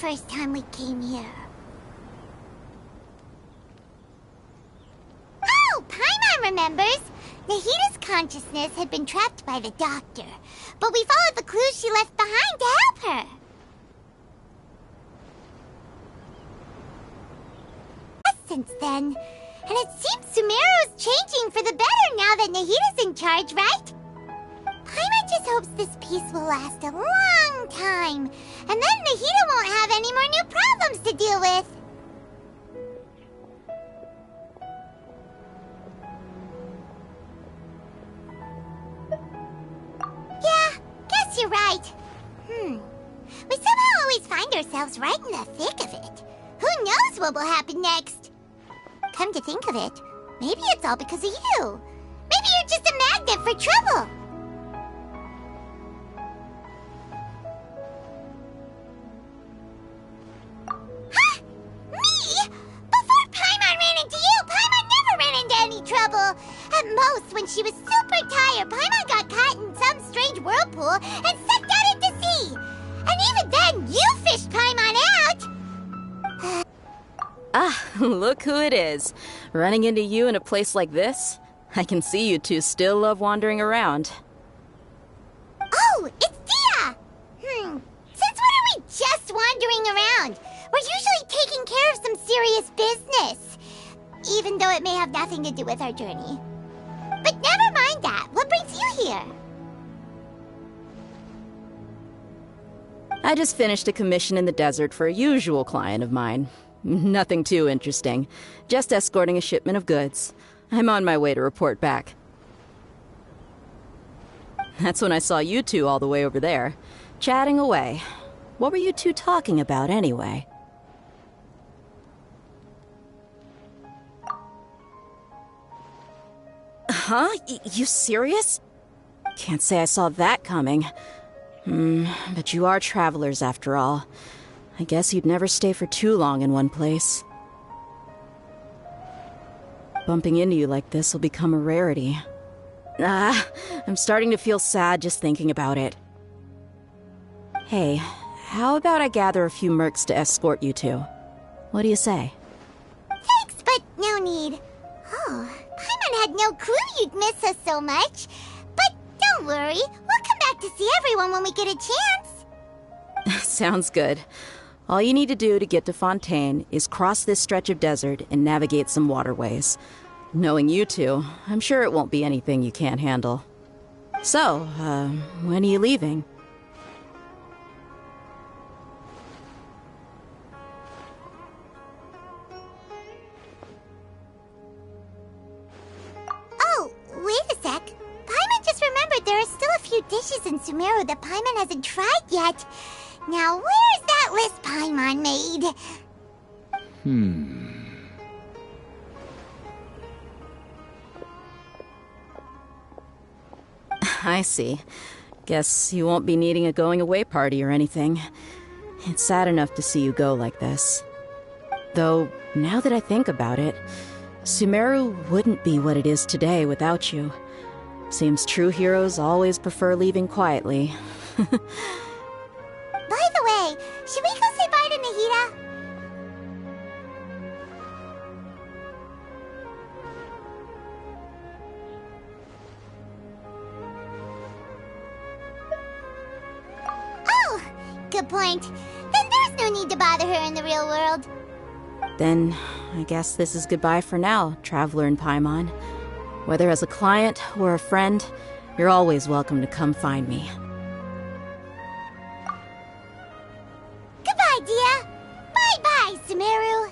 first time we came here. Oh, Paimon remembers! Nahita's consciousness had been trapped by the doctor, but we followed the clues she left behind to help her. Since then, and it seems Sumeru's changing for the better now that Nahita's in charge, right? Paimon just hopes this peace will last a long time, and then Nahita won't have any more new problems to deal with. Yeah, guess you're right. We somehow always find ourselves right in the thick of it. Who knows what will happen next? Come to think of it, maybe it's all because of you. Maybe you're just a magnet for trouble. Huh? Me? Before Paimon ran into you, Paimon never ran into any trouble. At most, when she was super tired, Paimon got caught in some strange whirlpool and sucked out into sea. And even then, you fished Paimon out. Ah, look who it is. Running into you in a place like this? I can see you two still love wandering around. Oh, it's Dia! Since when are we just wandering around? We're usually taking care of some serious business. Even though it may have nothing to do with our journey. But never mind that. What brings you here? I just finished a commission in the desert for a usual client of mine. Nothing too interesting. Just escorting a shipment of goods. I'm on my way to report back. That's when I saw you two all the way over there, chatting away. What were you two talking about anyway? Huh? You serious? Can't say I saw that coming. But you are travelers after all. I guess you'd never stay for too long in one place. Bumping into you like this will become a rarity. I'm starting to feel sad just thinking about it. Hey, how about I gather a few mercs to escort you two? What do you say? Thanks, but no need. Oh, Paimon had no clue you'd miss us so much. But don't worry, we'll come back to see everyone when we get a chance. Sounds good. All you need to do to get to Fontaine is cross this stretch of desert and navigate some waterways. Knowing you two, I'm sure it won't be anything you can't handle. So, when are you leaving? Oh, wait a sec. Paimon just remembered there are still a few dishes in Sumeru that Paimon hasn't tried yet. Now, where's that list Paimon made? I see. Guess you won't be needing a going-away party or anything. It's sad enough to see you go like this. Though, now that I think about it, Sumeru wouldn't be what it is today without you. Seems true heroes always prefer leaving quietly. By the way, should we go say bye to Nahita? Oh, good point. Then there's no need to bother her in the real world. Then, I guess this is goodbye for now, Traveler in Paimon. Whether as a client or a friend, you're always welcome to come find me. Goodbye, Dia. Bye-bye, Sumeru.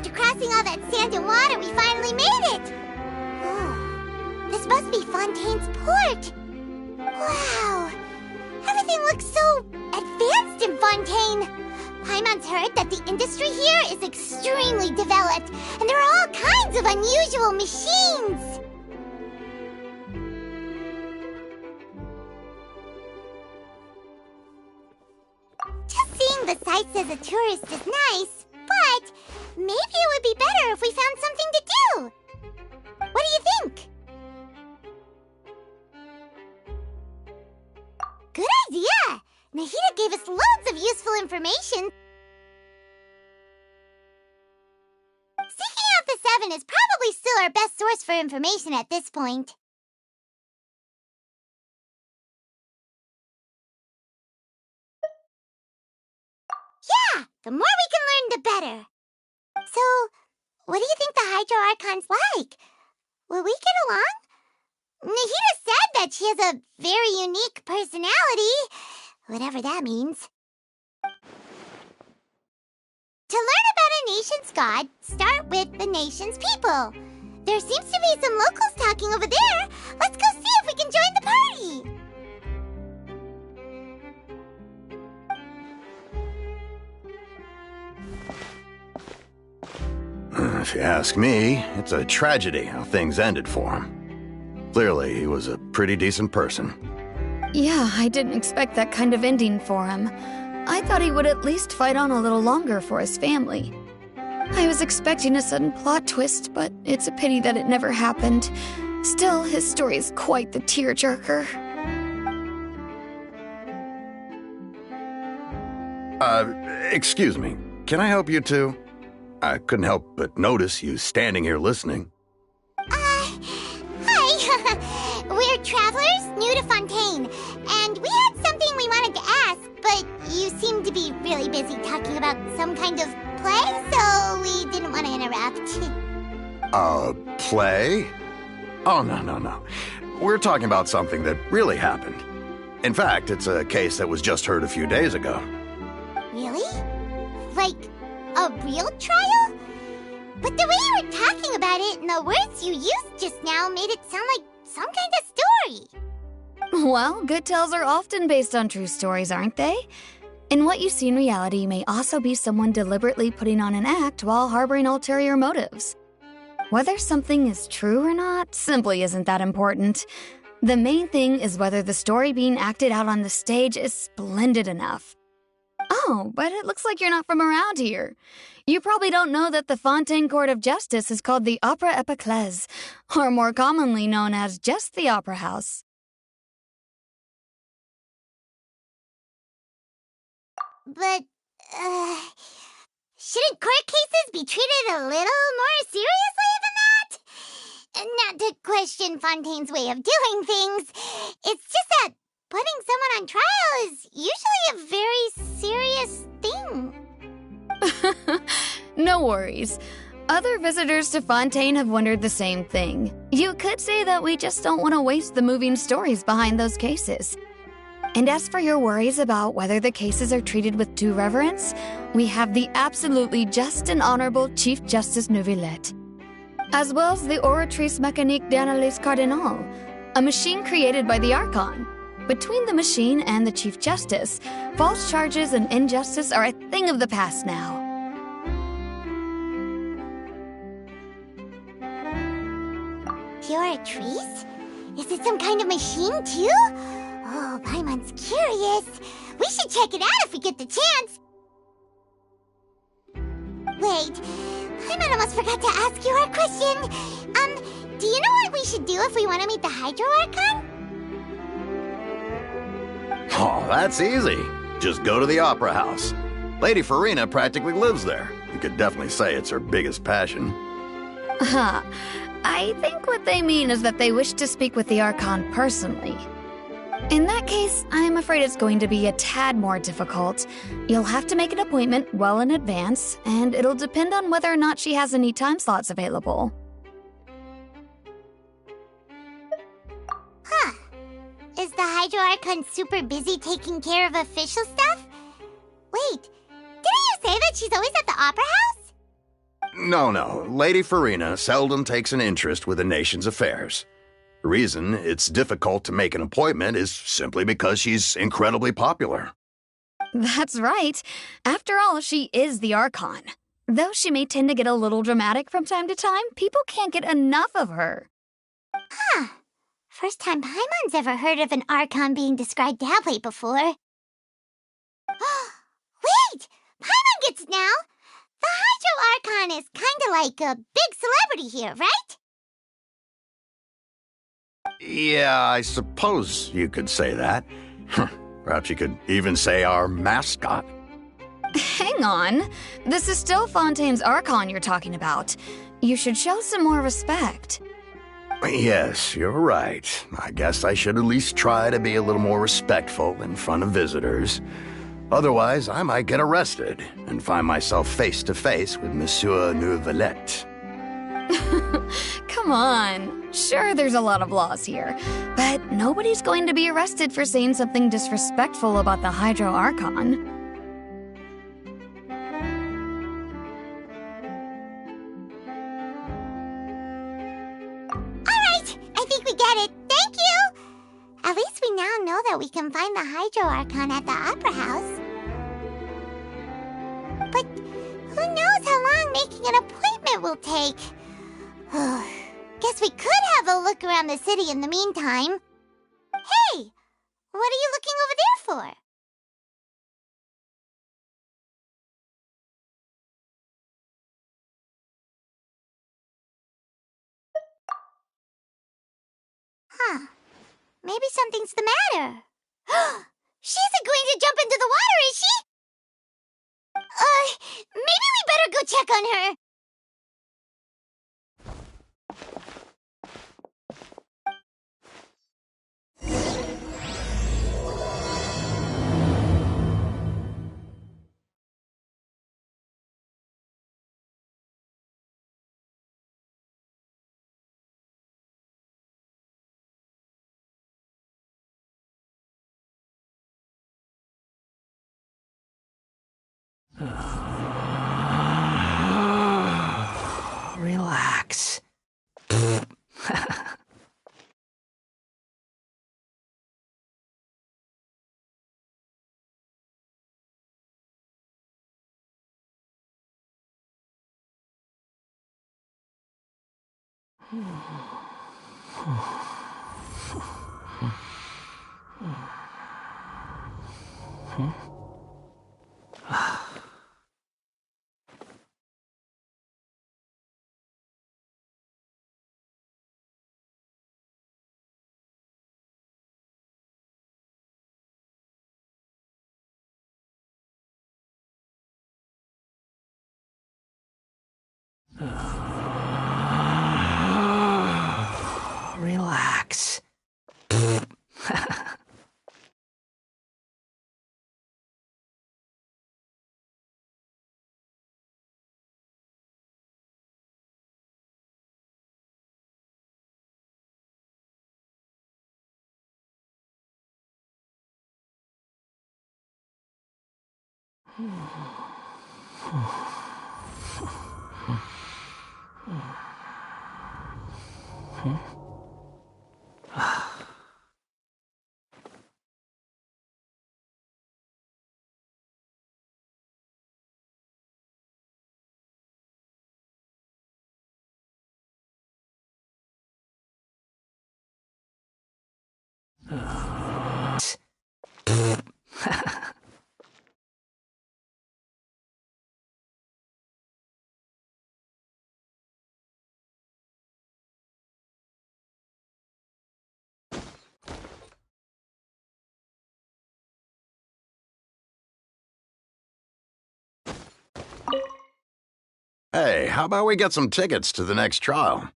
after crossing all that sand and water, we finally made it! Oh, this must be Fontaine's port! Wow! Everything looks so advanced in Fontaine! Paimon's heard that the industry here is extremely developed, and there are all kinds of unusual machines! Just seeing the sights as a tourist is nice, but maybe it would be better if we found something to do. What do you think? Good idea! Nahida gave us loads of useful information. Seeking out the Seven is probably still our best source for information at this point. Yeah! The more we can learn, the better. So, what do you think the Hydro Archon's like? Will we get along? Nahida said that she has a very unique personality, whatever that means. To learn about a nation's god, start with the nation's people. There seems to be some locals talking over there. Let's go see if we can join the party. If you ask me, it's a tragedy how things ended for him. Clearly, he was a pretty decent person. Yeah, I didn't expect that kind of ending for him. I thought he would at least fight on a little longer for his family. I was expecting a sudden plot twist, but it's a pity that it never happened. Still, his story is quite the tearjerker. Excuse me. Can I help you too? I couldn't help but notice you standing here listening. Hi. We're travelers new to Fontaine, and we had something we wanted to ask, but you seem to be really busy talking about some kind of play, so we didn't want to interrupt. Play? Oh, no. We're talking about something that really happened. In fact, it's a case that was just heard a few days ago. Really? Like a real trial? But the way you were talking about it and the words you used just now made it sound like some kind of story. Well, good tales are often based on true stories, aren't they? And what you see in reality may also be someone deliberately putting on an act while harboring ulterior motives. Whether something is true or not simply isn't that important. The main thing is whether the story being acted out on the stage is splendid enough. Oh, but it looks like you're not from around here. You probably don't know that the Fontaine Court of Justice is called the Opera Epiclese, or more commonly known as just the Opera House. But, shouldn't court cases be treated a little more seriously than that? Not to question Fontaine's way of doing things, it's just that putting someone on trial is usually a very serious thing. No worries. Other visitors to Fontaine have wondered the same thing. You could say that we just don't want to waste the moving stories behind those cases. And as for your worries about whether the cases are treated with due reverence, we have the absolutely just and honorable Chief Justice Neuvillette, as well as the Oratrice Mécanique d'Analyse Cardinal, a machine created by the Archon. Between the machine and the Chief Justice, false charges and injustice are a thing of the past now. The Oratrice? Is it some kind of machine, too? Oh, Paimon's curious. We should check it out if we get the chance. Wait, Paimon almost forgot to ask you our question. Do you know what we should do if we want to meet the Hydro Archon? Oh, that's easy. Just go to the Opera House. Lady Farina practically lives there. You could definitely say it's her biggest passion. I think what they mean is that they wish to speak with the Archon personally. In that case, I'm afraid it's going to be a tad more difficult. You'll have to make an appointment well in advance, and it'll depend on whether or not she has any time slots available. Huh. Is the Hydro Archon super busy taking care of official stuff? Wait, didn't you say that she's always at the Opera House? No. Lady Farina seldom takes an interest with the nation's affairs. The reason it's difficult to make an appointment is simply because she's incredibly popular. That's right. After all, she is the Archon. Though she may tend to get a little dramatic from time to time, people can't get enough of her. Huh. First time Paimon's ever heard of an Archon being described that way before. Wait! Paimon gets now! The Hydro Archon is kinda like a big celebrity here, right? Yeah, I suppose you could say that. Perhaps you could even say our mascot. Hang on. This is still Fontaine's Archon you're talking about. You should show some more respect. Yes, you're right. I guess I should at least try to be a little more respectful in front of visitors. Otherwise, I might get arrested and find myself face to face with Monsieur Neuvillette. Come on. Sure, there's a lot of laws here, but nobody's going to be arrested for saying something disrespectful about the Hydro Archon. Alright, I think we get it. Thank you! At least we now know that we can find the Hydro Archon at the Opera House. But who knows how long making an appointment will take? Guess we could have a look around the city in the meantime. Hey! What are you looking over there for? Huh. Maybe something's the matter. She isn't going to jump into the water, is she? Maybe we better go check on her. Relax. Relax. Hey, how about we get some tickets to the next trial?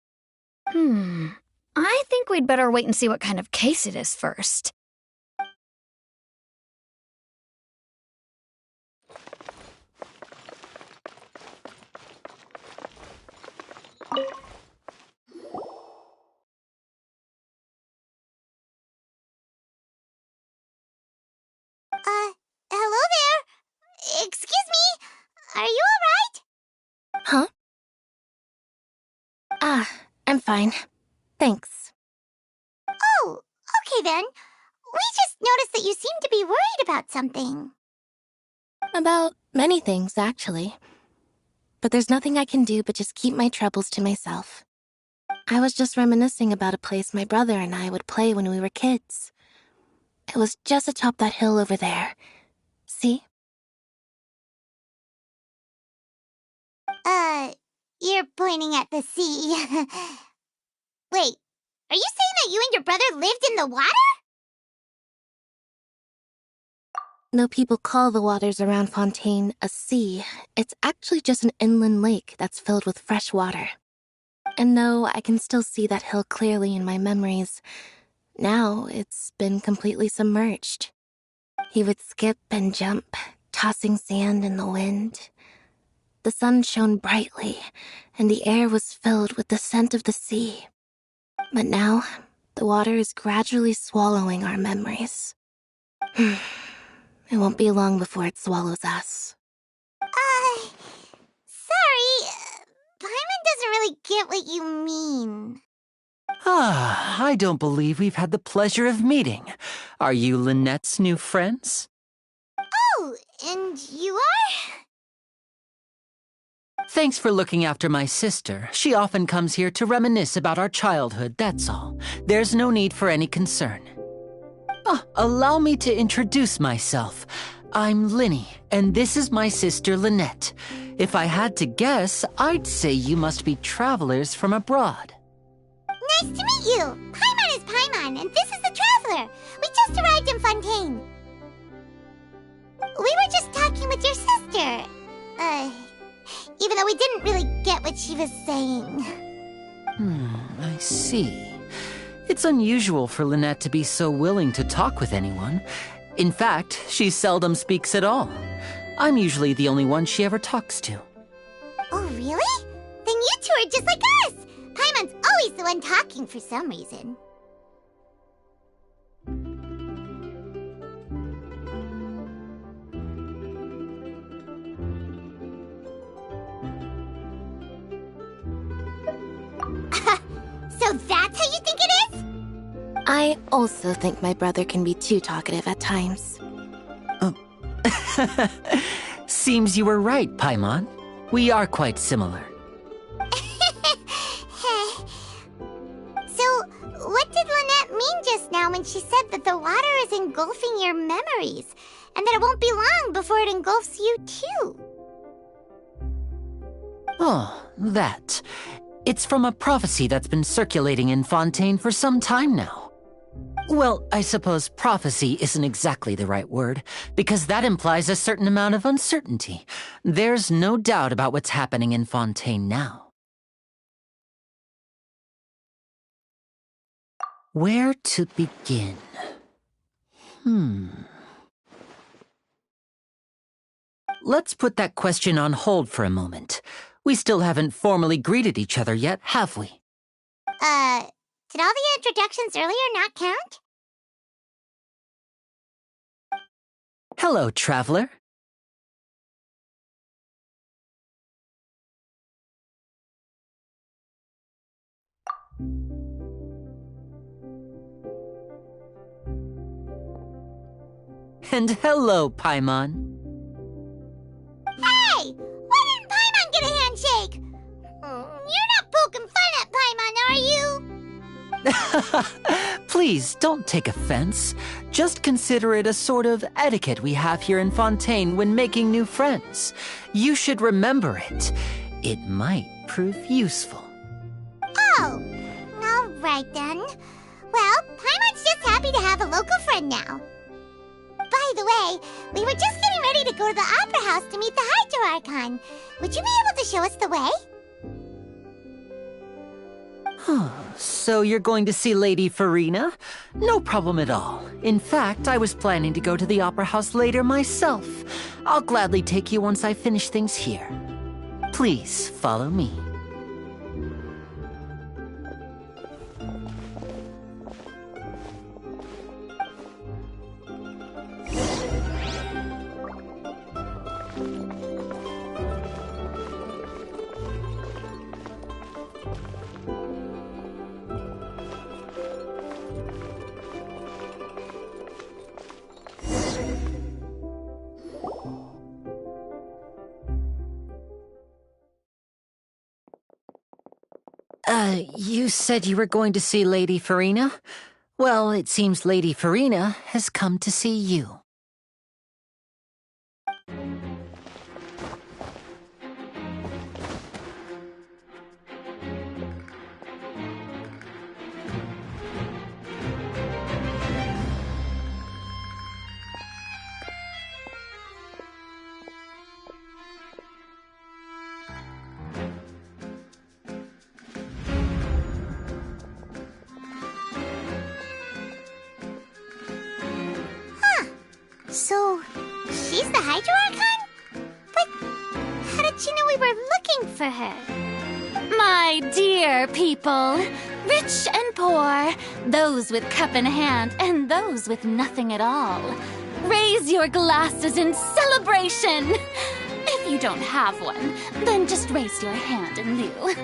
I think we'd better wait and see what kind of case it is first. Hello there? Excuse me? Are you alright? Huh? fine. Thanks. Oh, okay then. We just noticed that you seem to be worried about something. About many things, actually. But there's nothing I can do but just keep my troubles to myself. I was just reminiscing about a place my brother and I would play when we were kids. It was just atop that hill over there. See? You're pointing at the sea. Wait, are you saying that you and your brother lived in the water? Though people call the waters around Fontaine a sea, it's actually just an inland lake that's filled with fresh water. And no, I can still see that hill clearly in my memories. Now it's been completely submerged. He would skip and jump, tossing sand in the wind. The sun shone brightly, and the air was filled with the scent of the sea. But now, the water is gradually swallowing our memories. It won't be long before it swallows us. Sorry. Paimon doesn't really get what you mean. I don't believe we've had the pleasure of meeting. Are you Lynette's new friends? Oh, and you are? Thanks for looking after my sister. She often comes here to reminisce about our childhood, that's all. There's no need for any concern. Allow me to introduce myself. I'm Linny, and this is my sister Lynette. If I had to guess, I'd say you must be travelers from abroad. Nice to meet you! Paimon is Paimon, and this is the Traveler. We just arrived in Fontaine. We were just talking with your sister. Even though we didn't really get what she was saying. I see. It's unusual for Lynette to be so willing to talk with anyone. In fact, she seldom speaks at all. I'm usually the only one she ever talks to. Oh, really? Then you two are just like us! Paimon's always the one talking for some reason. So that's how you think it is? I also think my brother can be too talkative at times. Seems you were right, Paimon. We are quite similar. So, what did Lynette mean just now when she said that the water is engulfing your memories, and that it won't be long before it engulfs you too? Oh, that. It's from a prophecy that's been circulating in Fontaine for some time now. Well, I suppose prophecy isn't exactly the right word, because that implies a certain amount of uncertainty. There's no doubt about what's happening in Fontaine now. Where to begin? Let's put that question on hold for a moment. We still haven't formally greeted each other yet, have we? Did all the introductions earlier not count? Hello, traveler. And hello, Paimon. Hey! Why didn't Paimon get a handshake? You're not poking fun at Paimon, are you? Please, don't take offense. Just consider it a sort of etiquette we have here in Fontaine when making new friends. You should remember it. It might prove useful. Oh, all right then. Well, Paimon's just happy to have a local friend now. By the way, we were just getting ready to go to the Opera House to meet the Hydro Archon. Would you be able to show us the way? So you're going to see Lady Farina? No problem at all. In fact, I was planning to go to the Opera House later myself. I'll gladly take you once I finish things here. Please follow me. You said you were going to see Lady Ƒө骝ÿö? Well, it seems Lady Ƒө뾱ö has come to see you. So, she's the Hydro Archon? But how did she know we were looking for her? My dear people, rich and poor, those with cup in hand and those with nothing at all, raise your glasses in celebration! If you don't have one, then just raise your hand in lieu.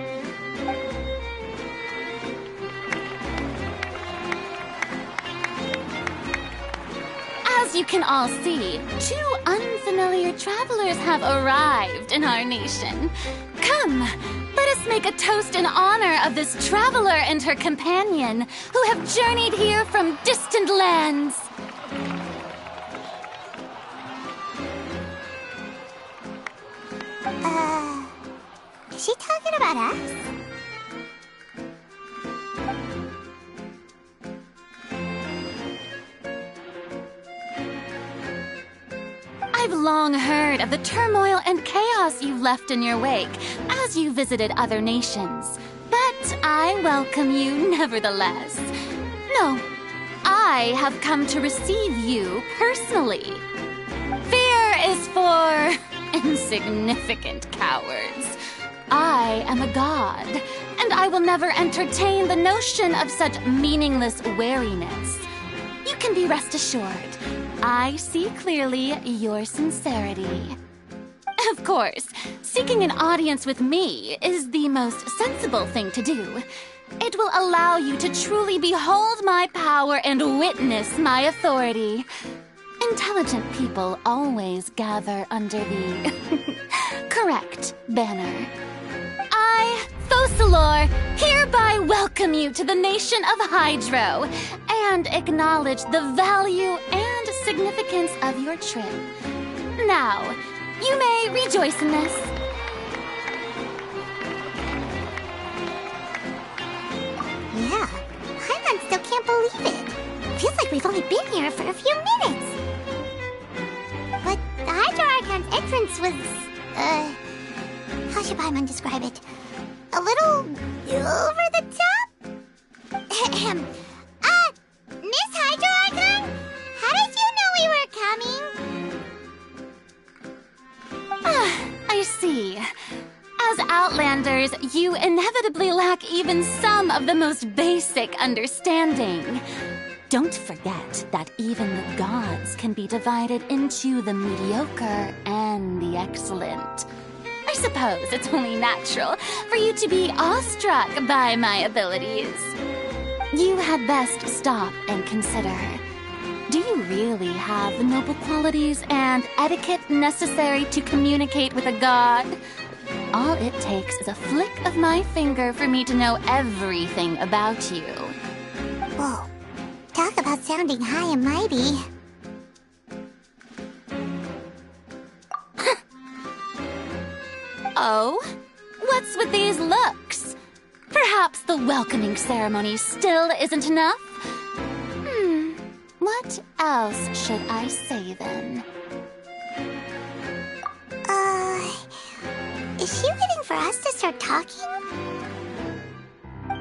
As you can all see, 2 unfamiliar travelers have arrived in our nation. Come, let us make a toast in honor of this traveler and her companion who have journeyed here from distant lands. Is she talking about us? I've long heard of the turmoil and chaos you left in your wake as you visited other nations. But I welcome you nevertheless. No, I have come to receive you personally. Fear is for insignificant cowards. I am a god, and I will never entertain the notion of such meaningless wariness. You can be rest assured. I see clearly your sincerity. Of course, seeking an audience with me is the most sensible thing to do. It will allow you to truly behold my power and witness my authority. Intelligent people always gather under the correct banner. I, ƑөŨÿö, hereby welcome you to the nation of Hydro and acknowledge the value and significance of your trip. Now, you may rejoice in this. Yeah, Paimon still can't believe it. Feels like we've only been here for a few minutes. But the Hydro Archon's entrance was, how should Paimon describe it? A little over the top? Miss Hydro Archon? How did you know we were coming? I see. As Outlanders, you inevitably lack even some of the most basic understanding. Don't forget that even the gods can be divided into the mediocre and the excellent. I suppose it's only natural for you to be awestruck by my abilities. You had best stop and consider. Do you really have the noble qualities and etiquette necessary to communicate with a god? All it takes is a flick of my finger for me to know everything about you. Whoa, talk about sounding high and mighty. Oh? What's with these looks? Perhaps the welcoming ceremony still isn't enough? What else should I say then? Is she waiting for us to start talking?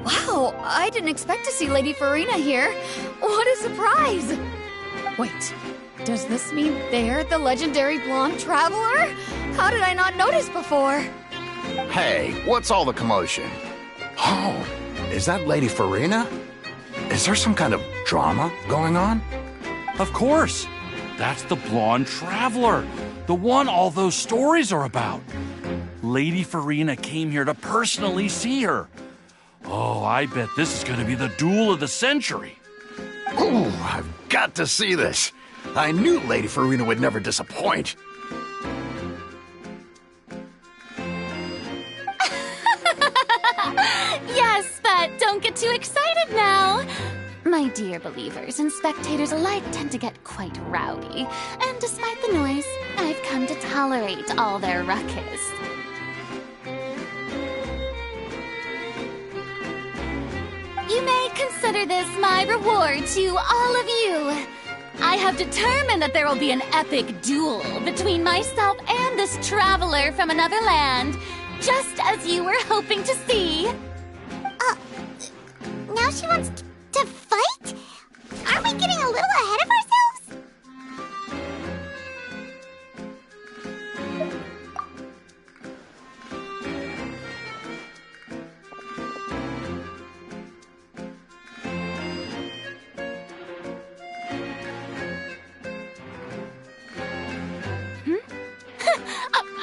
Wow, I didn't expect to see Lady ƑөŨÿö here. What a surprise! Wait, does this mean they're the legendary blonde traveler? How did I not notice before? Hey, what's all the commotion? Oh, is that Lady ƑөŨÿö? Is there some kind of drama going on? Of course. That's the blonde traveler. The one all those stories are about. Lady ƑөŨÿö came here to personally see her. Oh, I bet this is going to be the duel of the century. Ooh, I've got to see this. I knew Lady ƑөŨÿö would never disappoint. Yes, don't get too excited now. My dear believers and spectators alike tend to get quite rowdy, and despite the noise, I've come to tolerate all their ruckus. You may consider this my reward to all of you. I have determined that there will be an epic duel between myself and this traveler from another land, just as you were hoping to see. Now she wants to fight? Aren't we getting a little ahead of ourselves?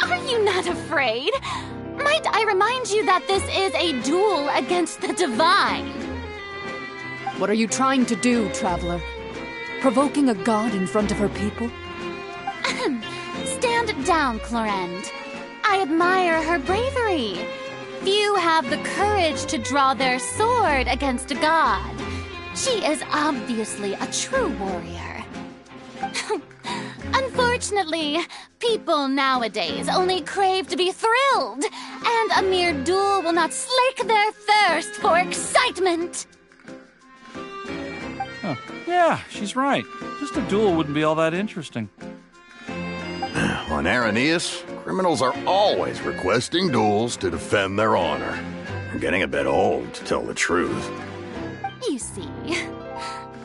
Are you not afraid? Might I remind you that this is a duel against the divine? What are you trying to do, traveler? Provoking a god in front of her people? Stand down, Clorend. I admire her bravery. Few have the courage to draw their sword against a god. She is obviously a true warrior. Unfortunately, people nowadays only crave to be thrilled, and a mere duel will not slake their thirst for excitement. Huh. Yeah, she's right. Just a duel wouldn't be all that interesting. On Araneus, criminals are always requesting duels to defend their honor. I'm getting a bit old, to tell the truth. You see.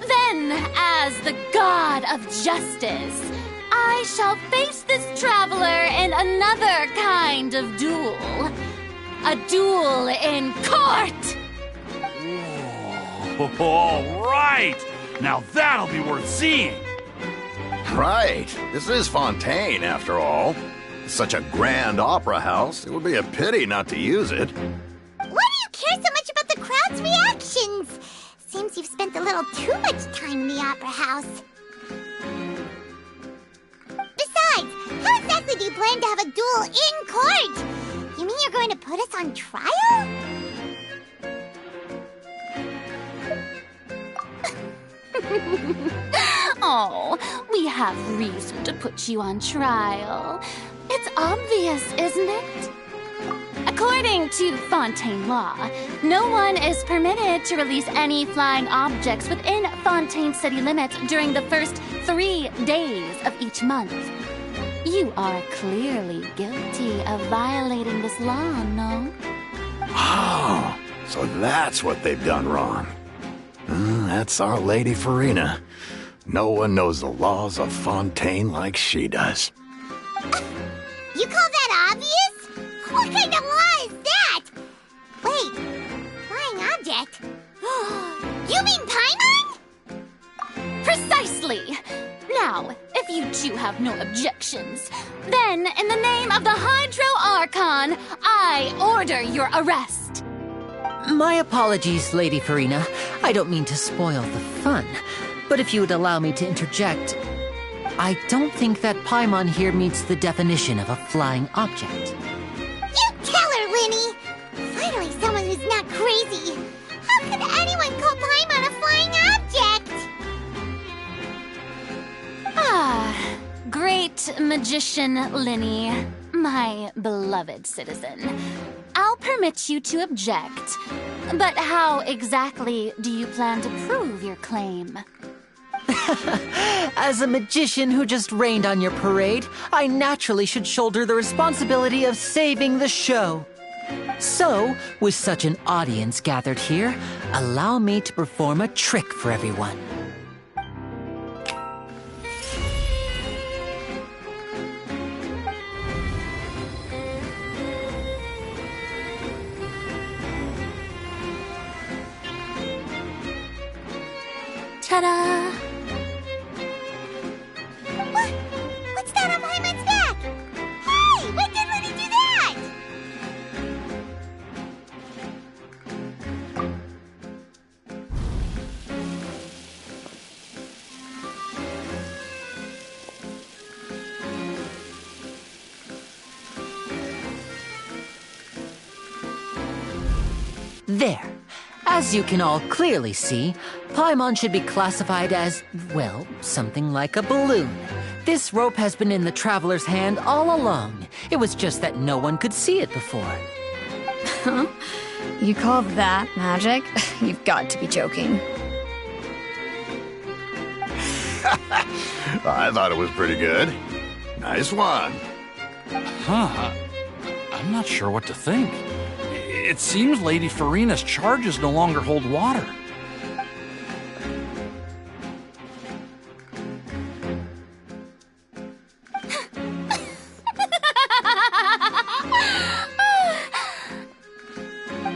Then, as the god of justice, I shall face this traveler in another kind of duel. A duel in court! All right! Now that'll be worth seeing! Right. This is Fontaine, after all. It's such a grand opera house, it would be a pity not to use it. Why do you care so much about the crowd's reactions? Seems you've spent a little too much time in the opera house. Besides, how exactly do you plan to have a duel in court? You mean you're going to put us on trial? Oh, we have reason to put you on trial. It's obvious, isn't it? According to Fontaine law, no one is permitted to release any flying objects within Fontaine city limits during the first 3 days of each month. You are clearly guilty of violating this law, no? Oh, so that's what they've done wrong. That's our Lady Ƒөΐڼە. No one knows the laws of Fontaine like she does. You call that obvious? What kind of law is that? Wait, flying object? You mean Paimon? Precisely! Now, if you two have no objections, then in the name of the Hydro Archon, I order your arrest. My apologies, Lady Ƒөΐڼە. I don't mean to spoil the fun, but if you would allow me to interject, I don't think that Paimon here meets the definition of a flying object. You tell her, Linny! Finally someone who's not crazy. How could anyone call Paimon a flying object? Ah, great magician Linny, my beloved citizen. I'll permit you to object, but how exactly do you plan to prove your claim? As a magician who just rained on your parade, I naturally should shoulder the responsibility of saving the show. So, with such an audience gathered here, allow me to perform a trick for everyone. Ta-da! What's that on Paimon's back? Hey, when did Linny do that? There. As you can all clearly see, Paimon should be classified as, well, something like a balloon. This rope has been in the traveler's hand all along. It was just that no one could see it before. Huh? You call that magic? You've got to be joking. I thought it was pretty good. Nice one. Huh. I'm not sure what to think. It seems Lady Ƒө훠uഃ's charges no longer hold water.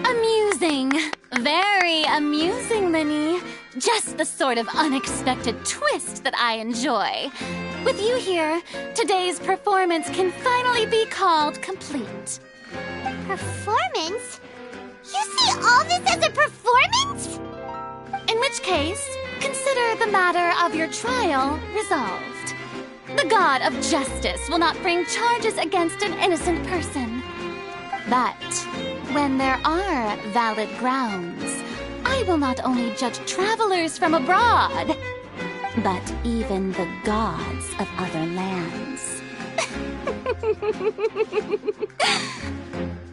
Amusing. Very amusing, Linny. Just the sort of unexpected twist that I enjoy. With you here, today's performance can finally be called complete. Performance? You see all this as a performance? In which case, consider the matter of your trial resolved. The god of justice will not bring charges against an innocent person. But when there are valid grounds, I will not only judge travelers from abroad, but even the gods of other lands.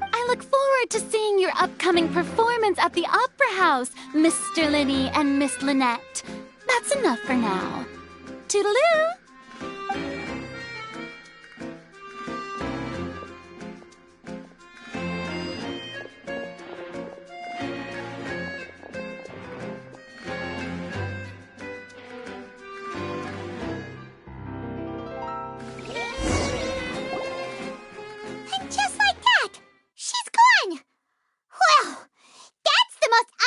I look forward to seeing your upcoming performance at the Opera House, Mr. Linny and Miss Lynette. That's enough for now. Toodaloo!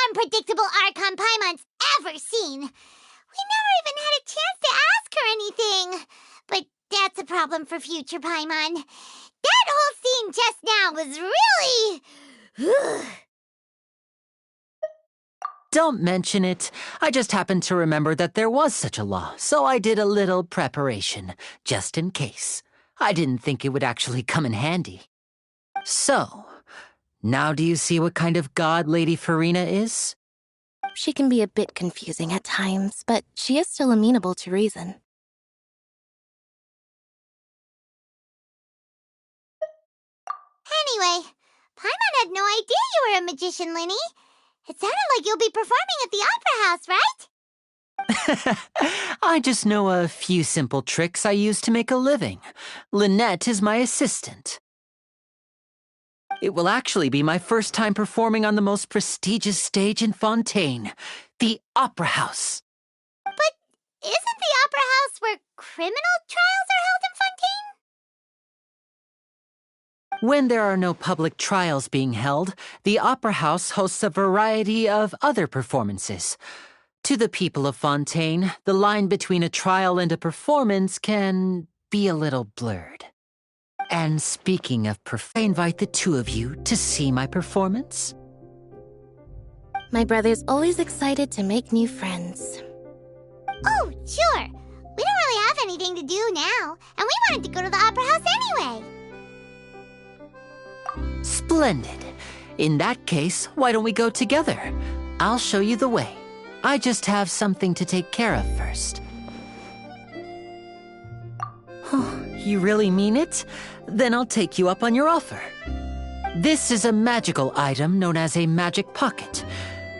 Unpredictable Archon Paimon's ever seen. We never even had a chance to ask her anything. But that's a problem for future Paimon. That whole scene just now was really... Don't mention it. I just happened to remember that there was such a law, so I did a little preparation, just in case. I didn't think it would actually come in handy. So, now do you see what kind of god Lady Ƒө훠uഃ is? She can be a bit confusing at times, but she is still amenable to reason. Anyway, Paimon had no idea you were a magician, Linny. It sounded like you'll be performing at the Opera House, right? I just know a few simple tricks I use to make a living. Lynette is my assistant. It will actually be my first time performing on the most prestigious stage in Fontaine, the Opera House. But isn't the Opera House where criminal trials are held in Fontaine? When there are no public trials being held, the Opera House hosts a variety of other performances. To the people of Fontaine, the line between a trial and a performance can be a little blurred. And speaking of I invite the two of you to see my performance. My brother's always excited to make new friends. Oh, sure. We don't really have anything to do now, and we wanted to go to the Opera House anyway. Splendid. In that case, why don't we go together? I'll show you the way. I just have something to take care of first. Oh, you really mean it? Then I'll take you up on your offer. This is a magical item known as a magic pocket.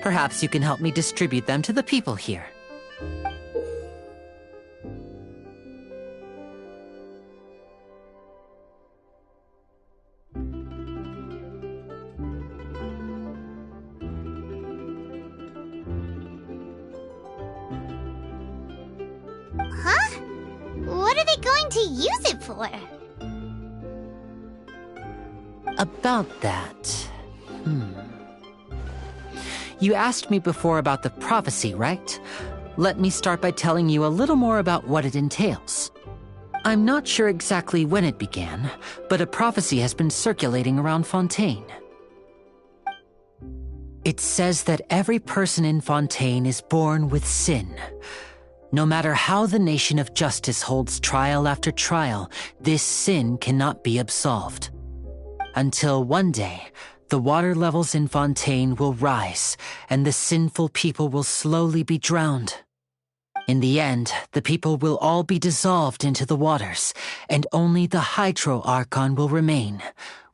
Perhaps you can help me distribute them to the people here. Huh? What are they going to use it for? About that... You asked me before about the prophecy, right? Let me start by telling you a little more about what it entails. I'm not sure exactly when it began, but a prophecy has been circulating around Fontaine. It says that every person in Fontaine is born with sin. No matter how the nation of justice holds trial after trial, this sin cannot be absolved. Until one day, The water levels in Fontaine will rise, and the sinful people will slowly be drowned. In the end, the people will all be dissolved into the waters, and only the Hydro Archon will remain,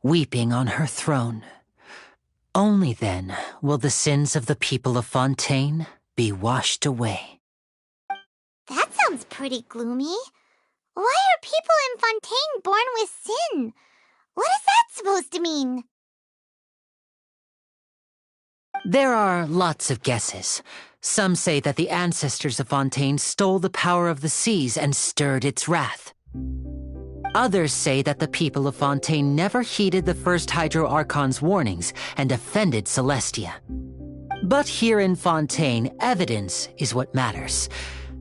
weeping on her throne. Only then will the sins of the people of Fontaine be washed away. That sounds pretty gloomy. Why are people in Fontaine born with sin? What is that supposed to mean? There are lots of guesses. Some say that the ancestors of Fontaine stole the power of the seas and stirred its wrath. Others say that the people of Fontaine never heeded the first Hydro Archon's warnings and offended Celestia. But here in Fontaine, evidence is what matters.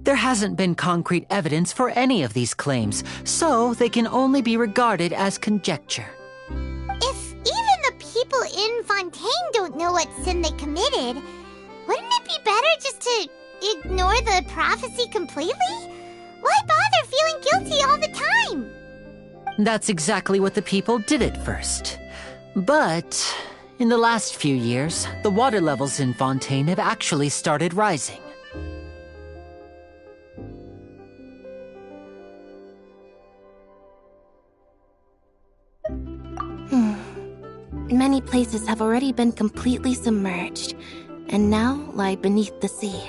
There hasn't been concrete evidence for any of these claims, so they can only be regarded as conjecture. If even the people in Fontaine don't know what sin they committed, wouldn't it be better just to ignore the prophecy completely? Why bother feeling guilty all the time? That's exactly what the people did at first. But in the last few years, the water levels in Fontaine have actually started rising. Many places have already been completely submerged, and now lie beneath the sea.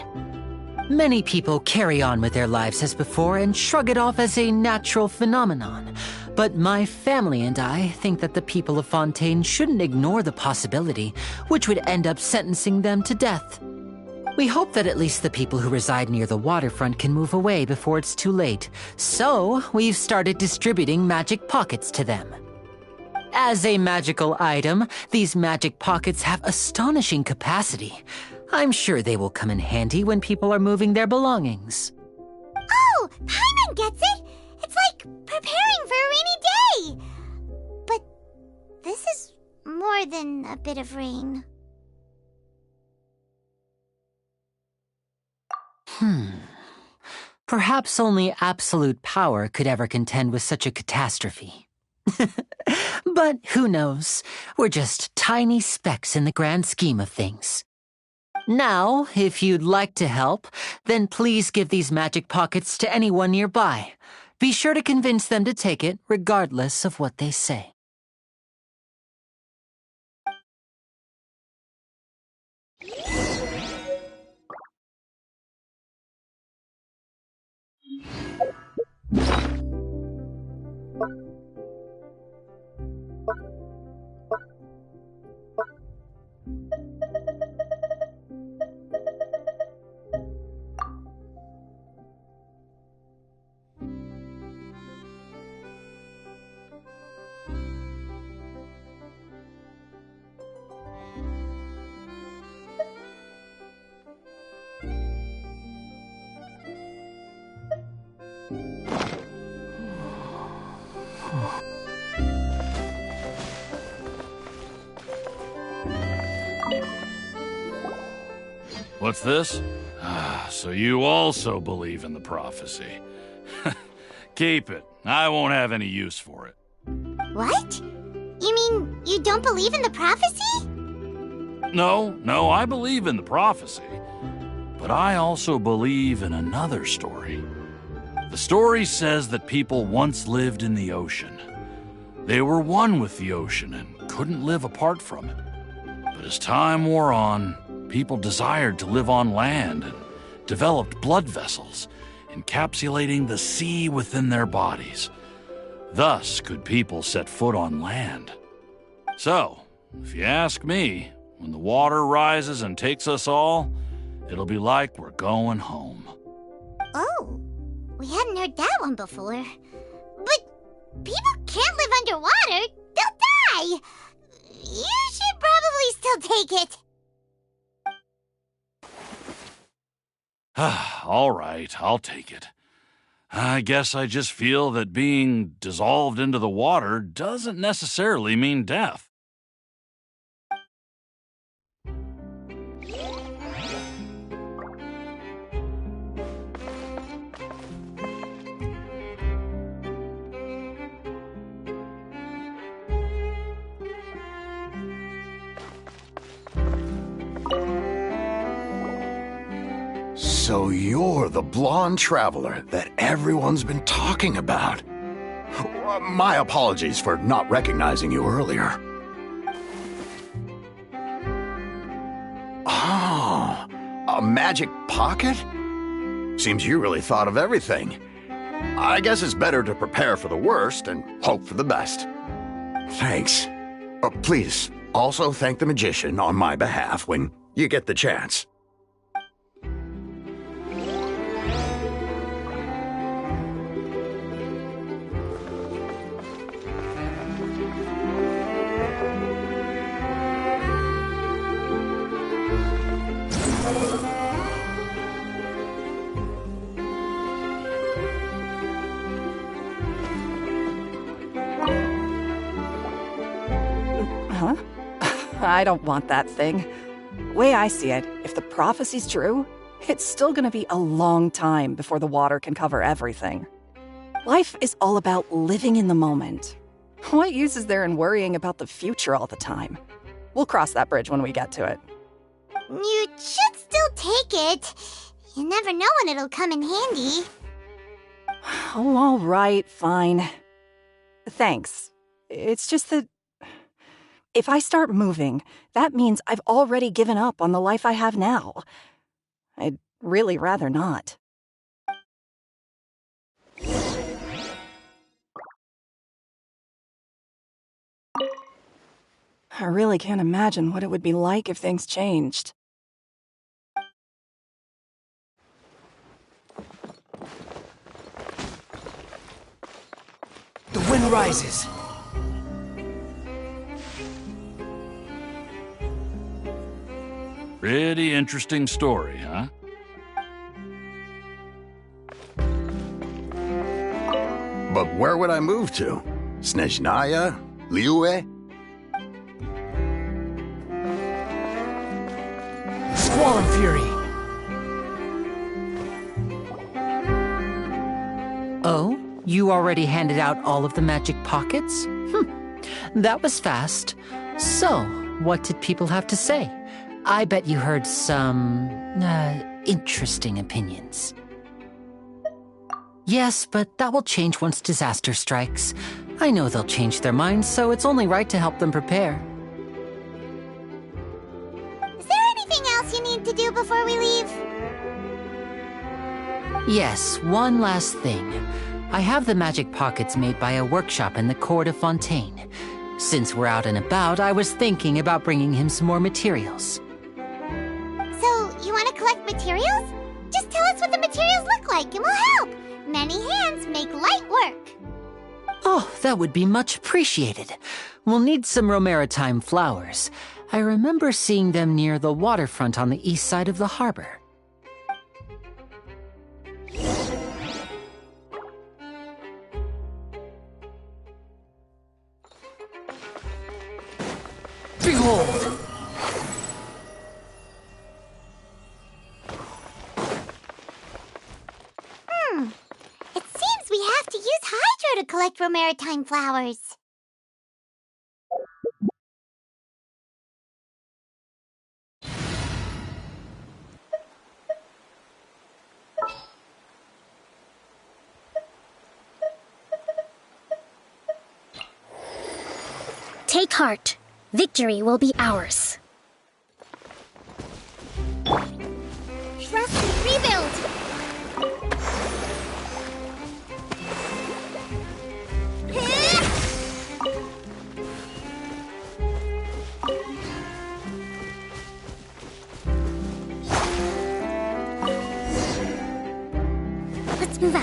Many people carry on with their lives as before and shrug it off as a natural phenomenon. But my family and I think that the people of Fontaine shouldn't ignore the possibility, which would end up sentencing them to death. We hope that at least the people who reside near the waterfront can move away before it's too late. So we've started distributing magic pockets to them. As a magical item, these magic pockets have astonishing capacity. I'm sure they will come in handy when people are moving their belongings. Oh, Paimon gets it! It's like preparing for a rainy day! But this is more than a bit of rain. Perhaps only absolute power could ever contend with such a catastrophe. But who knows? We're just tiny specks in the grand scheme of things. Now, if you'd like to help, then please give these magic pockets to anyone nearby. Be sure to convince them to take it, regardless of what they say. What's this? So you also believe in the prophecy. Keep it. I won't have any use for it. What? You mean you don't believe in the prophecy? No, I believe in the prophecy. But I also believe in another story. The story says that people once lived in the ocean. They were one with the ocean and couldn't live apart from it. But as time wore on, people desired to live on land and developed blood vessels, encapsulating the sea within their bodies. Thus could people set foot on land. So, if you ask me, when the water rises and takes us all, it'll be like we're going home. Oh, we hadn't heard that one before. But people can't live underwater. They'll die. You should probably still take it. All right, I'll take it. I guess I just feel that being dissolved into the water doesn't necessarily mean death. So you're the blonde traveler that everyone's been talking about. My apologies for not recognizing you earlier. Oh, a magic pocket? Seems you really thought of everything. I guess it's better to prepare for the worst and hope for the best. Thanks. Please, also thank the magician on my behalf when you get the chance. Huh? I don't want that thing. Way I see it, if the prophecy's true, it's still gonna be a long time before the water can cover everything. Life is all about living in the moment. What use is there in worrying about the future all the time? We'll cross that bridge when we get to it. You should still take it. You never know when it'll come in handy. Oh, all right, fine. Thanks. It's just that if I start moving, that means I've already given up on the life I have now. I'd really rather not. I really can't imagine what it would be like if things changed. The wind rises. Pretty interesting story, huh? But where would I move to? Snezhnaya? Ƒөΐũő? Squall and fury. Oh? You already handed out all of the magic pockets? That was fast. So, what did people have to say? I bet you heard some, interesting opinions. Yes, but that will change once disaster strikes. I know they'll change their minds, so it's only right to help them prepare. Is there anything else you need to do before we leave? Yes, one last thing. I have the magic pockets made by a workshop in the court of Fontaine. Since we're out and about, I was thinking about bringing him some more materials. So, you want to collect materials? Just tell us what the materials look like and we'll help. Many hands make light work. Oh, that would be much appreciated. We'll need some Romaritime flowers. I remember seeing them near the waterfront on the east side of the harbor. Behold! It seems we have to use Hydro to collect Romaritime flowers. Take heart. Victory will be ours. Trust and rebuild. Let's move out.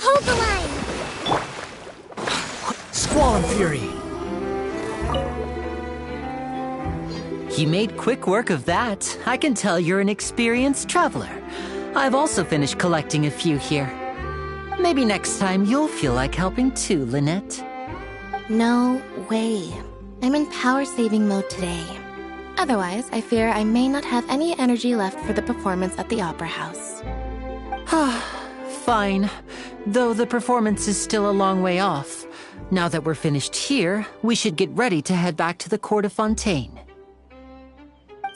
Hold the line. Squall and fury. You made quick work of that. I can tell you're an experienced traveler. I've also finished collecting a few here. Maybe next time you'll feel like helping too, Lynette. No way. I'm in power-saving mode today. Otherwise, I fear I may not have any energy left for the performance at the Opera House. Fine. Though the performance is still a long way off. Now that we're finished here, we should get ready to head back to the Court of Fontaine.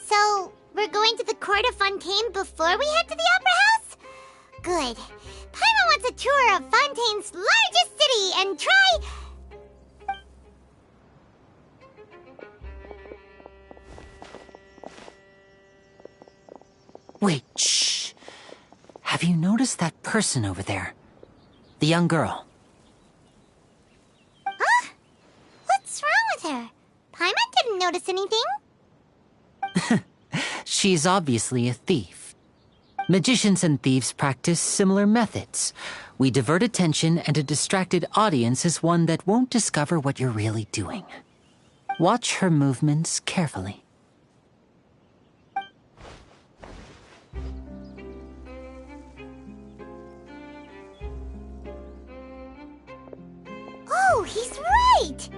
So, we're going to the Court of Fontaine before we head to the Opera House? Good. Paimon wants a tour of Fontaine's largest city and try... Wait, shh. Have you noticed that person over there? The young girl. Huh? What's wrong with her? Paimon didn't notice anything. She's obviously a thief. Magicians and thieves practice similar methods. We divert attention, and a distracted audience is one that won't discover what you're really doing. Watch her movements carefully. Oh, he's right!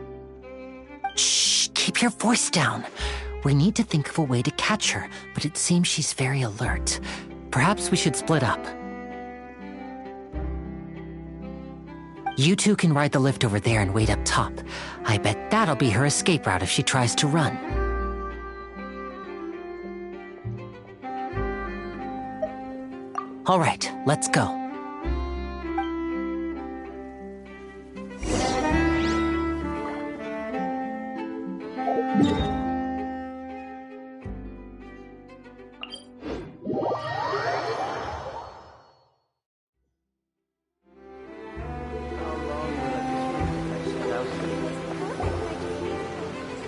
Shh, keep your voice down. We need to think of a way to catch her, but it seems she's very alert. Perhaps we should split up. You two can ride the lift over there and wait up top. I bet that'll be her escape route if she tries to run. All right, let's go.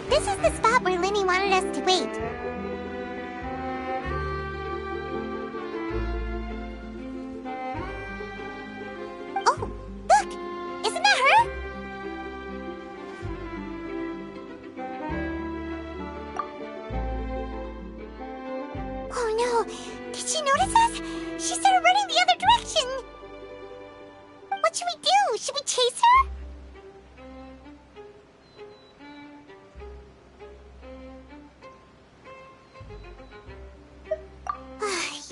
This is the spot where Linny wanted us to wait. Oh, look! Isn't that her? Oh no! Did she notice us? She started running the other direction! What should we do? Should we chase her?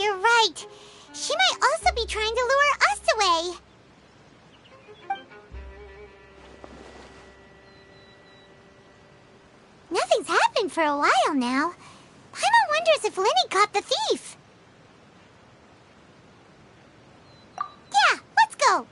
You're right. She might also be trying to lure us away. Nothing's happened for a while now. Paimon wonders if Linny caught the thief. Yeah, let's go.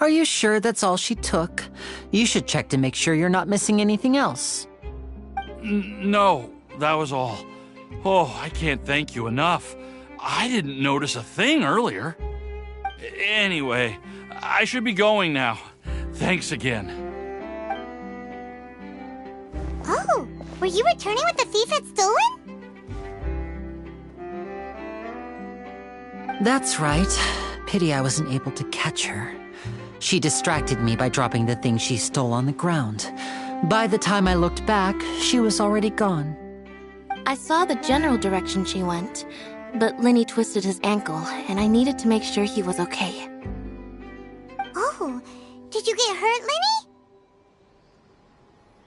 Are you sure that's all she took? You should check to make sure you're not missing anything else. No, that was all. Oh, I can't thank you enough. I didn't notice a thing earlier. Anyway, I should be going now. Thanks again. Oh, were you returning what the thief had stolen? That's right. Pity I wasn't able to catch her. She distracted me by dropping the thing she stole on the ground. By the time I looked back, she was already gone. I saw the general direction she went, but Linny twisted his ankle, and I needed to make sure he was okay. Oh, did you get hurt,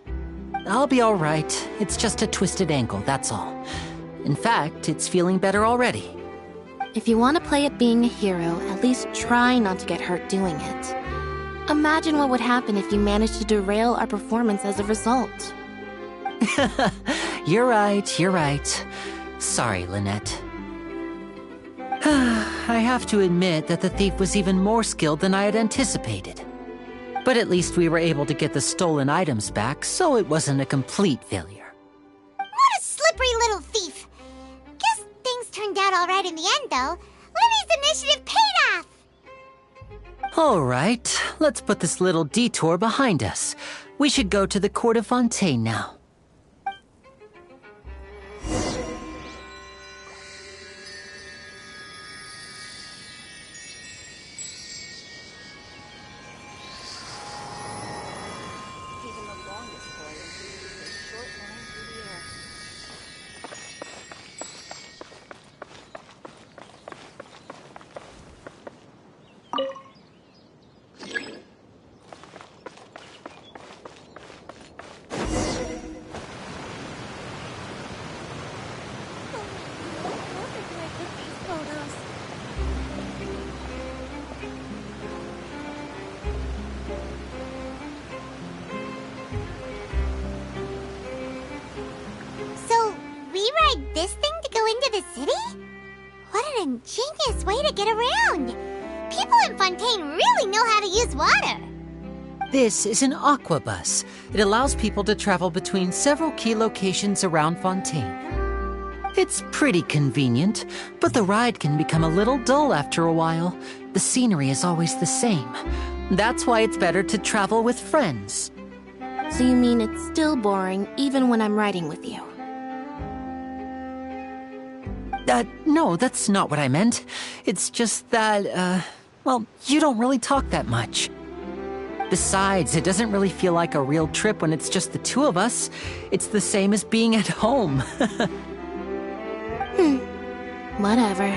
Linny? I'll be all right. It's just a twisted ankle, that's all. In fact, it's feeling better already. If you want to play at being a hero, at least try not to get hurt doing it. Imagine what would happen if you managed to derail our performance as a result. You're right. Sorry, Lynette. I have to admit that the thief was even more skilled than I had anticipated. But at least we were able to get the stolen items back, so it wasn't a complete failure. What a slippery little thief! Guess things turned out all right in the end, though. Linny's initiative paid off! All right, let's put this little detour behind us. We should go to the Court of Fontaine now. ride this thing to go into the city? What an ingenious way to get around! People in Fontaine really know how to use water! This is an aquabus. It allows people to travel between several key locations around Fontaine. It's pretty convenient, but the ride can become a little dull after a while. The scenery is always the same. That's why it's better to travel with friends. So you mean it's still boring even when I'm riding with you? No, that's not what I meant. It's just that, well, you don't really talk that much. Besides, it doesn't really feel like a real trip when it's just the two of us. It's the same as being at home. Whatever.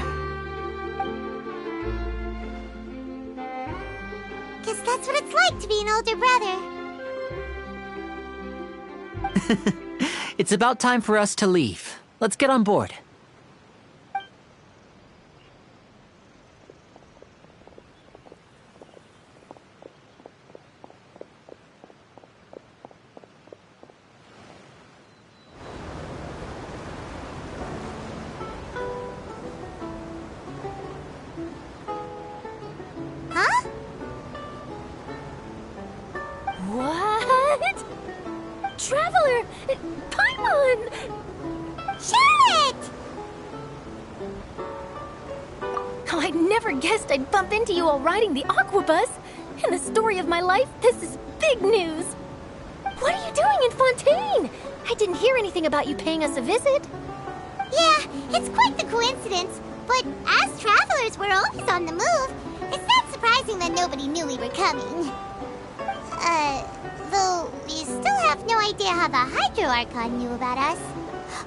Guess that's what it's like to be an older brother. It's about time for us to leave. Let's get on board. What? Traveler! Paimon! Charlotte! Oh, I never guessed I'd bump into you while riding the aquabus. In the story of my life, this is big news. What are you doing in Fontaine? I didn't hear anything about you paying us a visit. Yeah, it's quite the coincidence. But as travelers, we're always on the move. It's not surprising that nobody knew we were coming. Though we still have no idea how the Hydro Archon knew about us.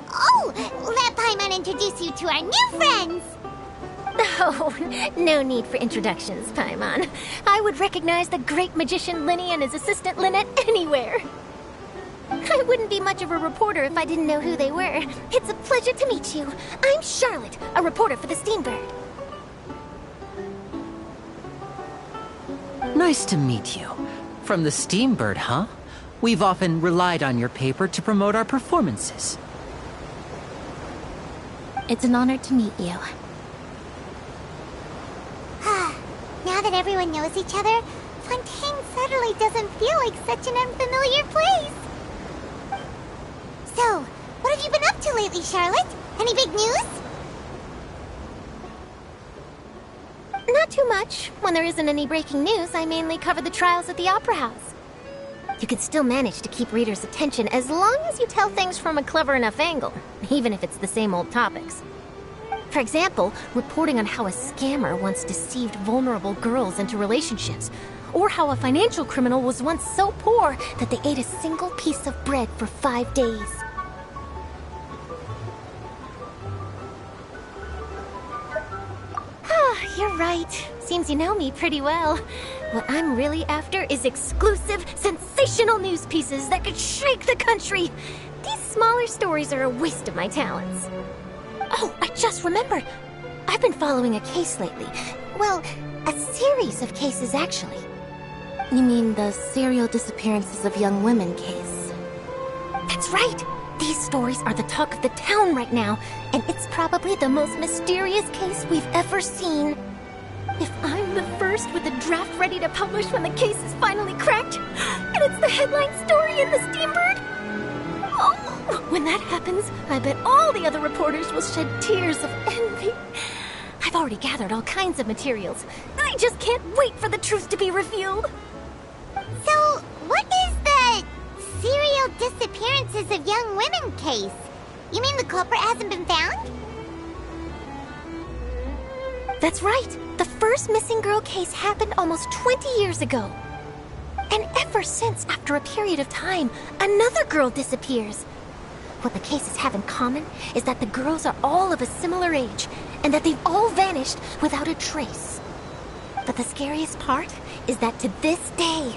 Oh, let Paimon introduce you to our new friends! Oh, no need for introductions, Paimon. I would recognize the great magician Linny and his assistant Lynette anywhere. I wouldn't be much of a reporter if I didn't know who they were. It's a pleasure to meet you. I'm Charlotte, a reporter for the Steambird. Nice to meet you. From the Steambird, huh? We've often relied on your paper to promote our performances. It's an honor to meet you. Now that everyone knows each other, Fontaine suddenly doesn't feel like such an unfamiliar place. So, what have you been up to lately, Charlotte? Any big news? Not too much. When there isn't any breaking news, I mainly cover the trials at the Opera House. You can still manage to keep readers' attention as long as you tell things from a clever enough angle, even if it's the same old topics. For example, reporting on how a scammer once deceived vulnerable girls into relationships, or how a financial criminal was once so poor that they ate a single piece of bread for 5 days. You're right. Seems you know me pretty well. What I'm really after is exclusive, sensational news pieces that could shake the country. These smaller stories are a waste of my talents. Oh, I just remembered. I've been following a case lately. Well, a series of cases, actually. You mean the serial disappearances of young women case? That's right. These stories are the talk of the town right now, and it's probably the most mysterious case we've ever seen. If I'm the first with a draft ready to publish when the case is finally cracked, and it's the headline story in the Steambird, oh, when that happens, I bet all the other reporters will shed tears of envy. I've already gathered all kinds of materials. I just can't wait for the truth to be revealed. So, what is the serial disappearances of young women case? You mean the culprit hasn't been found? That's right. The first missing girl case happened almost 20 years ago. And ever since, after a period of time, another girl disappears. What the cases have in common is that the girls are all of a similar age, and that they've all vanished without a trace. But the scariest part is that to this day,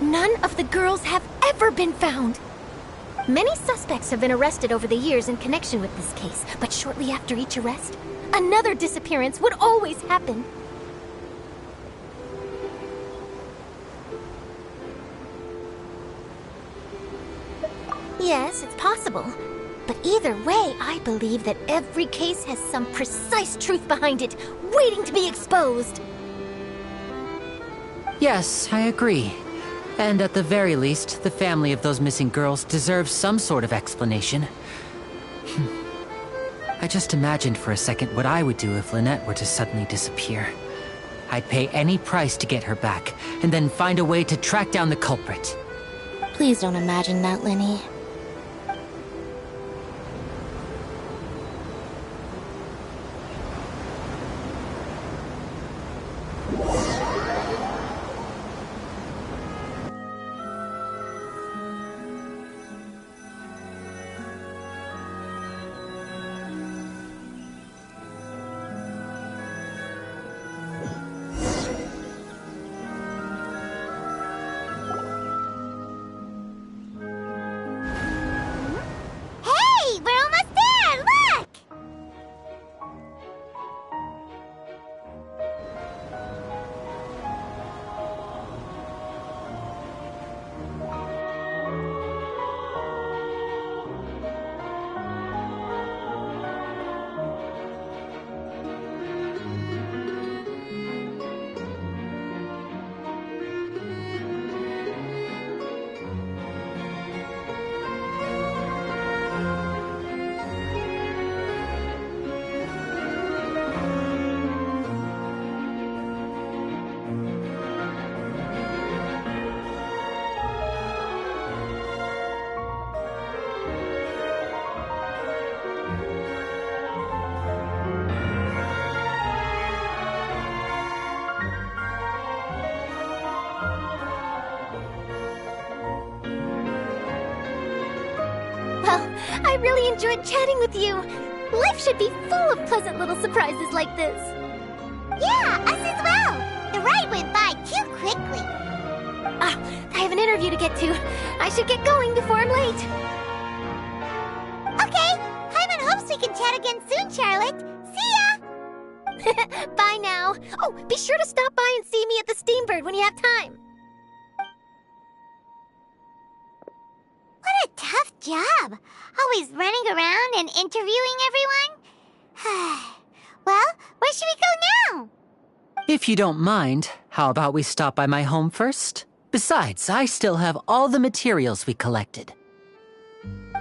none of the girls have ever been found. Many suspects have been arrested over the years in connection with this case, but shortly after each arrest, another disappearance would always happen. Yes, it's possible. But either way, I believe that every case has some precise truth behind it, waiting to be exposed. Yes, I agree. And at the very least, the family of those missing girls deserves some sort of explanation. I just imagined for a second what I would do if Lynette were to suddenly disappear. I'd pay any price to get her back, and then find a way to track down the culprit. Please don't imagine that, Lenny. I really enjoyed chatting with you. Life should be full of pleasant little surprises like this. Yeah, us as well. The ride went by too quickly. I have an interview to get to. I should get going before I'm late. Okay, Paimon hopes we can chat again soon, Charlotte. See ya! Bye now. Oh, be sure to stop by and see me at the Steambird when you have time. What a tough job. Always running around and interviewing everyone. Well, where should we go now? If you don't mind, how about we stop by my home first? Besides, I still have all the materials we collected.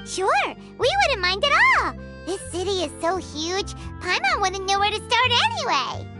Sure, we wouldn't mind at all. This city is so huge, Paimon wouldn't know where to start anyway.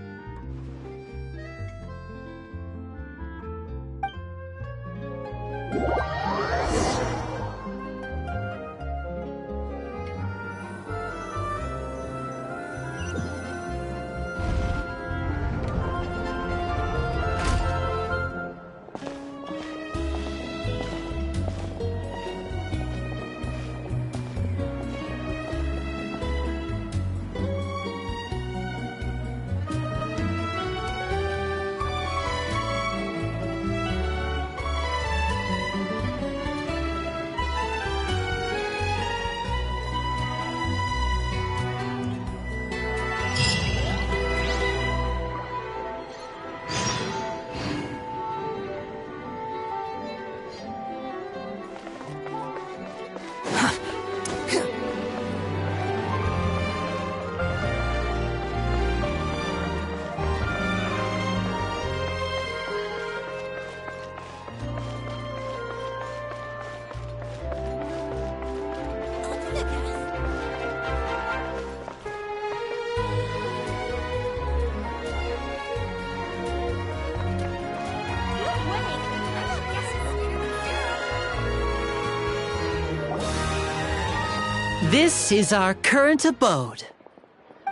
This is our current abode.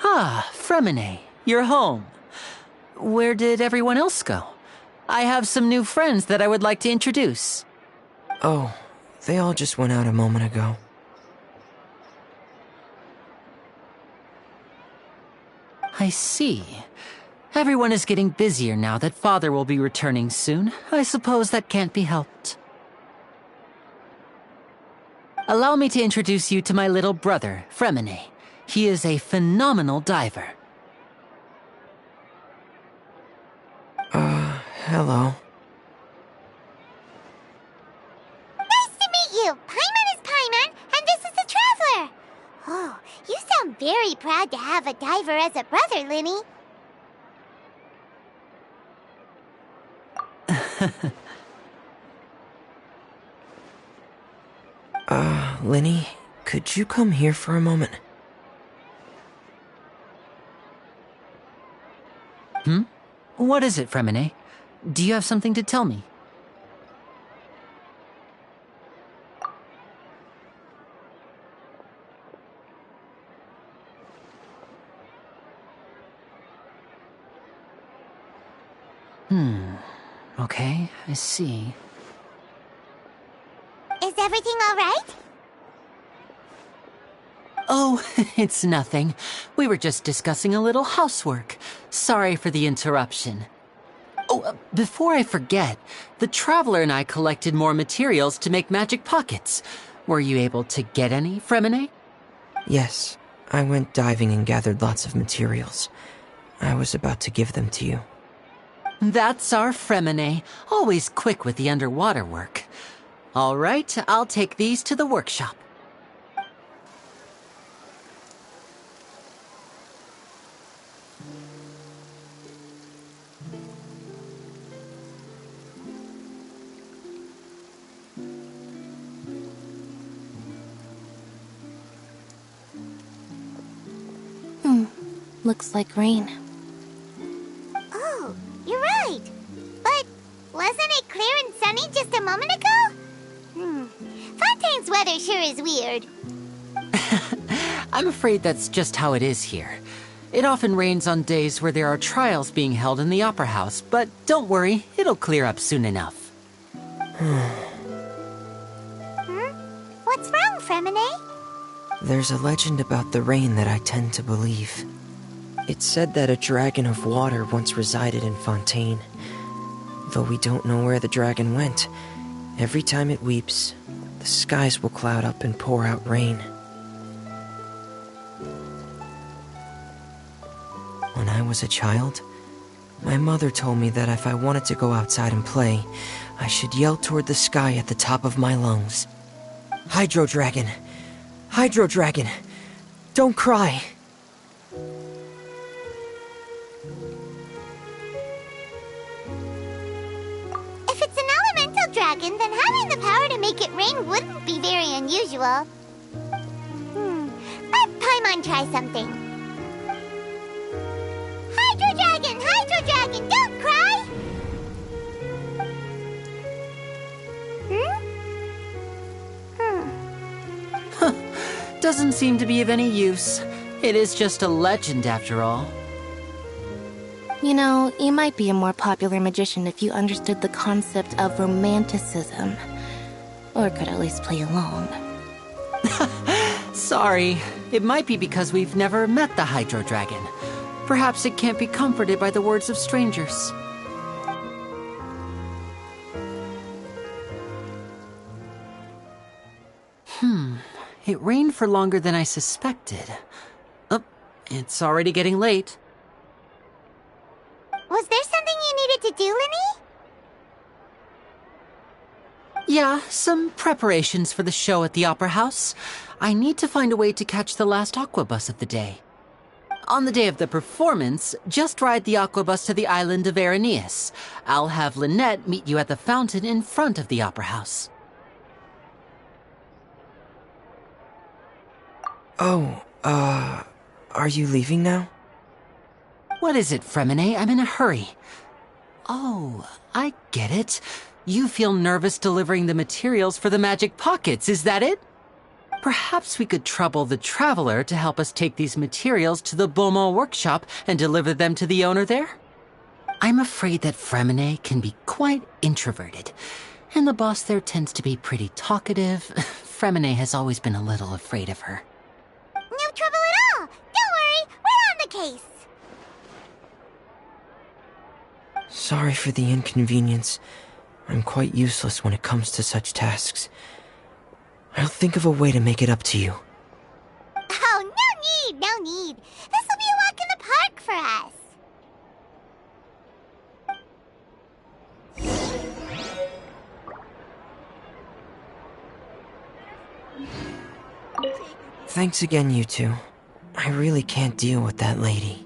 Ah, ƑөŨÿö, you're home. Where did everyone else go? I have some new friends that I would like to introduce. Oh, they all just went out a moment ago. I see. Everyone is getting busier now that Father will be returning soon. I suppose that can't be helped. Allow me to introduce you to my little brother, ƑөŨÿö. He is a phenomenal diver. Hello. Nice to meet you. Paimon is Paimon, and this is the Traveler. am very proud to have a diver as a brother, Linny. Linny, could you come here for a moment? What is it, Fremine? Do you have something to tell me? Okay, I see. Is everything all right? Oh, it's nothing. We were just discussing a little housework. Sorry for the interruption. Oh, before I forget, the Traveler and I collected more materials to make magic pockets. Were you able to get any, Fremine? Yes, I went diving and gathered lots of materials. I was about to give them to you. That's our Fremine, always quick with the underwater work. All right, I'll take these to the workshop. Looks like rain. Oh, you're right. But wasn't it clear and sunny just a moment ago? Fontaine's weather sure is weird. I'm afraid that's just how it is here. It often rains on days where there are trials being held in the Opera House, but don't worry, it'll clear up soon enough. What's wrong, Fremine? There's a legend about the rain that I tend to believe. It's said that a dragon of water once resided in Fontaine. Though we don't know where the dragon went, every time it weeps, the skies will cloud up and pour out rain. When I was a child, my mother told me that if I wanted to go outside and play, I should yell toward the sky at the top of my lungs. Hydro Dragon! Hydro Dragon! Don't cry! If it's an elemental dragon, then having the power to make it rain wouldn't be very unusual. Let Paimon try something. Hydro Dragon! Hydro Dragon! Don't cry! Doesn't seem to be of any use. It is just a legend after all. You know, you might be a more popular magician if you understood the concept of romanticism. Or could at least play along. Sorry, it might be because we've never met the Hydro Dragon. Perhaps it can't be comforted by the words of strangers. It rained for longer than I suspected. Oh, it's already getting late. Was there something you needed to do, Linny? Yeah, some preparations for the show at the Opera House. I need to find a way to catch the last aqua bus of the day. On the day of the performance, just ride the aqua bus to the island of Araneus. I'll have Lynette meet you at the fountain in front of the Opera House. Oh, are you leaving now? What is it, Fremine? I'm in a hurry. Oh, I get it. You feel nervous delivering the materials for the magic pockets, is that it? Perhaps we could trouble the Traveler to help us take these materials to the Beaumont workshop and deliver them to the owner there? I'm afraid that Fremine can be quite introverted, and the boss there tends to be pretty talkative. Fremine has always been a little afraid of her. No trouble at all! Don't worry, we're on the case! Sorry for the inconvenience. I'm quite useless when it comes to such tasks. I'll think of a way to make it up to you. Oh, no need! This will be a walk in the park for us! Thanks again, you two. I really can't deal with that lady.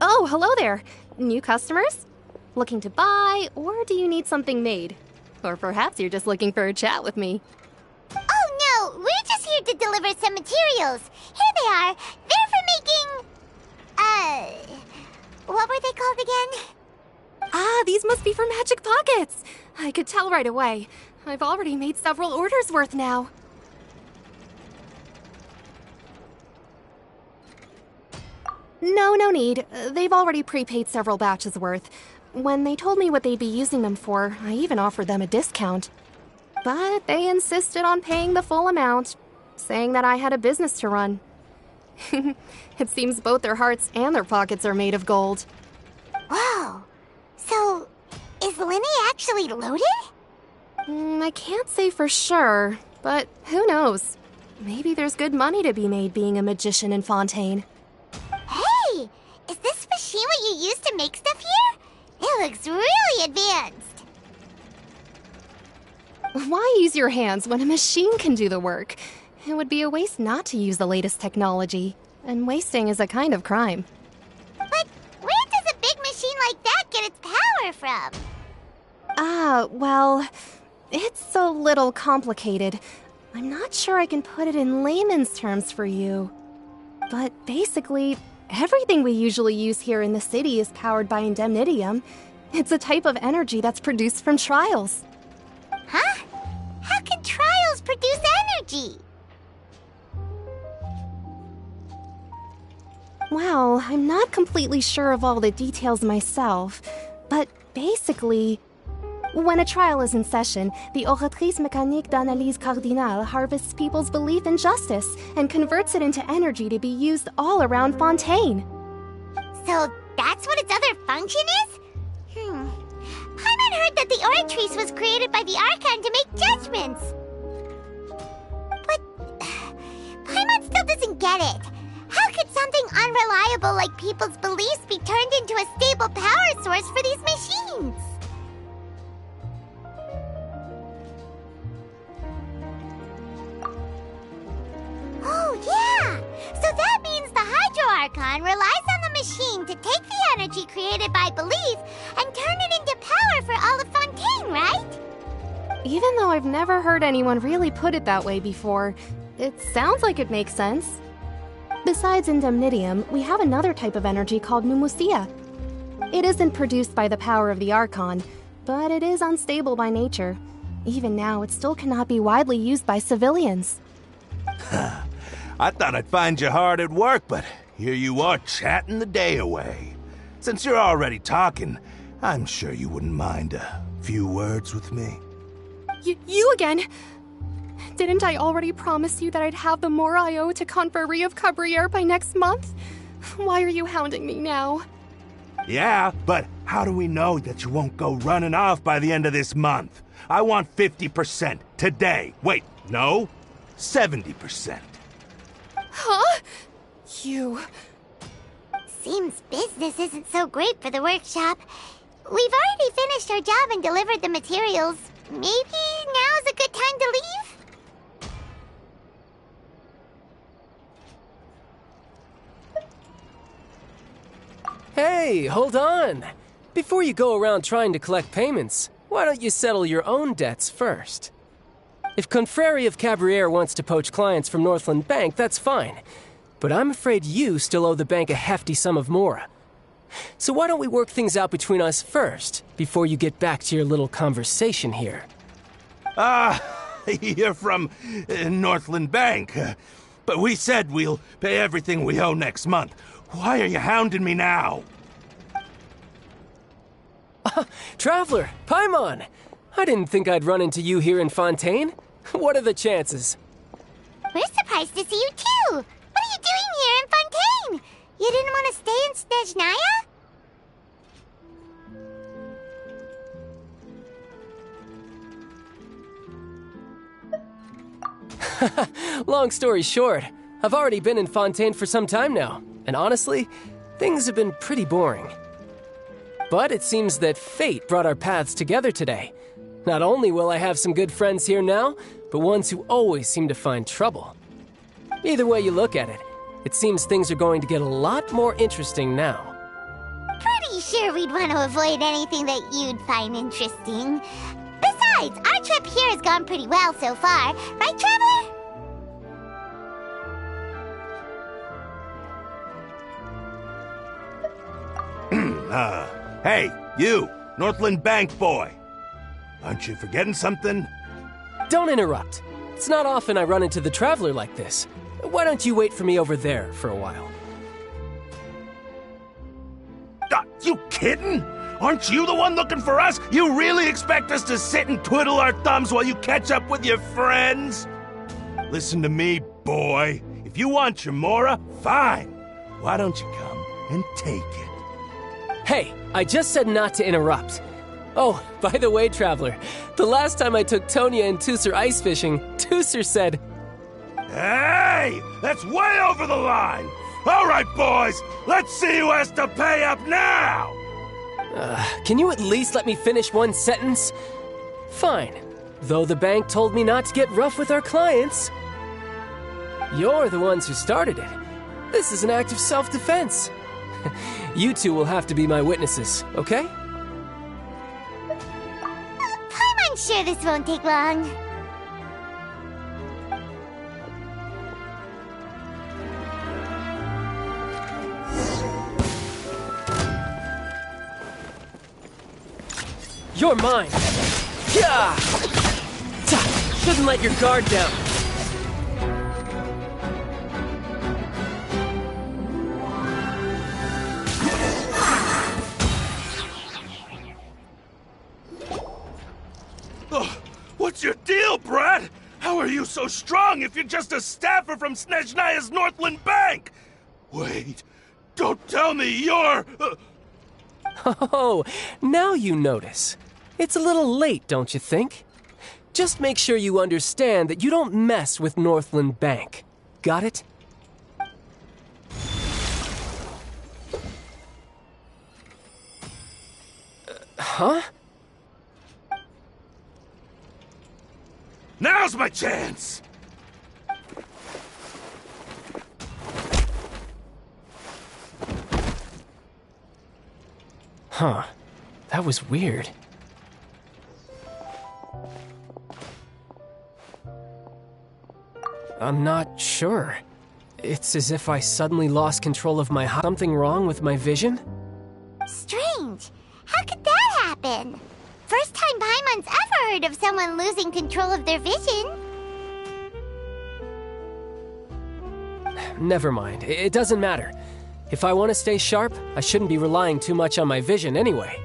Oh, hello there. New customers? Looking to buy, or do you need something made? Or perhaps you're just looking for a chat with me. Oh no, we're just here to deliver some materials. Here they are. They're for making... what were they called again? Ah, these must be for magic pockets. I could tell right away. I've already made several orders worth now. No need. They've already prepaid several batches worth. When they told me what they'd be using them for, I even offered them a discount. But they insisted on paying the full amount, saying that I had a business to run. It seems both their hearts and their pockets are made of gold. Whoa. So, is Linny actually loaded? I can't say for sure, but who knows? Maybe there's good money to be made being a magician in Fontaine. Hey! Is this machine what you use to make stuff here? It looks really advanced. Why use your hands when a machine can do the work? It would be a waste not to use the latest technology, and wasting is a kind of crime. But where does a big machine like that get its power from? Well, it's a little complicated. I'm not sure I can put it in layman's terms for you. But basically, everything we usually use here in the city is powered by indemnitium. It's a type of energy that's produced from trials. Huh? How can trials produce energy? Well, I'm not completely sure of all the details myself, but basically, when a trial is in session, the Oratrice Mécanique d'Analyse Cardinale harvests people's belief in justice and converts it into energy to be used all around Fontaine. So that's what its other function is? Paimon heard that the Oratrice was created by the Archon to make judgments. But Paimon still doesn't get it. How could something unreliable like people's beliefs be turned into a stable power source for these machines? Oh, yeah! So that means the Hydro Archon relies on the machine to take the energy created by belief and turn it into power for all of Fontaine, right? Even though I've never heard anyone really put it that way before, it sounds like it makes sense. Besides indemnitium, we have another type of energy called pneumosia. It isn't produced by the power of the Archon, but it is unstable by nature. Even now, it still cannot be widely used by civilians. I thought I'd find you hard at work, but here you are chatting the day away. Since you're already talking, I'm sure you wouldn't mind a few words with me. You again? Didn't I already promise you that I'd have the more I owe to Confrérie of Cabriere by next month? Why are you hounding me now? Yeah, but how do we know that you won't go running off by the end of this month? I want 50% today. Wait, no, 70%. Huh? You... Seems business isn't so great for the workshop. We've already finished our job and delivered the materials. Maybe now's a good time to leave? Hey, hold on! Before you go around trying to collect payments, why don't you settle your own debts first? If Confrérie of Cabriere wants to poach clients from Northland Bank, that's fine. But I'm afraid you still owe the bank a hefty sum of mora. So why don't we work things out between us first, before you get back to your little conversation here? You're from Northland Bank. But we said we'll pay everything we owe next month. Why are you hounding me now? Traveler, Paimon! I didn't think I'd run into you here in Fontaine. What are the chances? We're surprised to see you too! What are you doing here in Fontaine? You didn't want to stay in Snezhnaya? Long story short, I've already been in Fontaine for some time now, and honestly, things have been pretty boring. But it seems that fate brought our paths together today. Not only will I have some good friends here now, but ones who always seem to find trouble. Either way you look at it, it seems things are going to get a lot more interesting now. Pretty sure we'd want to avoid anything that you'd find interesting. Besides, our trip here has gone pretty well so far, right, Traveler? Hey, you, Northland Bank boy. Aren't you forgetting something? Don't interrupt. It's not often I run into the Traveler like this. Why don't you wait for me over there for a while? You kidding? Aren't you the one looking for us? You really expect us to sit and twiddle our thumbs while you catch up with your friends? Listen to me, boy. If you want your mora, fine. Why don't you come and take it? Hey, I just said not to interrupt. Oh, by the way, Traveler, the last time I took Tonya and Tusser ice fishing, Tusser said... Hey! That's way over the line! All right, boys, let's see who has to pay up now! Can you at least let me finish one sentence? Fine. Though the bank told me not to get rough with our clients. You're the ones who started it. This is an act of self-defense. You two will have to be my witnesses, okay? I'm sure this won't take long. You're mine! Yeah! Shouldn't let your guard down. What's your deal, Brad? How are you so strong if you're just a staffer from Snezhnaya's Northland Bank? Wait, don't tell me you're... Oh, now you notice. It's a little late, don't you think? Just make sure you understand that you don't mess with Northland Bank. Got it? Huh? Now's my chance! Huh. That was weird. I'm not sure. It's as if I suddenly lost control of my heart. Something wrong with my vision? Strange. How could that happen? First time Paimon's ever heard of someone losing control of their vision. Never mind. It doesn't matter. If I want to stay sharp, I shouldn't be relying too much on my vision anyway.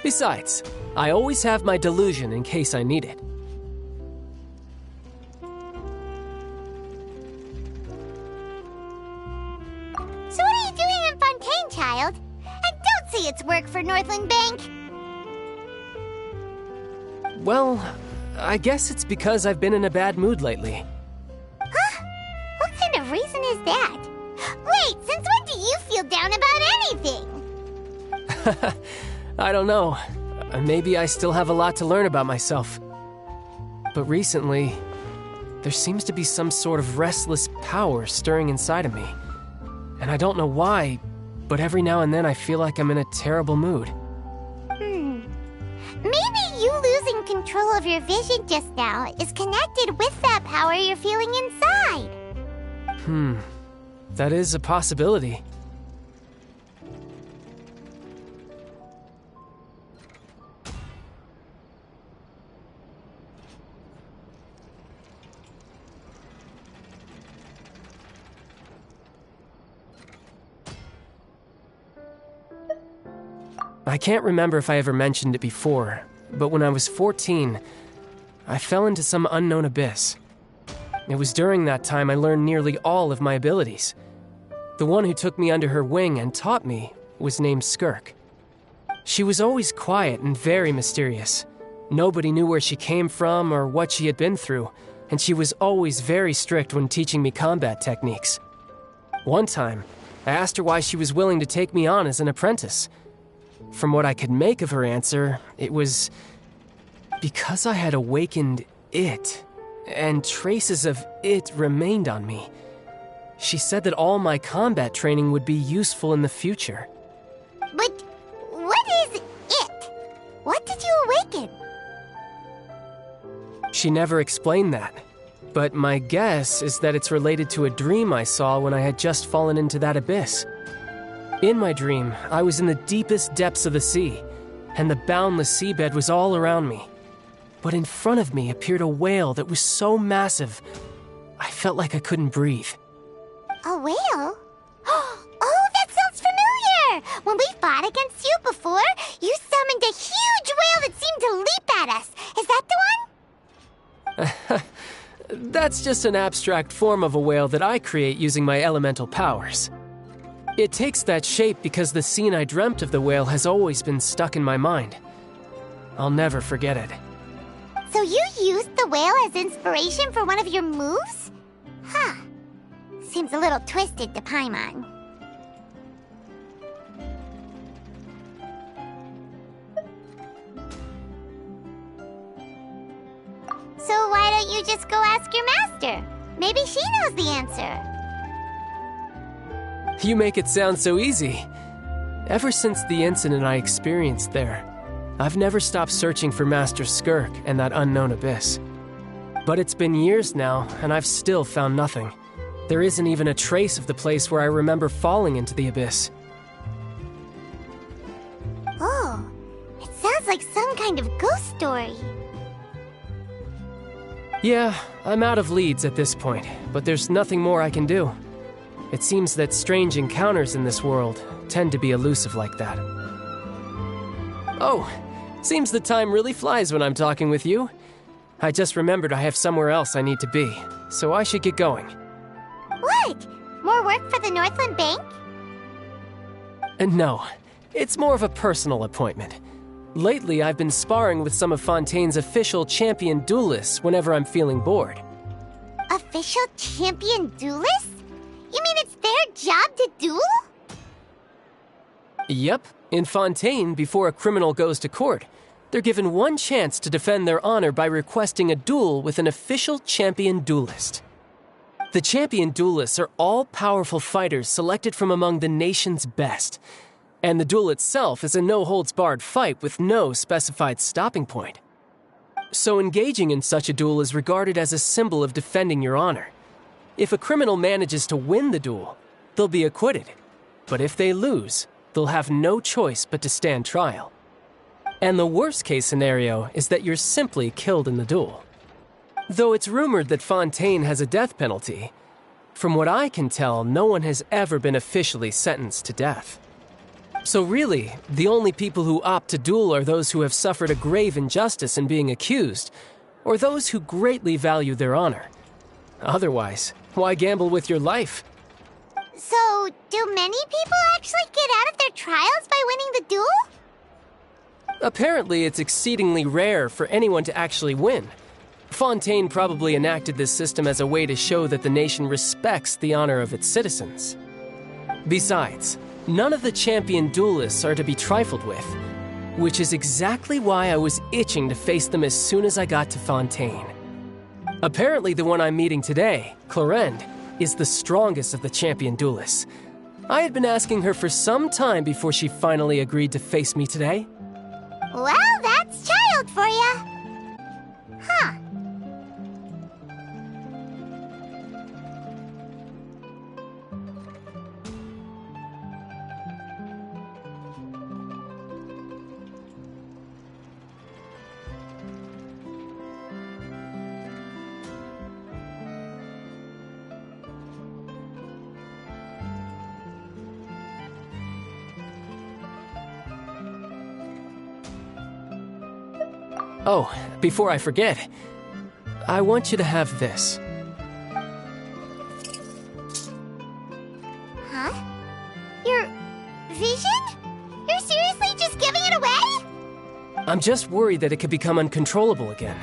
Besides, I always have my delusion in case I need it. So what are you doing in Fontaine, child? And don't say it's work for Northland Bank. Well, I guess it's because I've been in a bad mood lately. Huh? What kind of reason is that? Wait, since when do you feel down about anything? I don't know. maybe I still have a lot to learn about myself. But recently, there seems to be some sort of restless power stirring inside of me. And I don't know why, but every now and then I feel like I'm in a terrible mood. Maybe you losing control of your vision just now is connected with that power you're feeling inside. That is a possibility. I can't remember if I ever mentioned it before, but when I was 14, I fell into some unknown abyss. It was during that time I learned nearly all of my abilities. The one who took me under her wing and taught me was named Skirk. She was always quiet and very mysterious. Nobody knew where she came from or what she had been through, and she was always very strict when teaching me combat techniques. One time, I asked her why she was willing to take me on as an apprentice. From what I could make of her answer, it was because I had awakened it, and traces of it remained on me. She said that all my combat training would be useful in the future. But what is it? What did you awaken? She never explained that, but my guess is that it's related to a dream I saw when I had just fallen into that abyss. In my dream, I was in the deepest depths of the sea, and the boundless seabed was all around me. But in front of me appeared a whale that was so massive, I felt like I couldn't breathe. A whale? Oh, that sounds familiar! When we fought against you before, you summoned a huge whale that seemed to leap at us. Is that the one? That's just an abstract form of a whale that I create using my elemental powers. It takes that shape because the scene I dreamt of the whale has always been stuck in my mind. I'll never forget it. So you used the whale as inspiration for one of your moves? Huh. Seems a little twisted to Paimon. So why don't you just go ask your master? Maybe she knows the answer. You make it sound so easy. Ever since the incident I experienced there, I've never stopped searching for Master Skirk and that unknown abyss. But it's been years now, and I've still found nothing. There isn't even a trace of the place where I remember falling into the abyss. Oh, it sounds like some kind of ghost story. Yeah, I'm out of leads at this point, but there's nothing more I can do. It seems that strange encounters in this world tend to be elusive like that. Oh, seems the time really flies when I'm talking with you. I just remembered I have somewhere else I need to be, so I should get going. What? More work for the Northland Bank? No, it's more of a personal appointment. Lately, I've been sparring with some of Fontaine's official champion duelists whenever I'm feeling bored. Official champion duelists? You mean it's their job to duel? Yep. In Fontaine, before a criminal goes to court, they're given one chance to defend their honor by requesting a duel with an official champion duelist. The champion duelists are all-powerful fighters selected from among the nation's best, and the duel itself is a no-holds-barred fight with no specified stopping point. So engaging in such a duel is regarded as a symbol of defending your honor. If a criminal manages to win the duel, they'll be acquitted. But if they lose, they'll have no choice but to stand trial. And the worst-case scenario is that you're simply killed in the duel. Though it's rumored that Fontaine has a death penalty, from what I can tell, no one has ever been officially sentenced to death. So really, the only people who opt to duel are those who have suffered a grave injustice in being accused, or those who greatly value their honor. Otherwise, why gamble with your life? So, do many people actually get out of their trials by winning the duel? Apparently, it's exceedingly rare for anyone to actually win. Fontaine probably enacted this system as a way to show that the nation respects the honor of its citizens. Besides, none of the champion duelists are to be trifled with. Which is exactly why I was itching to face them as soon as I got to Fontaine. Apparently the one I'm meeting today, Clorinde, is the strongest of the champion duelists. I had been asking her for some time before she finally agreed to face me today. Well, that's child for ya. Huh. Oh, before I forget, I want you to have this. Huh? Your vision? You're seriously just giving it away? I'm just worried that it could become uncontrollable again.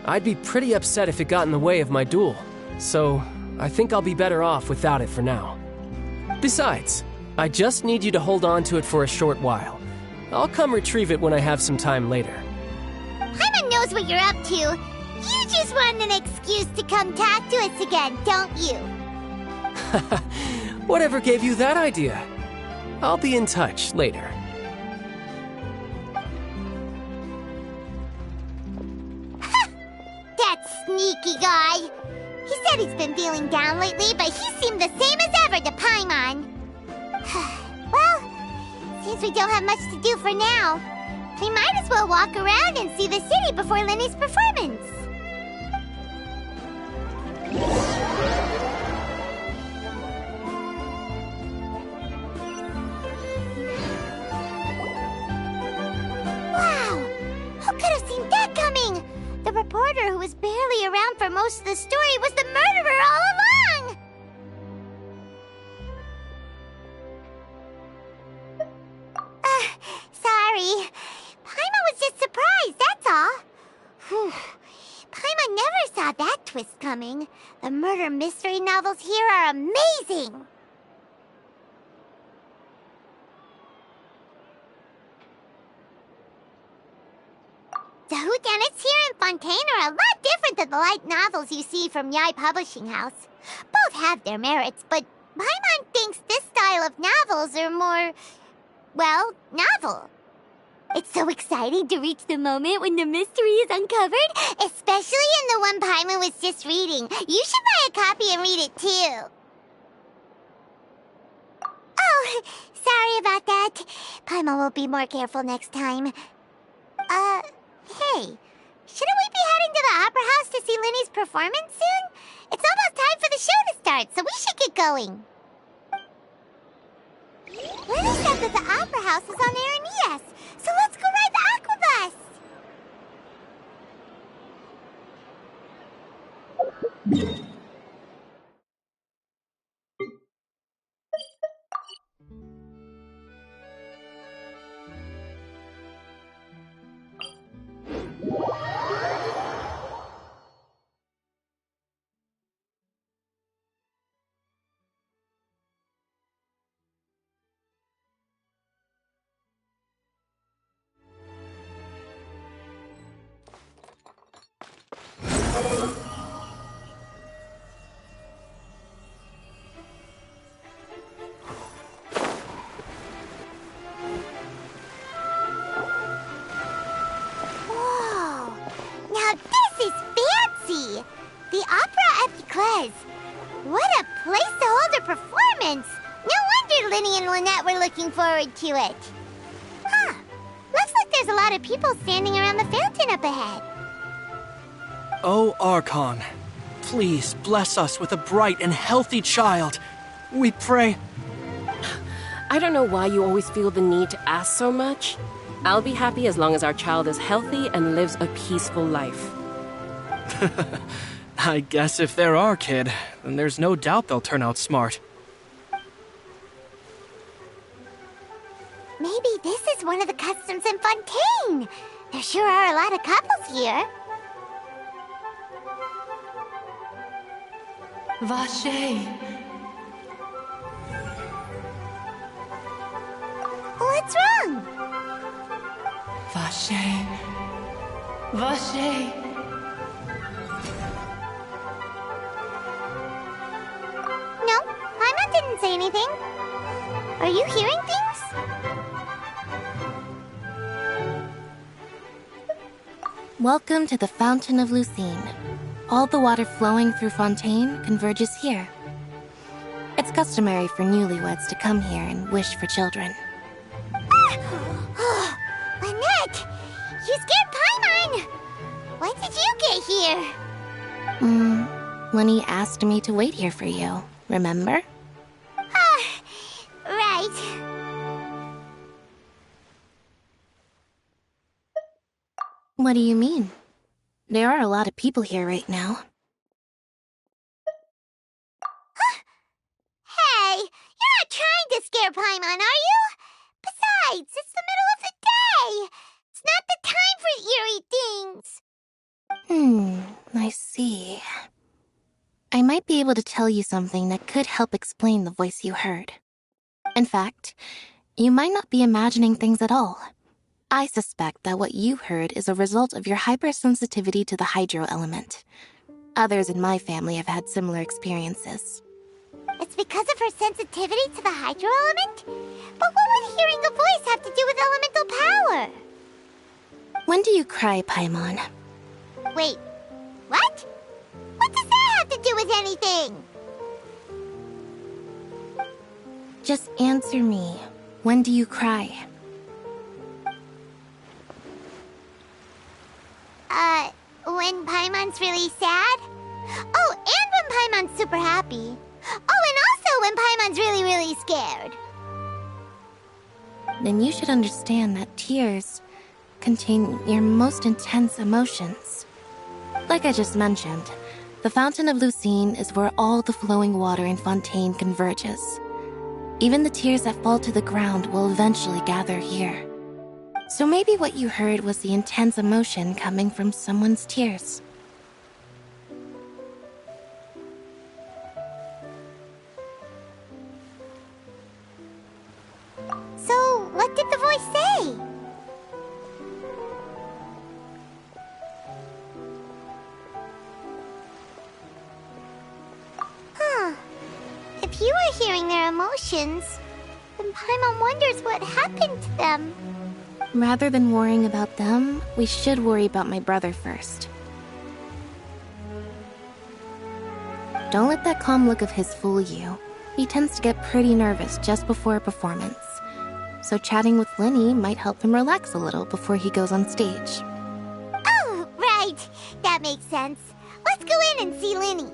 I'd be pretty upset if it got in the way of my duel, so I think I'll be better off without it for now. Besides, I just need you to hold on to it for a short while. I'll come retrieve it when I have some time later. Paimon knows what you're up to. You just want an excuse to come talk to us again, don't you? Whatever gave you that idea? I'll be in touch later. That sneaky guy. He said he's been feeling down lately, but he seemed the same as ever to Paimon. Well, seems we don't have much to do for now. We might as well walk around and see the city before Lenny's performance. Wow! Who could have seen that coming? The reporter who was barely around for most of the story was the murderer all along! Sorry. Paimon was just surprised, that's all. Whew. Paimon never saw that twist coming. The murder mystery novels here are amazing. The whodunits here in Fontaine are a lot different than the light novels you see from Yai Publishing House. Both have their merits, but Paimon thinks this style of novels are more, well, novel. It's so exciting to reach the moment when the mystery is uncovered, especially in the one Paimon was just reading. You should buy a copy and read it too. Oh, sorry about that. Paimon will be more careful next time. Hey, shouldn't we be heading to the Opera House to see Lenny's performance soon? It's almost time for the show to start, so we should get going. Lenny said that the Opera House is on Areneas, so let's go ride the Aquabus! Looking forward to it. Huh. Looks like there's a lot of people standing around the fountain up ahead. Oh, Archon, please bless us with a bright and healthy child. We pray. I don't know why you always feel the need to ask so much. I'll be happy as long as our child is healthy and lives a peaceful life. I guess if they're our kid, then there's no doubt they'll turn out smart. Maybe this is one of the customs in Fontaine. There sure are a lot of couples here. Vache. What's wrong? Vache. Vache. No, Paimon didn't say anything. Are you hearing things? Welcome to the Fountain of Lucine. All the water flowing through Fontaine converges here. It's customary for newlyweds to come here and wish for children. Lynette! You scared Paimon! When did you get here? Lenny asked me to wait here for you, remember? Right. What do you mean? There are a lot of people here right now. Hey, you're not trying to scare Paimon, are you? Besides, it's the middle of the day. It's not the time for eerie things. I see. I might be able to tell you something that could help explain the voice you heard. In fact, you might not be imagining things at all. I suspect that what you heard is a result of your hypersensitivity to the hydro element. Others in my family have had similar experiences. It's because of her sensitivity to the hydro element? But what would hearing a voice have to do with elemental power? When do you cry, Paimon? Wait, what? What does that have to do with anything? Just answer me. When do you cry? When Paimon's really sad? Oh, and when Paimon's super happy. Oh, and also when Paimon's really, really scared. Then you should understand that tears contain your most intense emotions. Like I just mentioned, the Fountain of Lucine is where all the flowing water in Fontaine converges. Even the tears that fall to the ground will eventually gather here. So maybe what you heard was the intense emotion coming from someone's tears. So, what did the voice say? If you were hearing their emotions, then Paimon wonders what happened to them. Rather than worrying about them, we should worry about my brother first. Don't let that calm look of his fool you. He tends to get pretty nervous just before a performance. So chatting with Lenny might help him relax a little before he goes on stage. Oh, right. That makes sense. Let's go in and see Lenny.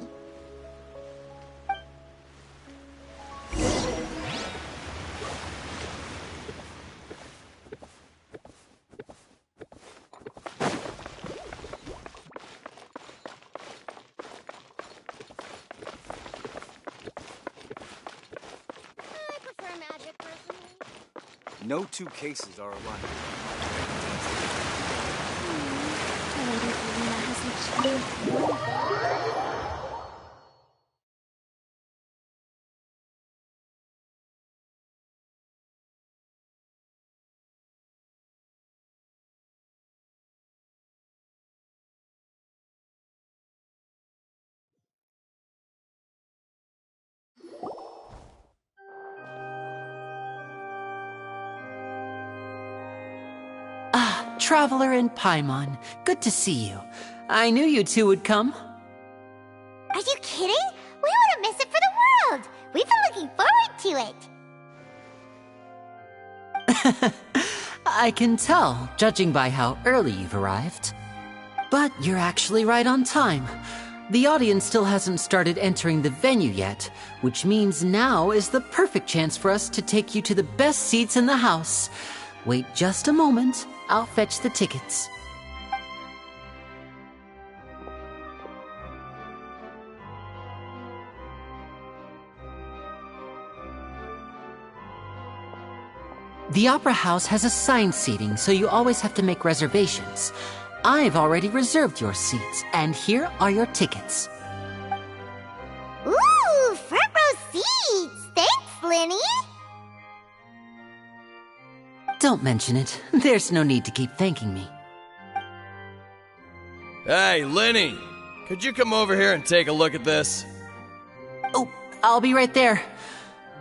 No two cases are alike. Traveler and Paimon, good to see you. I knew you two would come. Are you kidding? We wouldn't miss it for the world. We've been looking forward to it. I can tell, judging by how early you've arrived. But you're actually right on time. The audience still hasn't started entering the venue yet, which means now is the perfect chance for us to take you to the best seats in the house. Wait just a moment. I'll fetch the tickets. The Opera House has assigned seating, so you always have to make reservations. I've already reserved your seats, and here are your tickets. Ooh, front row seats! Thanks, Lenny! Don't mention it. There's no need to keep thanking me. Hey, Lenny! Could you come over here and take a look at this? Oh, I'll be right there.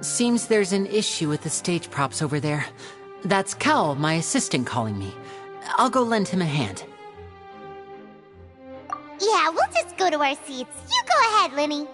Seems there's an issue with the stage props over there. That's Cal, my assistant, calling me. I'll go lend him a hand. Yeah, we'll just go to our seats. You go ahead, Lenny.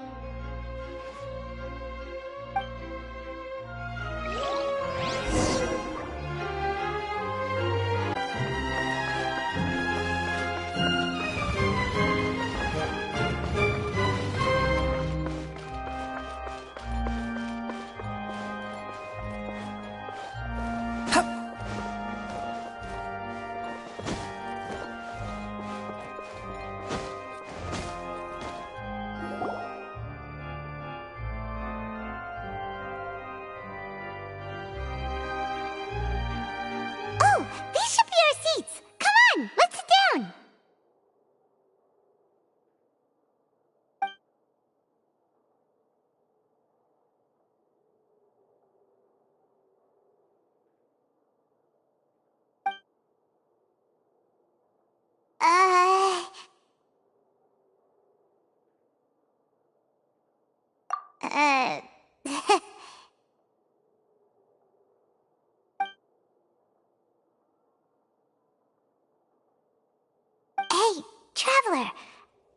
Hey, Traveler.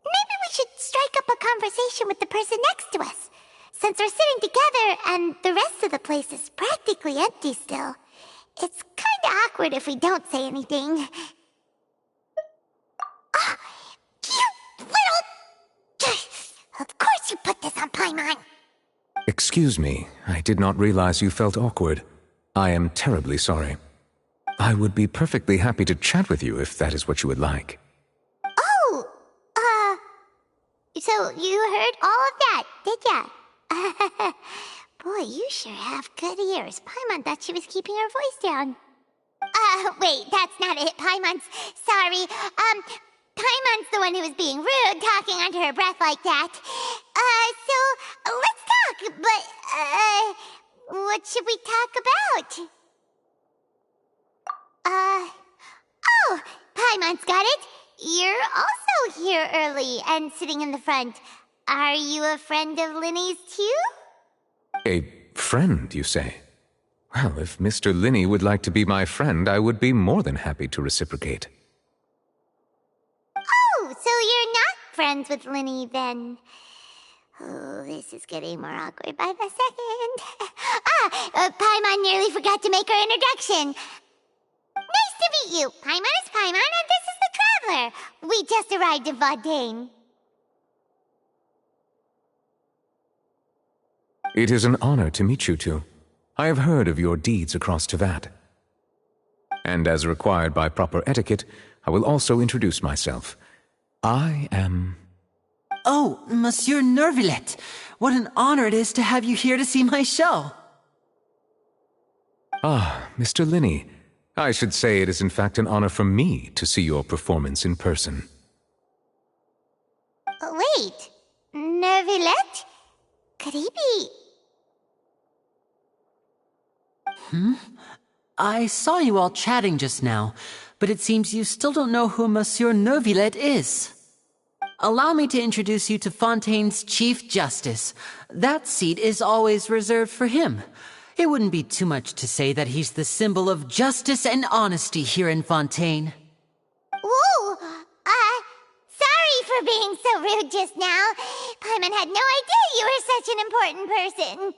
Maybe we should strike up a conversation with the person next to us. Since we're sitting together and the rest of the place is practically empty still, it's kinda awkward if we don't say anything. Oh, you little... Of course you put this on Paimon. Excuse me, I did not realize you felt awkward. I am terribly sorry. I would be perfectly happy to chat with you if that is what you would like. Oh, so you heard all of that, did ya? Boy, you sure have good ears. Paimon thought she was keeping her voice down. Wait, that's not it, Paimon's... Sorry, Paimon's the one who was being rude, talking under her breath like that. So, let's talk, but, what should we talk about? Oh, Paimon's got it. You're also here early and sitting in the front. Are you a friend of Linny's too? A friend, you say? Well, if Mr. Linney would like to be my friend, I would be more than happy to reciprocate. Oh, so you're not friends with Linny then? Oh, this is getting more awkward by the second. Paimon nearly forgot to make her introduction. Nice to meet you. Paimon is Paimon, and this is the Traveler. We just arrived in VOD. It is an honor to meet you two. I have heard of your deeds across Teyvat. And as required by proper etiquette, I will also introduce myself. I am... Oh, Monsieur Noirceur, what an honor it is to have you here to see my show. Ah, Mr. Linney. I should say it is in fact an honor for me to see your performance in person. Wait, Noirceur? Could he be... I saw you all chatting just now, but it seems you still don't know who Monsieur Noirceur is. Allow me to introduce you to Fontaine's Chief Justice. That seat is always reserved for him. It wouldn't be too much to say that he's the symbol of justice and honesty here in Fontaine. Whoa! Sorry for being so rude just now. Paimon had no idea you were such an important person.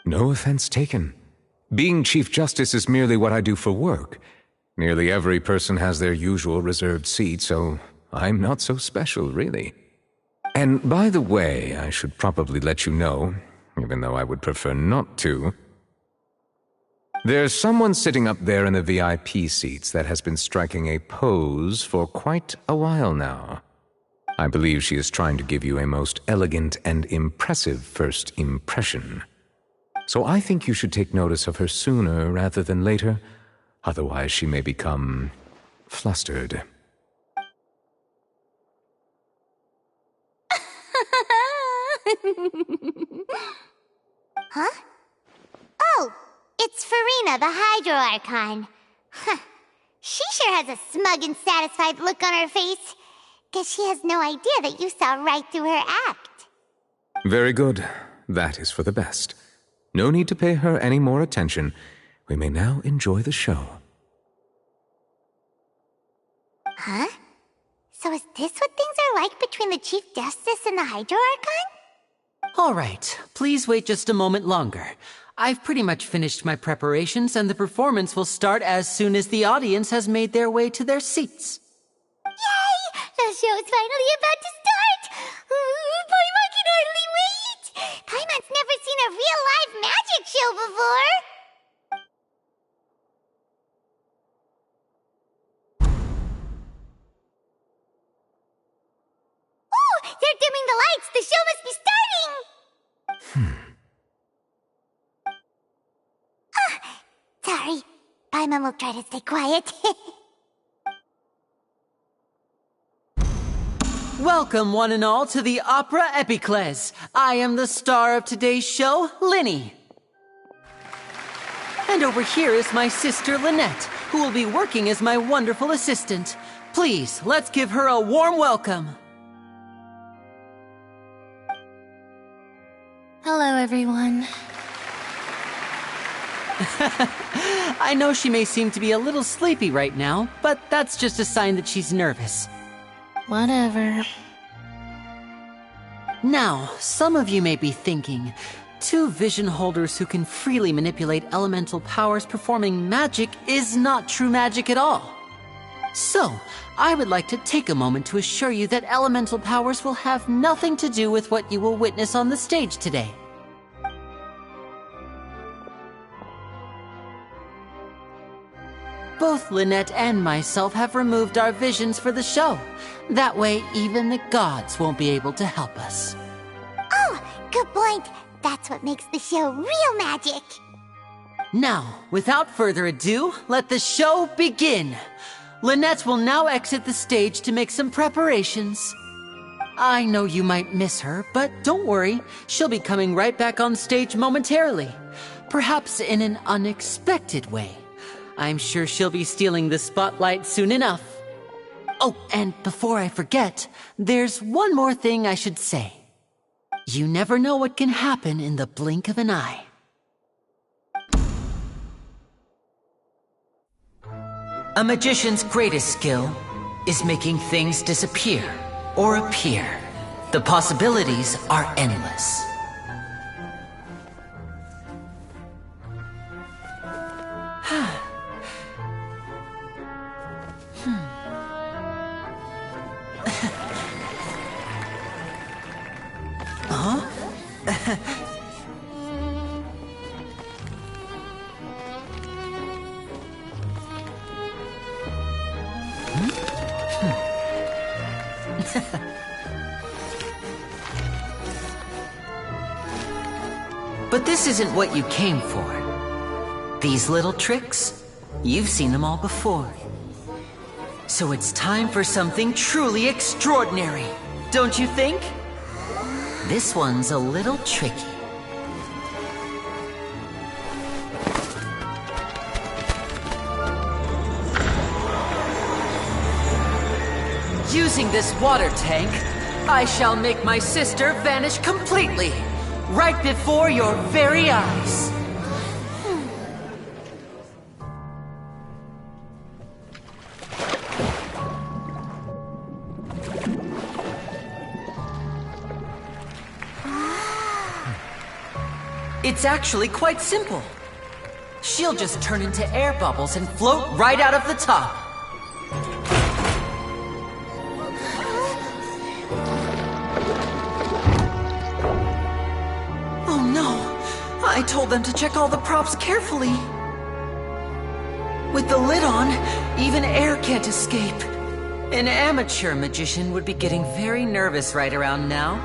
No offense taken. Being Chief Justice is merely what I do for work. Nearly every person has their usual reserved seat, so I'm not so special, really. And by the way, I should probably let you know, even though I would prefer not to. There's someone sitting up there in the VIP seats that has been striking a pose for quite a while now. I believe she is trying to give you a most elegant and impressive first impression. So I think you should take notice of her sooner rather than later, otherwise she may become flustered. Huh? Oh, It's Farina, the Hydro Archon. Huh. She sure has a smug and satisfied look on her face. Guess she has no idea that you saw right through her act. Very good. That is for the best. No need to pay her any more attention. We may now enjoy the show. Huh? So is this what things are like between the Chief Justice and the Hydro Archon? All right, please wait just a moment longer. I've pretty much finished my preparations, and the performance will start as soon as the audience has made their way to their seats. Yay! The show's finally about to start! Paimon can hardly wait! Paimon's never seen a real live magic show before! Ooh! They're dimming the lights! The show must be starting! Sorry. Paimon will try to stay quiet. Welcome, one and all, to the Opera Epiclese. I am the star of today's show, Linny. And over here is my sister, Lynette, who will be working as my wonderful assistant. Please, let's give her a warm welcome. Hello, everyone. I know she may seem to be a little sleepy right now, but that's just a sign that she's nervous. Whatever. Now, some of you may be thinking, two vision holders who can freely manipulate elemental powers performing magic is not true magic at all. So, I would like to take a moment to assure you that elemental powers will have nothing to do with what you will witness on the stage today. Both Lynette and myself have removed our visions for the show. That way, even the gods won't be able to help us. Oh, good point. That's what makes the show real magic. Now, without further ado, let the show begin. Lynette will now exit the stage to make some preparations. I know you might miss her, but don't worry. She'll be coming right back on stage momentarily. Perhaps in an unexpected way. I'm sure she'll be stealing the spotlight soon enough. Oh, and before I forget, there's one more thing I should say. You never know what can happen in the blink of an eye. A magician's greatest skill is making things disappear or appear. The possibilities are endless. But this isn't what you came for. These little tricks, you've seen them all before. So it's time for something truly extraordinary, don't you think? This one's a little tricky. Using this water tank, I shall make my sister vanish completely, right before your very eyes. It's actually quite simple. She'll just turn into air bubbles and float right out of the top. Oh no! I told them to check all the props carefully. With the lid on, even air can't escape. An amateur magician would be getting very nervous right around now.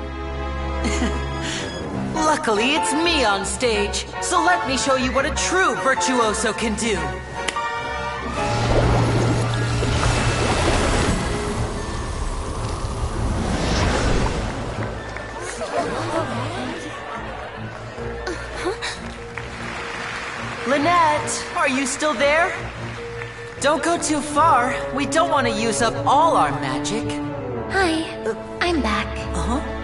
Luckily, it's me on stage, so let me show you what a true virtuoso can do. Lynette! Lynette, are you still there? Don't go too far. We don't want to use up all our magic. Hi, I'm back. Uh-huh.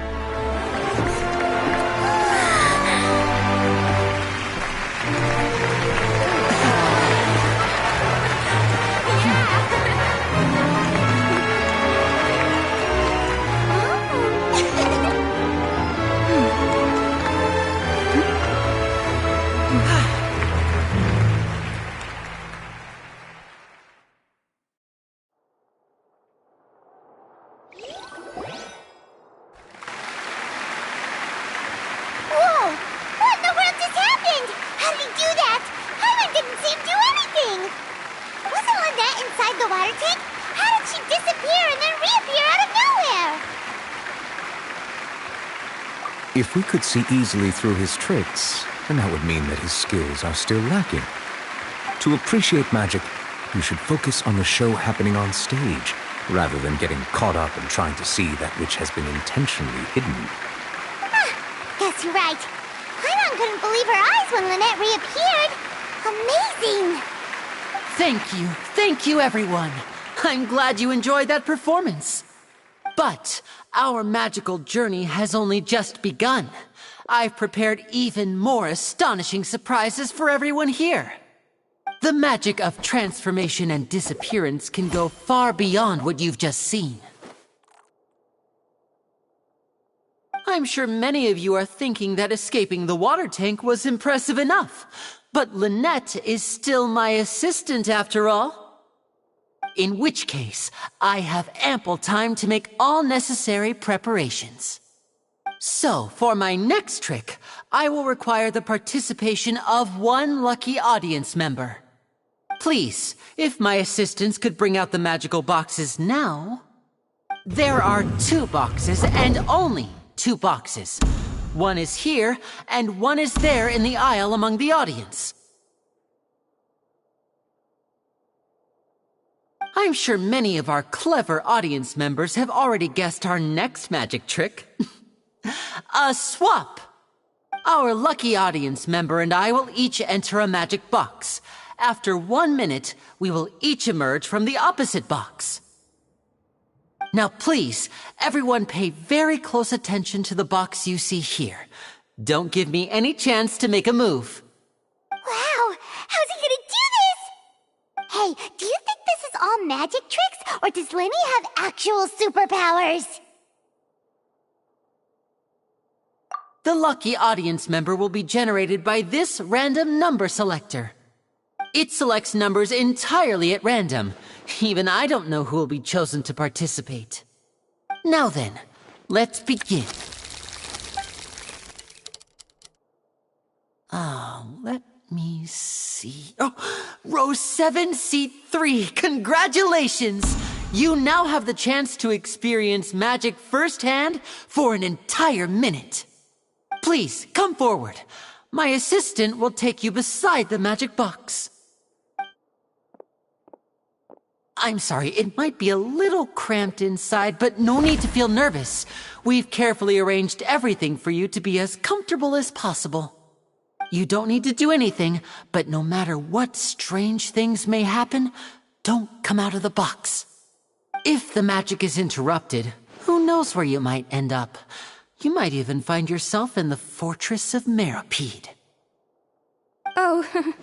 If we could see easily through his tricks, then that would mean that his skills are still lacking. To appreciate magic, you should focus on the show happening on stage, rather than getting caught up in trying to see that which has been intentionally hidden. Guess you're right. Paimon couldn't believe her eyes when Lynette reappeared. Amazing! Thank you everyone. I'm glad you enjoyed that performance. But our magical journey has only just begun. I've prepared even more astonishing surprises for everyone here. The magic of transformation and disappearance can go far beyond what you've just seen. I'm sure many of you are thinking that escaping the water tank was impressive enough, but Lynette is still my assistant after all. In which case, I have ample time to make all necessary preparations. So, for my next trick, I will require the participation of one lucky audience member. Please, if my assistants could bring out the magical boxes now. There are 2 boxes, and only 2 boxes. One is here, and one is there in the aisle among the audience. I'm sure many of our clever audience members have already guessed our next magic trick. A swap! Our lucky audience member and I will each enter a magic box. After 1 minute, we will each emerge from the opposite box. Now please, everyone pay very close attention to the box you see here. Don't give me any chance to make a move. Wow! How's he gonna do this? Hey, do you think this is all magic tricks, or does Lenny have actual superpowers? The lucky audience member will be generated by this random number selector. It selects numbers entirely at random. Even I don't know who will be chosen to participate. Now then, let's begin. Let me see. Oh, row 7, seat 3. Congratulations! You now have the chance to experience magic firsthand for an entire minute. Please, come forward. My assistant will take you beside the magic box. I'm sorry, it might be a little cramped inside, but no need to feel nervous. We've carefully arranged everything for you to be as comfortable as possible. You don't need to do anything, but no matter what strange things may happen, don't come out of the box. If the magic is interrupted, who knows where you might end up? You might even find yourself in the Fortress of Meropide. Oh,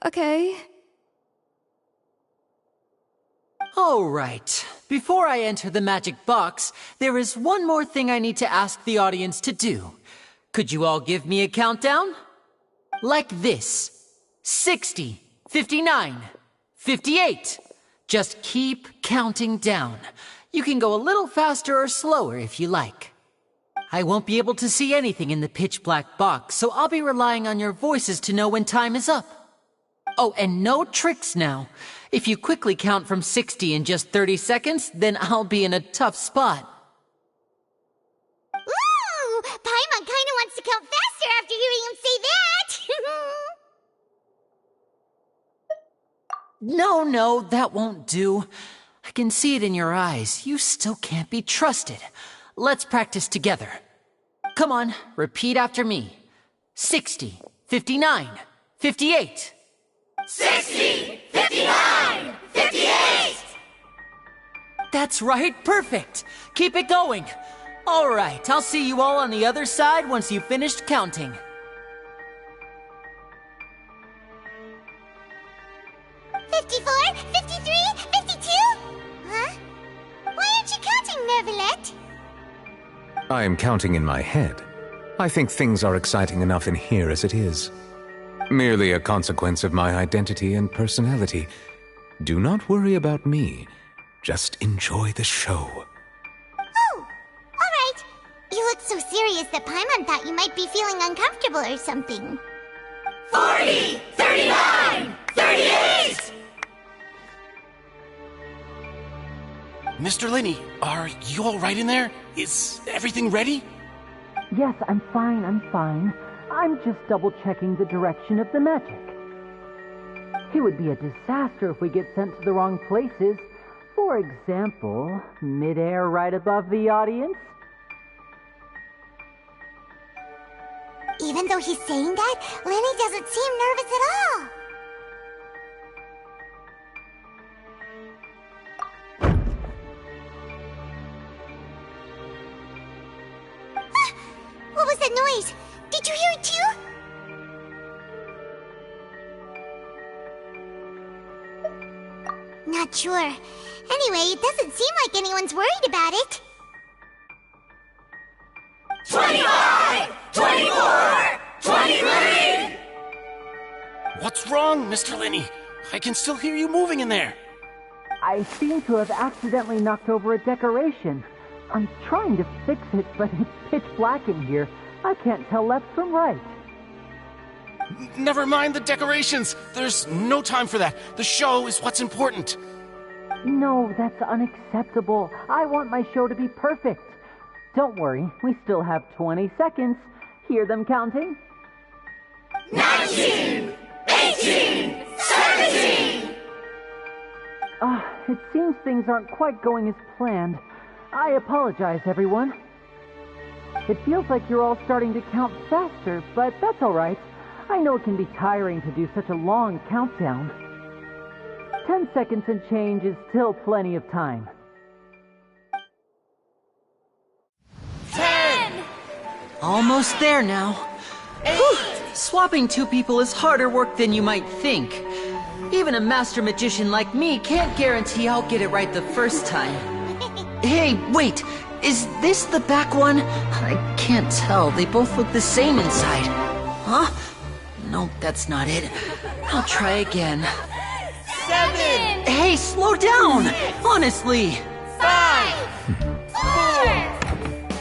okay. All right. Before I enter the magic box, there is one more thing I need to ask the audience to do. Could you all give me a countdown? Like this. 60, 59, 58. Just keep counting down. You can go a little faster or slower if you like. I won't be able to see anything in the pitch-black box, so I'll be relying on your voices to know when time is up. Oh, and no tricks now. If you quickly count from 60 in just 30 seconds, then I'll be in a tough spot. Ooh! Paimon kinda wants to count faster after hearing him say that! No, that won't do. I can see it in your eyes. You still can't be trusted. Let's practice together. Come on, repeat after me. 60, 59, 58. 60, 59, 58! That's right, perfect! Keep it going! Alright, I'll see you all on the other side once you've finished counting. 54, 53, 52? Huh? Why aren't you counting, Nervalet? I am counting in my head. I think things are exciting enough in here as it is. Merely a consequence of my identity and personality. Do not worry about me. Just enjoy the show. Oh, alright. You look so serious that Paimon thought you might be feeling uncomfortable or something. 40, 39, 38! Mr. Linney, are you all right in there? Is everything ready? Yes, I'm fine, I'm just double-checking the direction of the magic. It would be a disaster if we get sent to the wrong places. For example, mid-air right above the audience. Even though he's saying that, Lenny doesn't seem nervous at all. What was that noise? Did you hear it too? Not sure. Anyway, it doesn't seem like anyone's worried about it. 25, 24, 23! What's wrong, Mr. Linney? I can still hear you moving in there. I seem to have accidentally knocked over a decoration. I'm trying to fix it, but it's pitch black in here. I can't tell left from right. Never mind the decorations. There's no time for that. The show is what's important. No, that's unacceptable. I want my show to be perfect. Don't worry, we still have 20 seconds. Hear them counting? 19, 18, 17! It seems things aren't quite going as planned. I apologize, everyone. It feels like you're all starting to count faster, but that's all right. I know it can be tiring to do such a long countdown. 10 seconds and change is still plenty of time. 10! Almost there now. 8! Whew. Swapping two people is harder work than you might think. Even a master magician like me can't guarantee I'll get it right the first time. Hey, wait! Is this the back one? I can't tell. They both look the same inside. Huh? No, that's not it. I'll try again. 7! Hey, slow down! Honestly! 5! 4!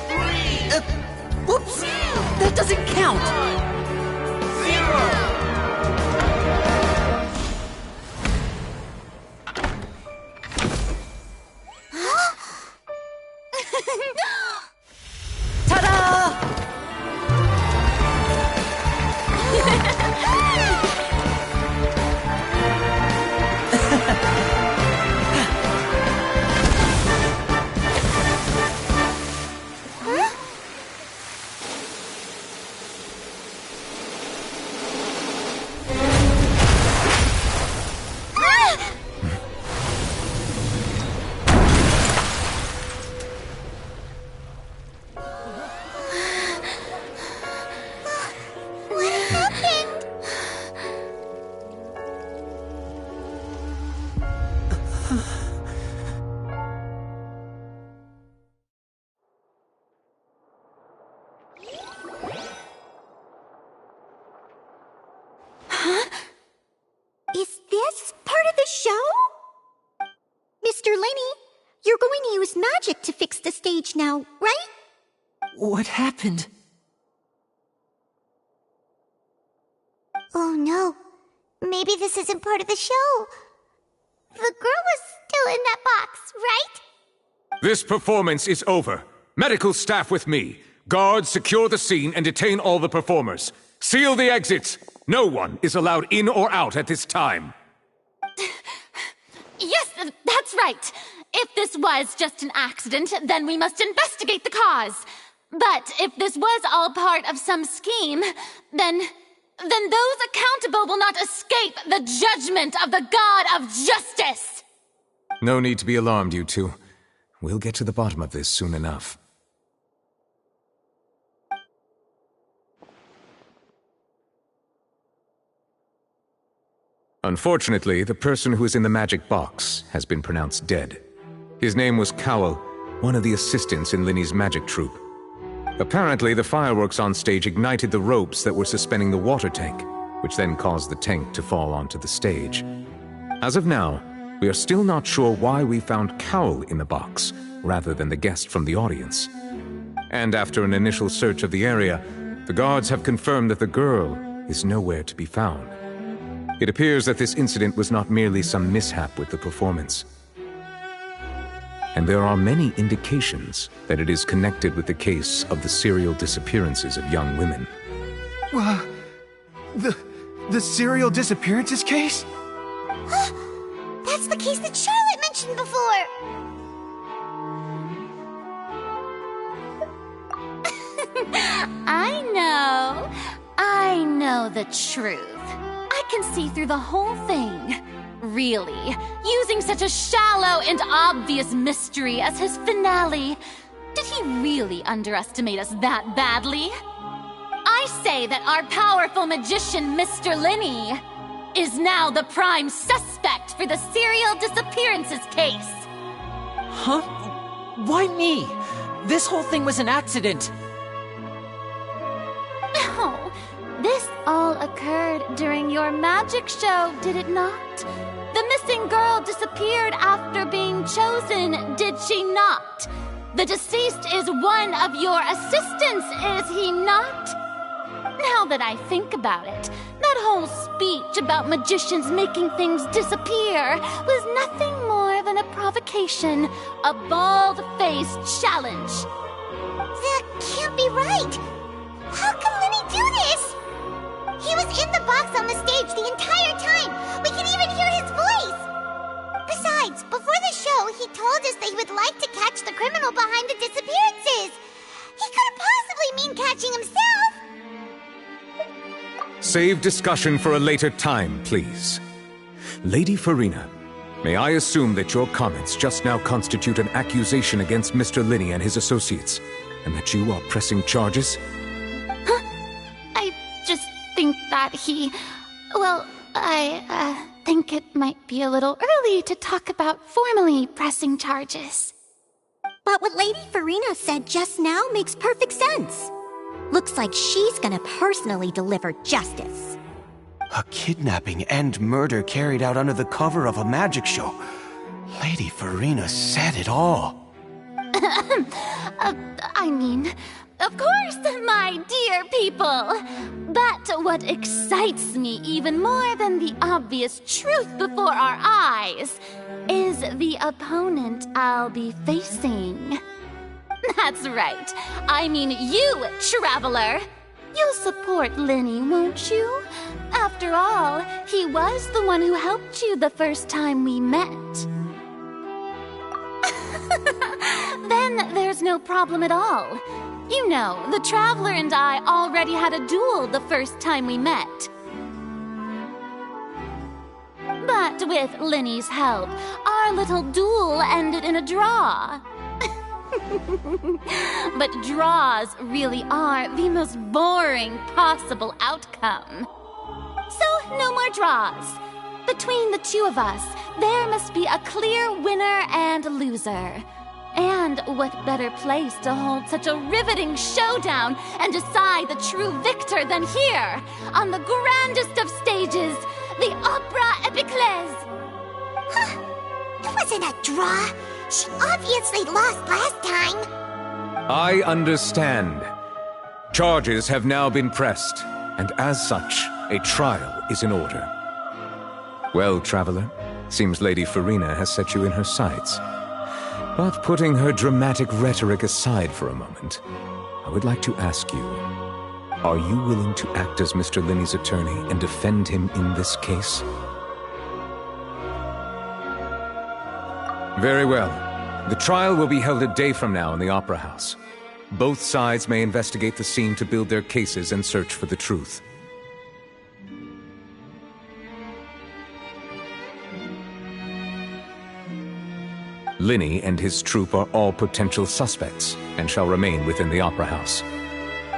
3! Whoops! That doesn't count! 0! Ta-da! Is this part of the show? Mr. Linney, you're going to use magic to fix the stage now, right? What happened? Oh no. Maybe this isn't part of the show. The girl was still in that box, right? This performance is over. Medical staff with me. Guards, secure the scene and detain all the performers. Seal the exits. No one is allowed in or out at this time. Yes, that's right. If this was just an accident, then we must investigate the cause. But if this was all part of some scheme, then then those accountable will not escape the judgment of the God of Justice! No need to be alarmed, you two. We'll get to the bottom of this soon enough. Unfortunately, the person who is in the magic box has been pronounced dead. His name was Ƒөΐũω, one of the assistants in Linny's magic troupe. Apparently, the fireworks on stage ignited the ropes that were suspending the water tank, which then caused the tank to fall onto the stage. As of now, we are still not sure why we found Ƒөΐũω in the box, rather than the guest from the audience. And after an initial search of the area, the guards have confirmed that the girl is nowhere to be found. It appears that this incident was not merely some mishap with the performance. And there are many indications that it is connected with the case of the serial disappearances of young women. The serial disappearances case? That's the case that Charlotte mentioned before! I know the truth. I can see through the whole thing. Really, using such a shallow and obvious mystery as his finale, did he really underestimate us that badly? I say that our powerful magician, Mr. Linny, is now the prime suspect for the serial disappearances case. Huh? Why me? This whole thing was an accident. No, this all occurred during your magic show, did it not? The missing girl disappeared after being chosen, did she not? The deceased is one of your assistants, is he not? Now that I think about it, that whole speech about magicians making things disappear was nothing more than a provocation, a bald-faced challenge. That can't be right! How can Linny do this? He was in the box on the stage the entire time! We can even hear his voice! Besides, before the show, he told us that he would like to catch the criminal behind the disappearances! He couldn't possibly mean catching himself! Save discussion for a later time, please. Lady Ƒөΐũö, may I assume that your comments just now constitute an accusation against Mr. Linny and his associates, and that you are pressing charges? I just think that I think it might be a little early to talk about formally pressing charges. But what Lady Ƒөΐũõ said just now makes perfect sense. Looks like she's gonna personally deliver justice. A kidnapping and murder carried out under the cover of a magic show. Lady Ƒөΐũõ said it all. I mean, of course, my dear people. But what excites me even more than the obvious truth before our eyes is the opponent I'll be facing. That's right. I mean you, Traveler. You'll support Linny, won't you? After all, he was the one who helped you the first time we met. Then there's no problem at all. You know, the Traveler and I already had a duel the first time we met. But with Linny's help, our little duel ended in a draw. But draws really are the most boring possible outcome. So, no more draws. Between the two of us, there must be a clear winner and loser. And what better place to hold such a riveting showdown and decide the true victor than here, on the grandest of stages, the Opera Epiclese. Huh. It wasn't a draw. She obviously lost last time. I understand. Charges have now been pressed, and as such, a trial is in order. Well, Traveler, seems Lady Ƒөΐũõ has set you in her sights. But putting her dramatic rhetoric aside for a moment, I would like to ask you, are you willing to act as Mr. Linny's attorney and defend him in this case? Very well. The trial will be held a day from now in the Opera House. Both sides may investigate the scene to build their cases and search for the truth. Linny and his troupe are all potential suspects and shall remain within the Opera House.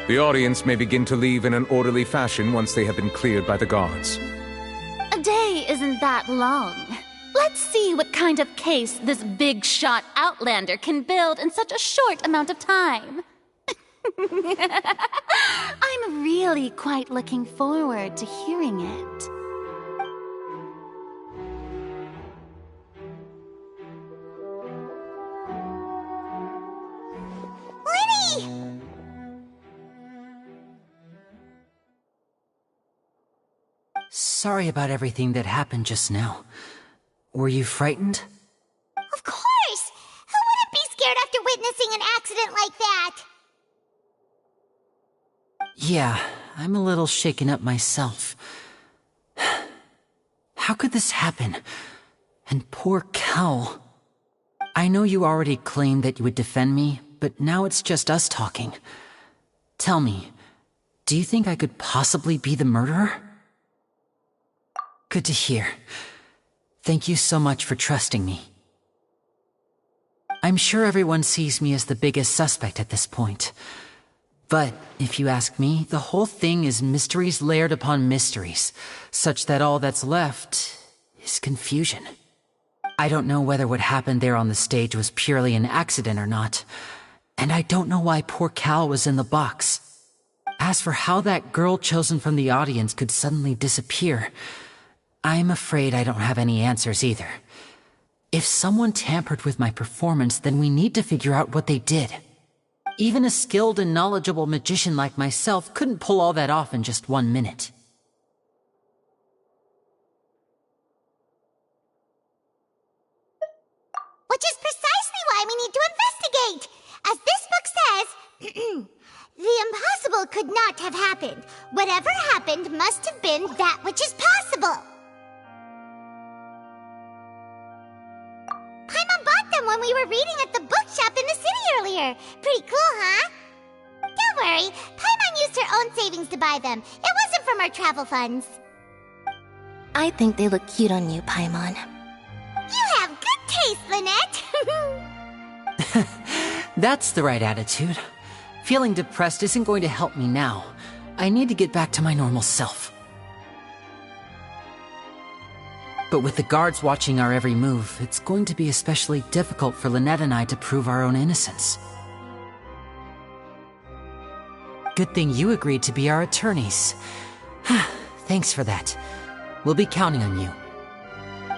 The audience may begin to leave in an orderly fashion once they have been cleared by the guards. A day isn't that long. Let's see what kind of case this big-shot outlander can build in such a short amount of time. I'm really quite looking forward to hearing it. Linny! Sorry about everything that happened just now. Were you frightened? Of course! Who wouldn't be scared after witnessing an accident like that? Yeah, I'm a little shaken up myself. How could this happen? And poor Cal. I know you already claimed that you would defend me, but now it's just us talking. Tell me, do you think I could possibly be the murderer? Good to hear. Thank you so much for trusting me. I'm sure everyone sees me as the biggest suspect at this point. But, if you ask me, the whole thing is mysteries layered upon mysteries, such that all that's left is confusion. I don't know whether what happened there on the stage was purely an accident or not, and I don't know why poor Cal was in the box. As for how that girl chosen from the audience could suddenly disappear, I'm afraid I don't have any answers either. If someone tampered with my performance, then we need to figure out what they did. Even a skilled and knowledgeable magician like myself couldn't pull all that off in just 1 minute. Which is precisely why we need to investigate! As this book says, the impossible could not have happened. Whatever happened must have been that which is possible. Paimon bought them when we were reading at the bookshop in the city earlier. Pretty cool, huh? Don't worry, Paimon used her own savings to buy them. It wasn't from our travel funds. I think they look cute on you, Paimon. You have good taste, Lynette! That's the right attitude. Feeling depressed isn't going to help me now. I need to get back to my normal self. But with the guards watching our every move, it's going to be especially difficult for Lynette and I to prove our own innocence. Good thing you agreed to be our attorneys. Thanks for that. We'll be counting on you.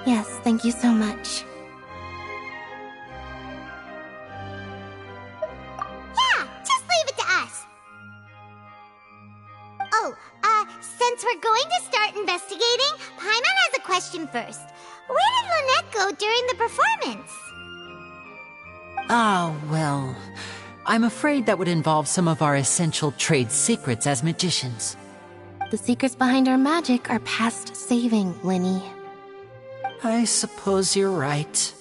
Yes, thank you so much. Yeah, just leave it to us. Oh, since we're going to start investigating, Paimon has a question first. Where did Lynette go during the performance? Ah, well, I'm afraid that would involve some of our essential trade secrets as magicians. The secrets behind our magic are past saving, Linny. I suppose you're right.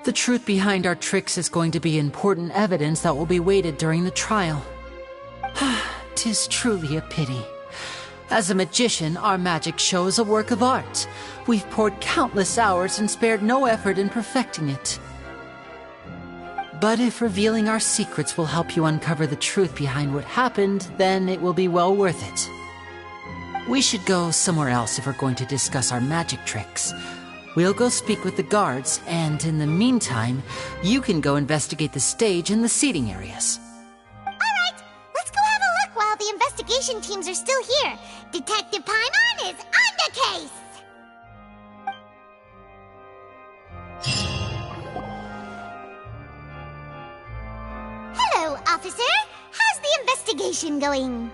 The truth behind our tricks is going to be important evidence that will be weighted during the trial. 'Tis truly a pity. As a magician, our magic show is a work of art. We've poured countless hours and spared no effort in perfecting it. But if revealing our secrets will help you uncover the truth behind what happened, then it will be well worth it. We should go somewhere else if we're going to discuss our magic tricks. We'll go speak with the guards, and in the meantime, you can go investigate the stage and the seating areas. Alright, let's go have a look while the investigation teams are still here. Detective Paimon is on the case! Hello, officer. How's the investigation going?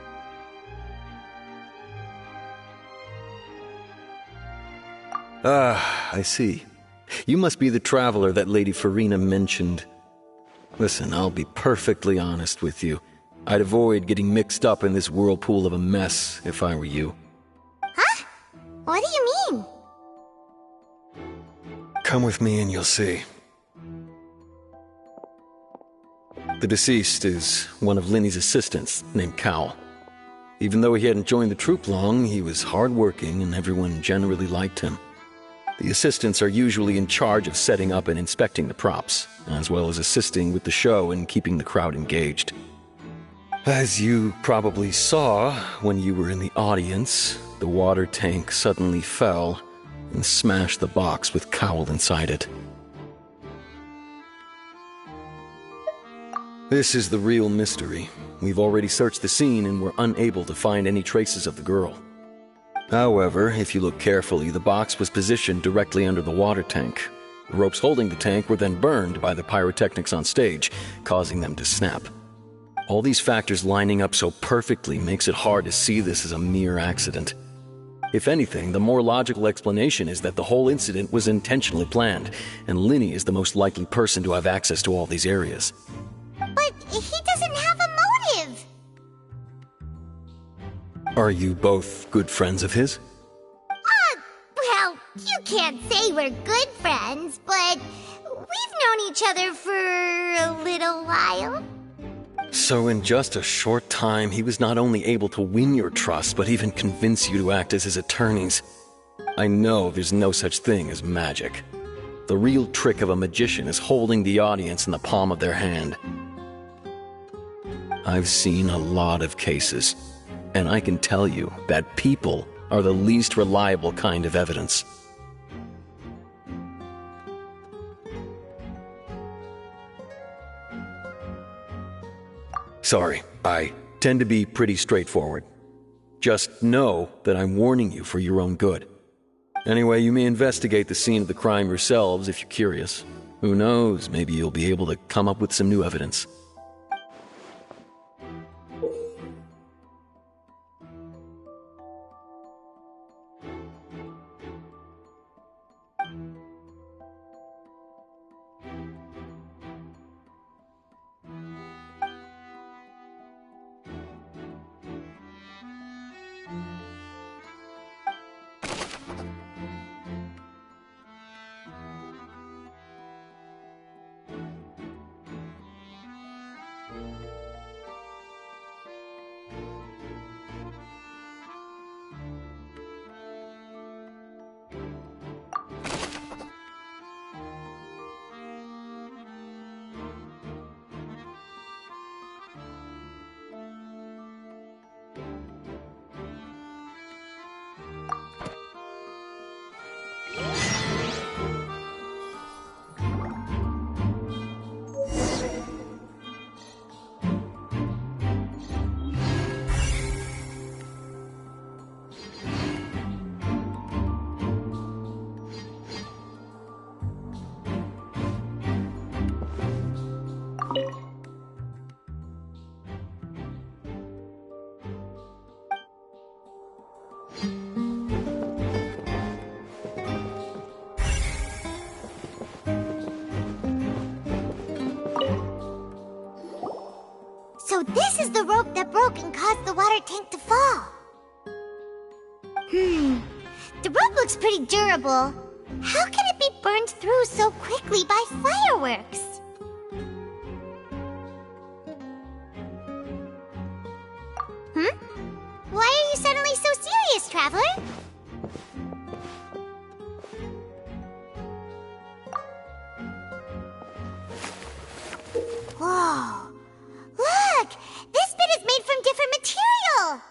Ah, I see. You must be the traveler that Lady ƑөŨÿö mentioned. Listen, I'll be perfectly honest with you. I'd avoid getting mixed up in this whirlpool of a mess if I were you. Huh? What do you mean? Come with me and you'll see. The deceased is one of Linny's assistants, named Cal. Even though he hadn't joined the troupe long, he was hardworking and everyone generally liked him. The assistants are usually in charge of setting up and inspecting the props, as well as assisting with the show and keeping the crowd engaged. As you probably saw when you were in the audience, the water tank suddenly fell and smashed the box with Cowl inside it. This is the real mystery. We've already searched the scene and were unable to find any traces of the girl. However, if you look carefully, the box was positioned directly under the water tank. The ropes holding the tank were then burned by the pyrotechnics on stage, causing them to snap. All these factors lining up so perfectly makes it hard to see this as a mere accident. If anything, the more logical explanation is that the whole incident was intentionally planned, and Linny is the most likely person to have access to all these areas. But he doesn't have a motive! Are you both good friends of his? Well, you can't say we're good friends, but we've known each other for a little while. So in just a short time, he was not only able to win your trust, but even convince you to act as his attorneys. I know there's no such thing as magic. The real trick of a magician is holding the audience in the palm of their hand. I've seen a lot of cases, and I can tell you that people are the least reliable kind of evidence. Sorry, I tend to be pretty straightforward. Just know that I'm warning you for your own good. Anyway, you may investigate the scene of the crime yourselves if you're curious. Who knows, maybe you'll be able to come up with some new evidence. So this is the rope that broke and caused the water tank to fall. The rope looks pretty durable. How can it be burned through so quickly by fireworks? Why are you suddenly so serious, Traveler? Whoa! Look! This bit is made from different material!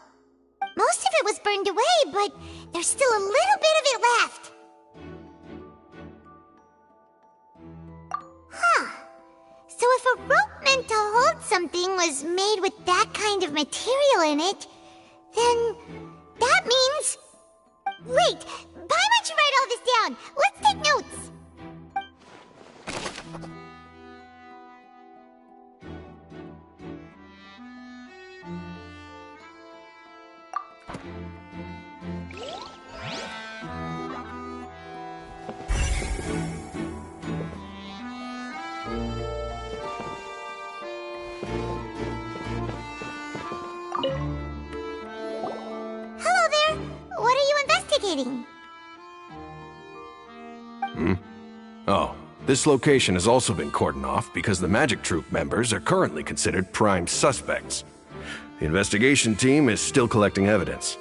Most of it was burned away, but there's still a little bit of it left. So if a rope meant to hold something was made with that kind of material in it, then that means... Wait! Why don't you write all this down? Let's take notes! Hello there! What are you investigating? Oh, this location has also been cordoned off because the Magic Troupe members are currently considered prime suspects. The investigation team is still collecting evidence.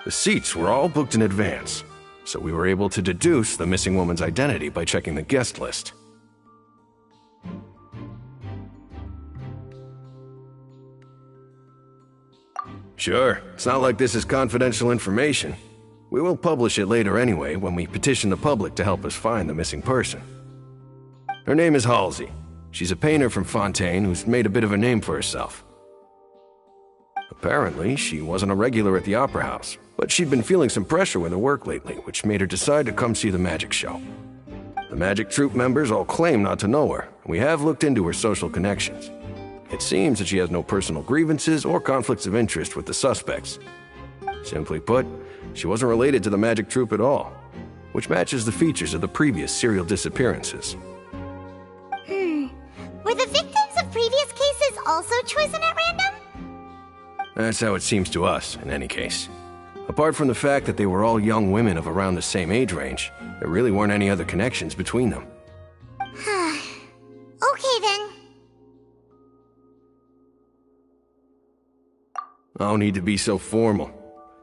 The seats were all booked in advance. so we were able to deduce the missing woman's identity by checking the guest list. Sure, it's not like this is confidential information. We will publish it later anyway when we petition the public to help us find the missing person. Her name is Halsey. She's a painter from Fontaine who's made a bit of a name for herself. Apparently, she wasn't a regular at the Opera House, but she'd been feeling some pressure with her work lately, which made her decide to come see the magic show. The magic troupe members all claim not to know her, and we have looked into her social connections. It seems that she has no personal grievances or conflicts of interest with the suspects. Simply put, she wasn't related to the magic troupe at all, which matches the features of the previous serial disappearances. Were the victims of previous cases also chosen at random? That's how it seems to us, in any case. Apart from the fact that they were all young women of around the same age range, there really weren't any other connections between them. Okay then. No need to be so formal.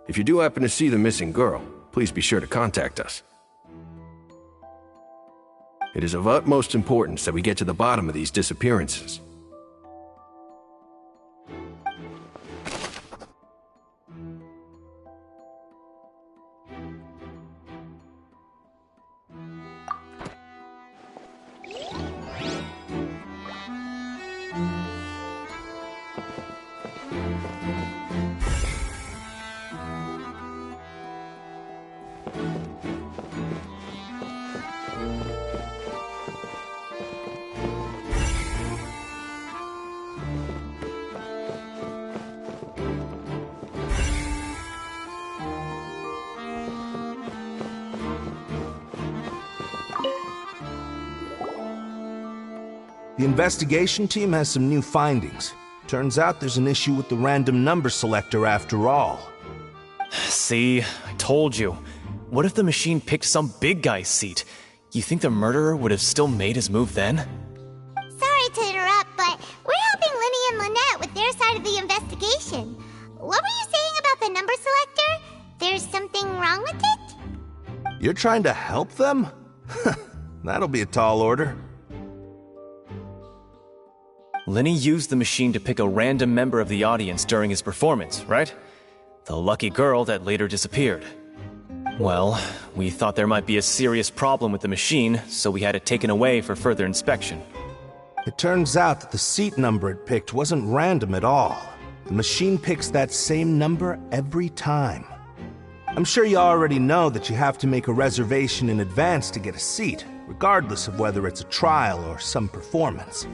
If you do happen to see the missing girl, please be sure to contact us. It is of utmost importance that we get to the bottom of these disappearances. The investigation team has some new findings. Turns out there's an issue with the random number selector after all. See, I told you. What if the machine picked some big guy's seat? You think the murderer would have still made his move then? Sorry to interrupt, but we're helping Linny and Lynette with their side of the investigation. What were you saying about the number selector? There's something wrong with it? You're trying to help them? That'll be a tall order. Linny used the machine to pick a random member of the audience during his performance, right? The lucky girl that later disappeared. Well, we thought there might be a serious problem with the machine, so we had it taken away for further inspection. It turns out that the seat number it picked wasn't random at all. The machine picks that same number every time. I'm sure you already know that you have to make a reservation in advance to get a seat, regardless of whether it's a trial or some performance.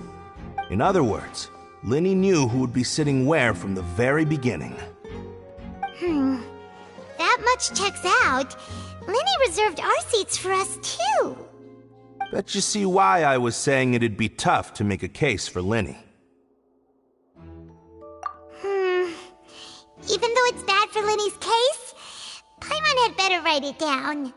In other words, Linny knew who would be sitting where from the very beginning. That much checks out. Linny reserved our seats for us too. Bet you see why I was saying it'd be tough to make a case for Linny. Even though it's bad for Linny's case, Paimon had better write it down.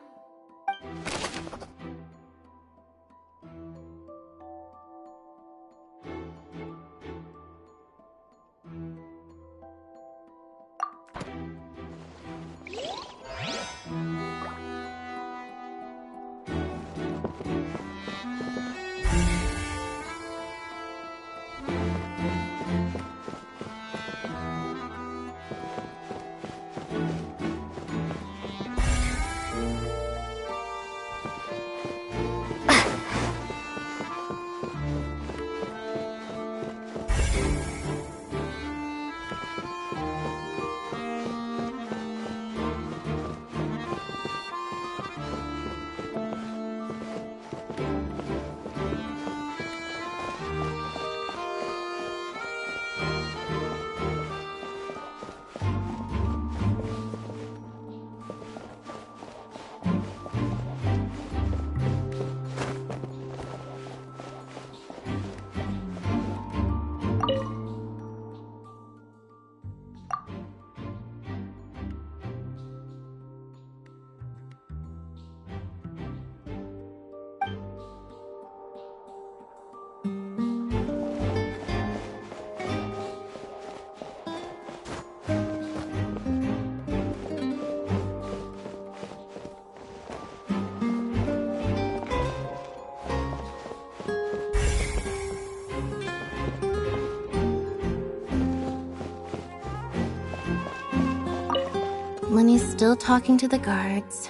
Lenny's still talking to the guards.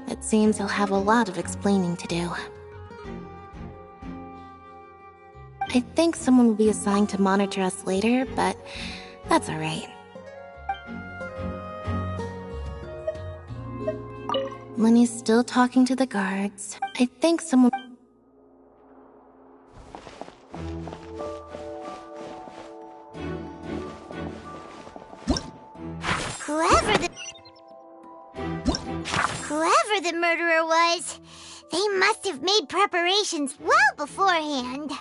It seems he'll have a lot of explaining to do. I think someone will be assigned to monitor us later, but that's alright. Lenny's still talking to the guards. I think someone... Whoever the murderer was, they must have made preparations well beforehand.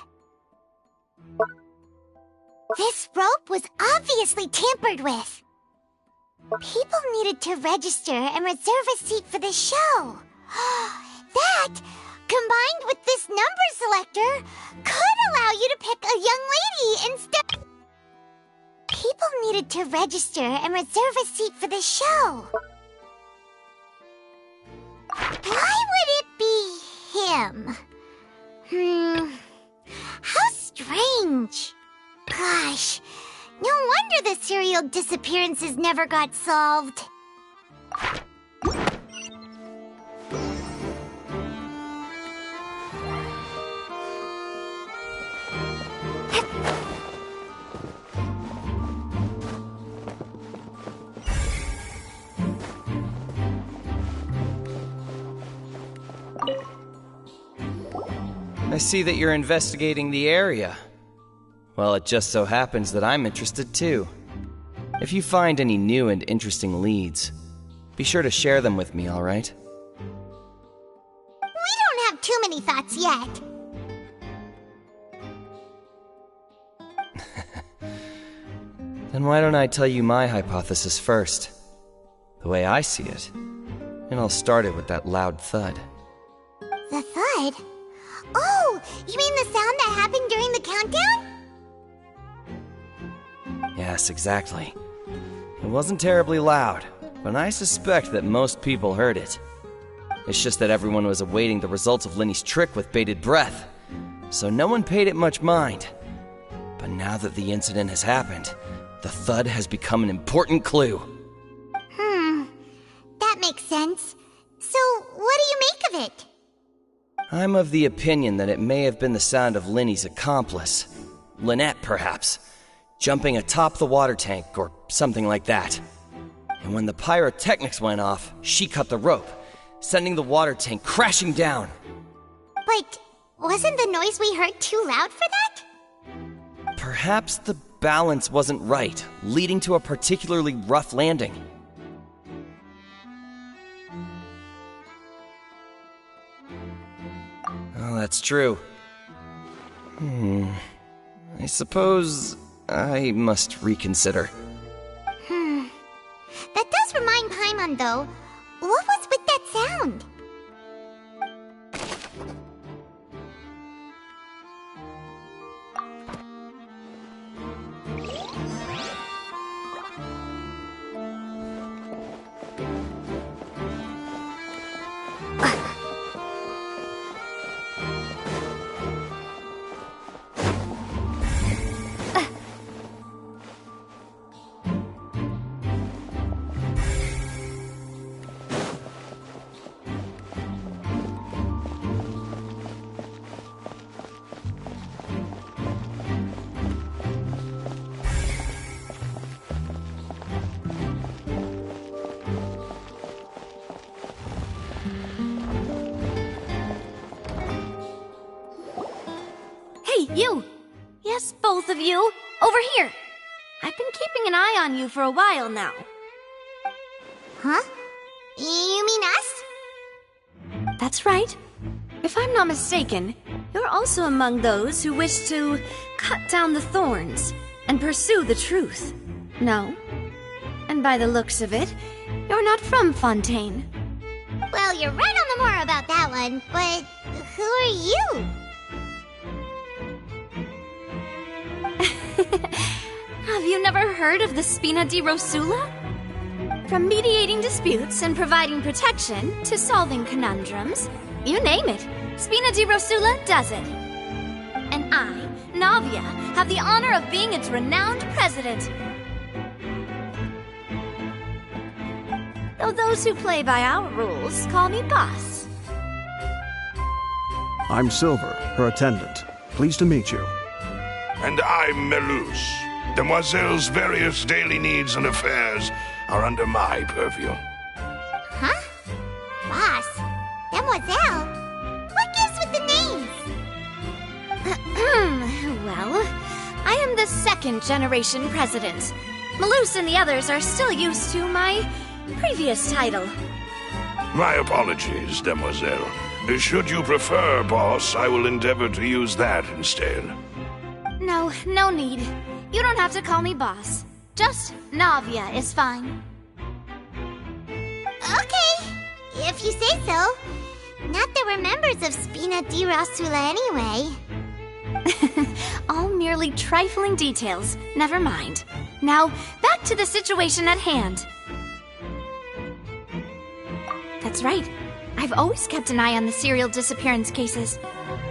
This rope was obviously tampered with. People needed to register and reserve a seat for the show. That, combined with this number selector, could allow you to pick a young lady instead. People needed to register and reserve a seat for the show. Why would it be him? How strange. Gosh, no wonder the serial disappearances never got solved. I see that you're investigating the area. Well, it just so happens that I'm interested too. If you find any new and interesting leads, be sure to share them with me, alright? We don't have too many thoughts yet. Then why don't I tell you my hypothesis first? The way I see it. And I'll start it with that loud thud. The thud? Oh, you mean the sound that happened during the countdown? Yes, exactly. It wasn't terribly loud, but I suspect that most people heard it. It's just that everyone was awaiting the results of Lenny's trick with bated breath, so no one paid it much mind. But now that the incident has happened, the thud has become an important clue. That makes sense. So, what do you make of it? I'm of the opinion that it may have been the sound of Lenny's accomplice. Lynette, perhaps. Jumping atop the water tank, or something like that. And when the pyrotechnics went off, she cut the rope, sending the water tank crashing down. But wasn't the noise we heard too loud for that? Perhaps the balance wasn't right, leading to a particularly rough landing. Oh, that's true. I suppose I must reconsider. That does remind Paimon, though. What was with that sound? Hey, you! Yes, both of you! Over here! I've been keeping an eye on you for a while now. Huh? You mean us? That's right. If I'm not mistaken, you're also among those who wish to cut down the thorns and pursue the truth. No? And by the looks of it, you're not from Fontaine. Well, you're right on the more about that one, but who are you? Have you never heard of the Spina di Rosula? From mediating disputes and providing protection to solving conundrums, you name it, Spina di Rosula does it. And I, Navia, have the honor of being its renowned president. though those who play by our rules call me boss. I'm Silver, her attendant. Pleased to meet you. And I'm Melus. Demoiselle's various daily needs and affairs are under my purview. Huh? Boss? Demoiselle? What gives with the names? Well, I am the second generation president. Melus and the others are still used to my previous title. My apologies, Demoiselle. Should you prefer, boss, I will endeavor to use that instead. No, no need. You don't have to call me boss. Just Navia is fine. Okay, if you say so. Not that we're members of Spina di Rosula anyway. All merely trifling details. Never mind. Now, back to the situation at hand. That's right. I've always kept an eye on the serial disappearance cases.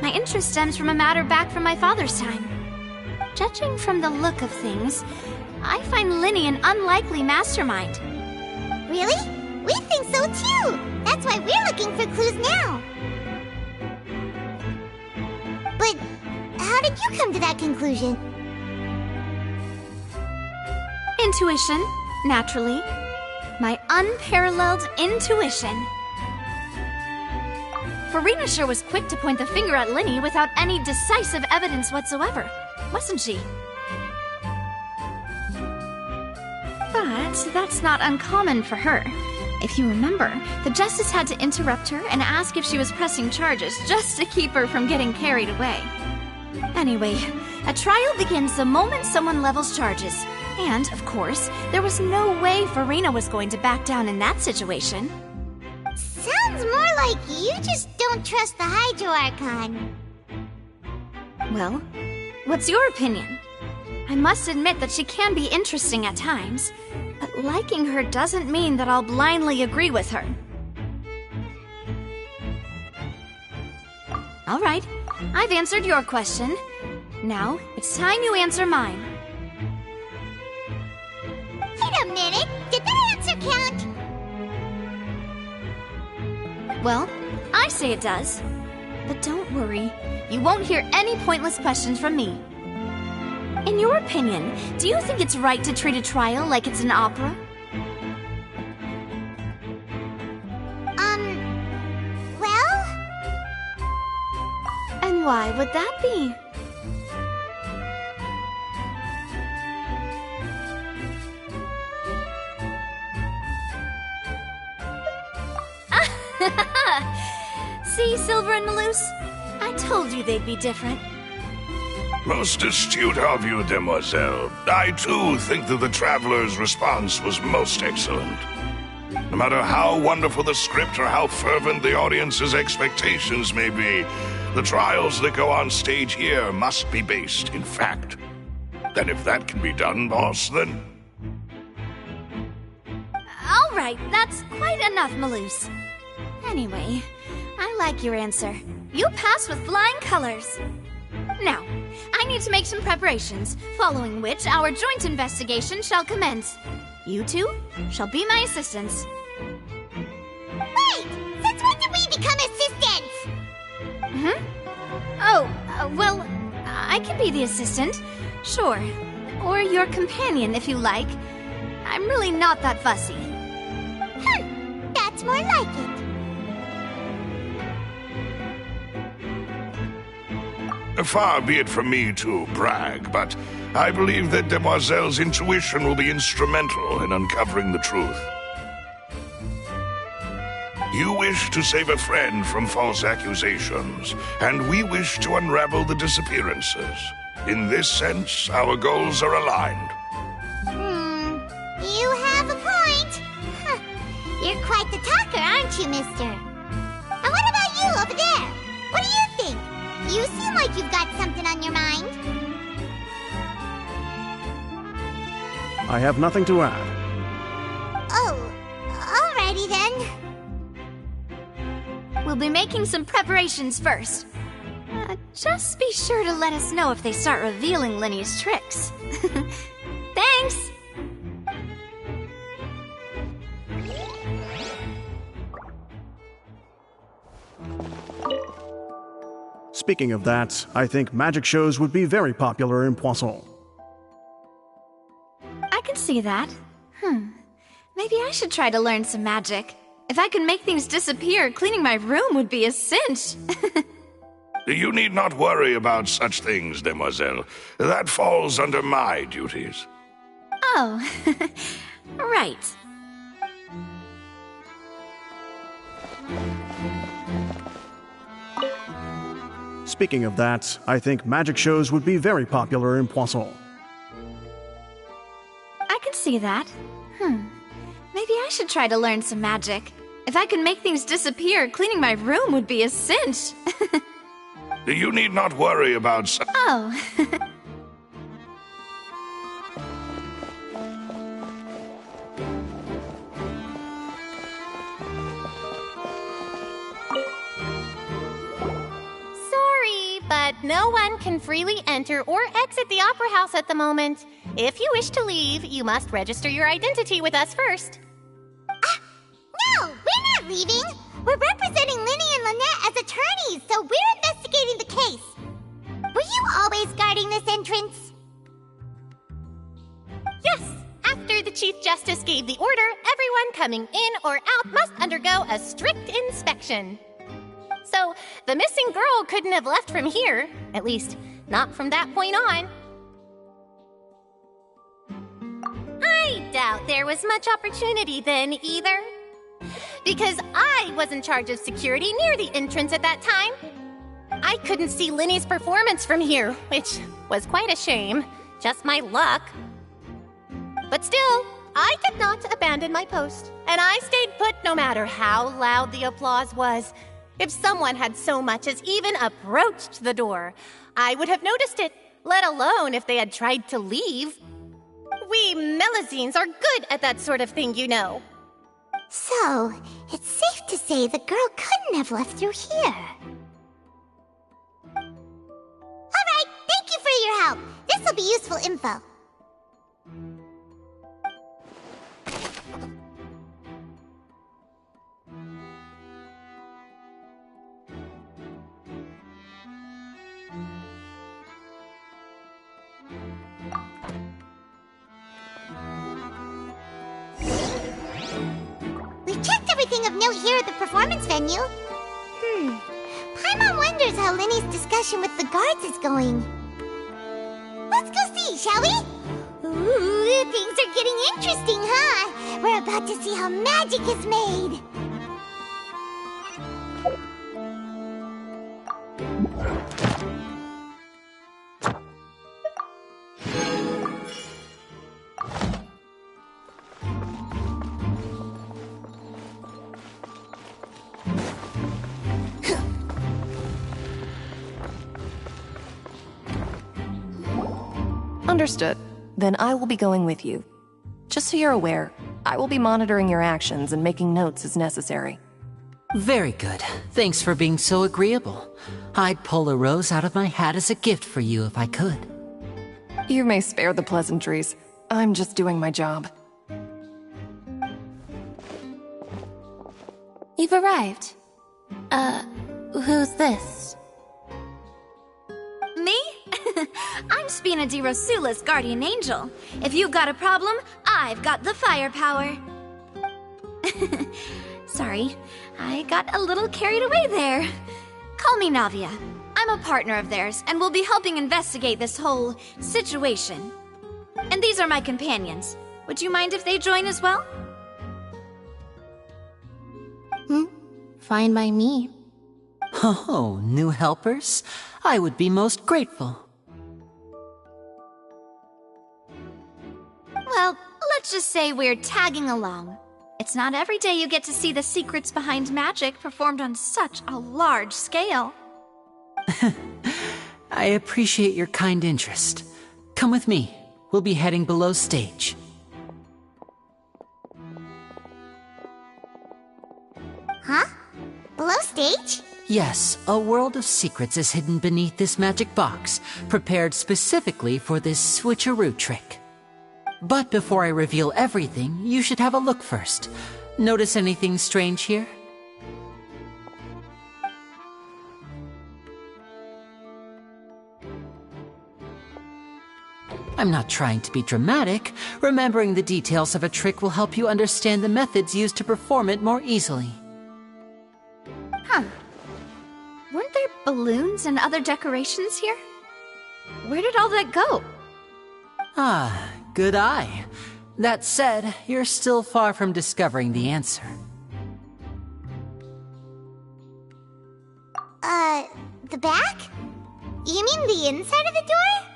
My interest stems from a matter back from my father's time. Judging from the look of things, I find Linny an unlikely mastermind. Really? We think so too! That's why we're looking for clues now. But how did you come to that conclusion? Intuition, naturally. My unparalleled intuition. ƑөŨÿøω was quick to point the finger at Linny without any decisive evidence whatsoever, wasn't she? But that's not uncommon for her. If you remember, the Justice had to interrupt her and ask if she was pressing charges just to keep her from getting carried away. Anyway, a trial begins the moment someone levels charges. And, of course, there was no way ƑөŨÿøω was going to back down in that situation. Sounds more like you just don't trust the Hydro Archon. Well, what's your opinion? I must admit that she can be interesting at times, but liking her doesn't mean that I'll blindly agree with her. All right, I've answered your question. Now, it's time you answer mine. Wait a minute! Did that answer count? Well, I say it does. But don't worry, you won't hear any pointless questions from me. In your opinion, do you think it's right to treat a trial like it's an opera? Well? And why would that be? See, Silver and Melus? I told you they'd be different. Most astute of you, Demoiselle. I, too, think that the Traveler's response was most excellent. No matter how wonderful the script or how fervent the audience's expectations may be, the trials that go on stage here must be based in fact. And if that can be done, boss, then... All right, that's quite enough, Melus. Anyway, I like your answer. You pass with flying colors. Now, I need to make some preparations, following which our joint investigation shall commence. You two shall be my assistants. Wait! Since when did we become assistants? Oh, well, I can be the assistant, sure. Or your companion, if you like. I'm really not that fussy. That's more like it. Far be it from me to brag, but I believe that Demoiselle's intuition will be instrumental in uncovering the truth. You wish to save a friend from false accusations, and we wish to unravel the disappearances. In this sense, our goals are aligned. You have a point. You're quite the talker, aren't you, mister? And what about you over there? What do you think? You seem like you've got something on your mind. I have nothing to add. Oh, alrighty then. We'll be making some preparations first. Just be sure to let us know if they start revealing Linny's tricks. Thanks! Speaking of that, I think magic shows would be very popular in Poisson. I can see that. Maybe I should try to learn some magic. If I could make things disappear, cleaning my room would be a cinch. You need not worry about such things, demoiselle. That falls under my duties. Oh, right. Speaking of that, I think magic shows would be very popular in Poisson. I can see that. Maybe I should try to learn some magic. If I could make things disappear, cleaning my room would be a cinch. You need not worry about Oh. Sorry, but no one can freely enter or exit the Opera House at the moment. If you wish to leave, you must register your identity with us first. No, we're not leaving. We're representing Linny and Lynette as attorneys, so we're investigating the case. Were you always guarding this entrance? Yes. After the Chief Justice gave the order, everyone coming in or out must undergo a strict inspection. So, the missing girl couldn't have left from here. At least, not from that point on. I doubt there was much opportunity then, either. Because I was in charge of security near the entrance at that time. I couldn't see Linny's performance from here, which was quite a shame. Just my luck. But still, I did not abandon my post, and I stayed put no matter how loud the applause was. If someone had so much as even approached the door, I would have noticed it, let alone if they had tried to leave. We Melusines are good at that sort of thing, you know. So, it's safe to say the girl couldn't have left through here. Alright, thank you for your help. This will be useful info. Everything of note here at the performance venue. Paimon wonders how Linny's discussion with the guards is going. Let's go see, shall we? Ooh, things are getting interesting, huh? We're about to see how magic is made. Understood. Then I will be going with you. Just so you're aware, I will be monitoring your actions and making notes as necessary. Very good. Thanks for being so agreeable. I'd pull a rose out of my hat as a gift for you if I could. You may spare the pleasantries. I'm just doing my job. You've arrived. Who's this? Me? I'm Spina di Rosula's guardian angel. If you've got a problem, I've got the firepower. Sorry, I got a little carried away there. Call me Navia. I'm a partner of theirs, and will be helping investigate this whole situation. And these are my companions. Would you mind if they join as well? Fine by me. Oh, new helpers? I would be most grateful. Well, let's just say we're tagging along. It's not every day you get to see the secrets behind magic performed on such a large scale. I appreciate your kind interest. Come with me. We'll be heading below stage. Huh? Below stage? Yes, a world of secrets is hidden beneath this magic box, prepared specifically for this switcheroo trick. But before I reveal everything, you should have a look first. Notice anything strange here? I'm not trying to be dramatic. Remembering the details of a trick will help you understand the methods used to perform it more easily. Huh. Weren't there balloons and other decorations here? Where did all that go? Ah, good eye. That said, you're still far from discovering the answer. The back? You mean the inside of the door?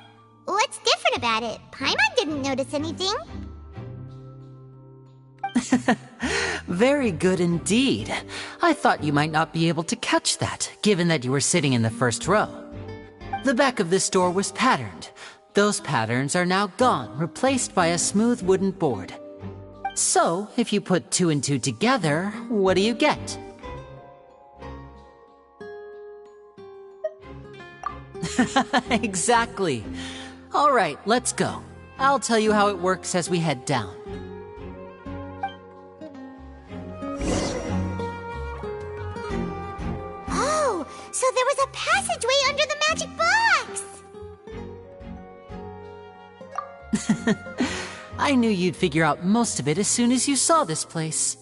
What's different about it? Paimon didn't notice anything. Very good indeed. I thought you might not be able to catch that, given that you were sitting in the first row. The back of this door was patterned. Those patterns are now gone, replaced by a smooth wooden board. So, if you put 2 and 2 together, what do you get? Exactly. All right, let's go. I'll tell you how it works as we head down. Oh, so there was a passageway under the magic box! I knew you'd figure out most of it as soon as you saw this place.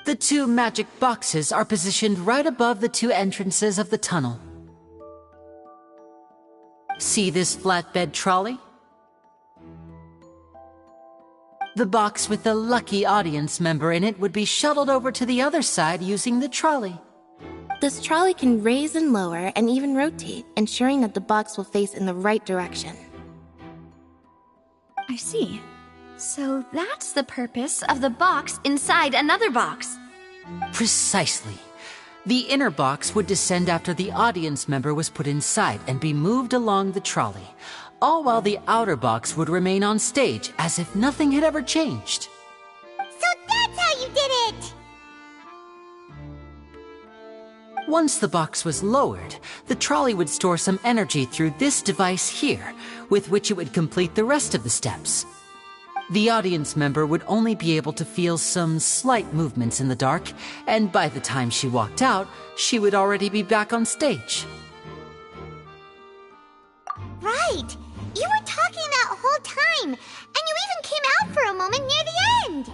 The 2 magic boxes are positioned right above the 2 entrances of the tunnel. See this flatbed trolley? The box with the lucky audience member in it would be shuttled over to the other side using the trolley. This trolley can raise and lower and even rotate, ensuring that the box will face in the right direction. I see. So that's the purpose of the box inside another box. Precisely. The inner box would descend after the audience member was put inside and be moved along the trolley, all while the outer box would remain on stage as if nothing had ever changed. So that's how you did it! Once the box was lowered, the trolley would store some energy through this device here, with which it would complete the rest of the steps. The audience member would only be able to feel some slight movements in the dark, and by the time she walked out, she would already be back on stage. Right! You were talking that whole time, and you even came out for a moment near the end!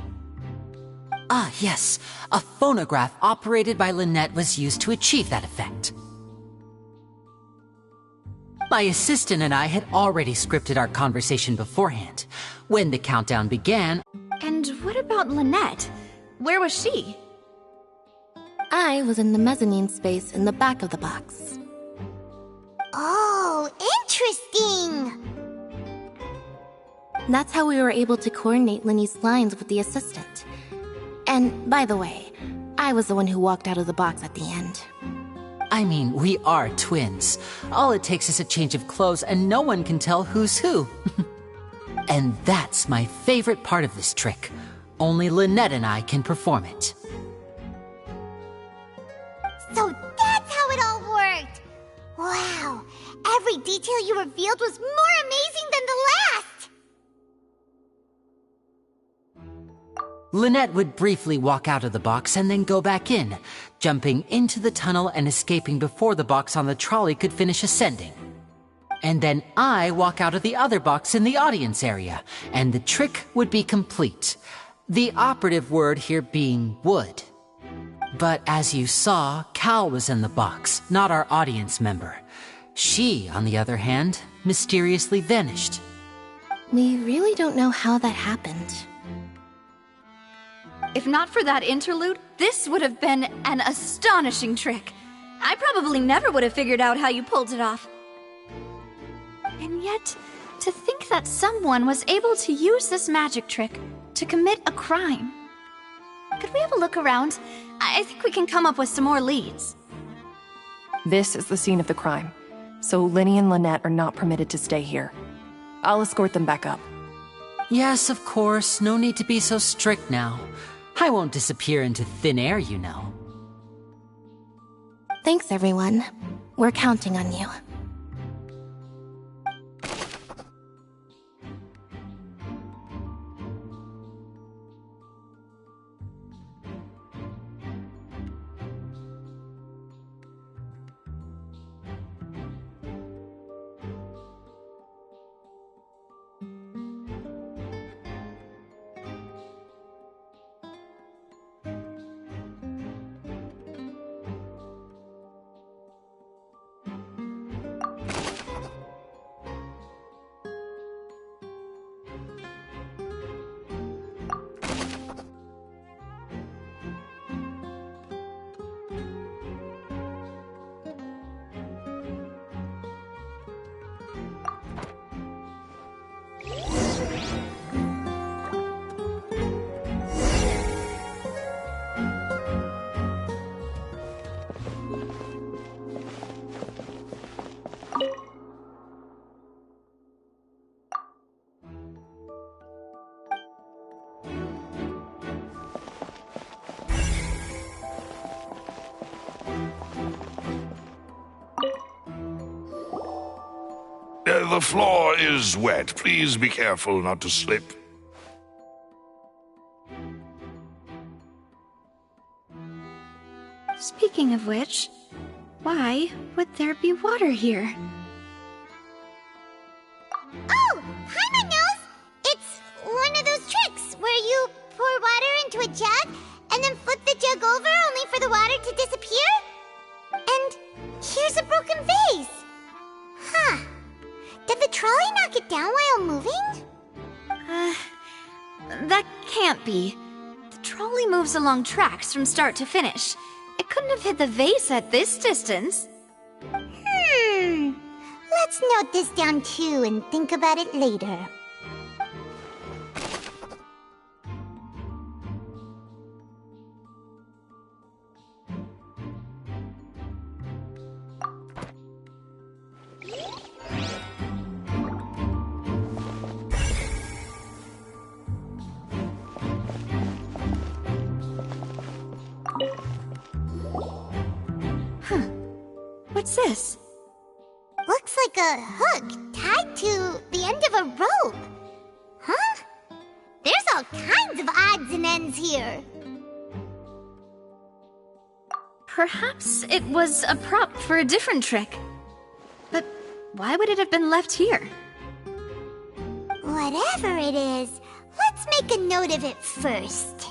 Ah, yes. A phonograph operated by Lynette was used to achieve that effect. My assistant and I had already scripted our conversation beforehand. When the countdown began... And what about Lynette? Where was she? I was in the mezzanine space in the back of the box. Oh, interesting! That's how we were able to coordinate Linny's lines with the assistant. And, by the way, I was the one who walked out of the box at the end. I mean, we are twins. All it takes is a change of clothes and no one can tell who's who. And that's my favorite part of this trick. Only Lynette and I can perform it. So that's how it all worked! Wow! Every detail you revealed was more amazing than the last! Lynette would briefly walk out of the box and then go back in, jumping into the tunnel and escaping before the box on the trolley could finish ascending. And then I walk out of the other box in the audience area, and the trick would be complete. The operative word here being would. But as you saw, Cal was in the box, not our audience member. She, on the other hand, mysteriously vanished. We really don't know how that happened. If not for that interlude, this would have been an astonishing trick. I probably never would have figured out how you pulled it off. And yet, to think that someone was able to use this magic trick to commit a crime. Could we have a look around? I think we can come up with some more leads. This is the scene of the crime, so Linny and Lynette are not permitted to stay here. I'll escort them back up. Yes, of course. No need to be so strict now. I won't disappear into thin air, you know. Thanks, everyone. We're counting on you. The floor is wet. Please be careful not to slip. Speaking of which, why would there be water here? Oh! Paimon knows! It's one of those tricks where you pour water into a jug and then flip the jug over only for the water to disappear? And here's a broken vase! Huh. Did the trolley knock it down while moving? That can't be. The trolley moves along tracks from start to finish. It couldn't have hit the vase at this distance. Let's note this down too and think about it later. What's this? Looks like a hook tied to the end of a rope. Huh? There's all kinds of odds and ends here. Perhaps it was a prop for a different trick. But why would it have been left here? Whatever it is, let's make a note of it first.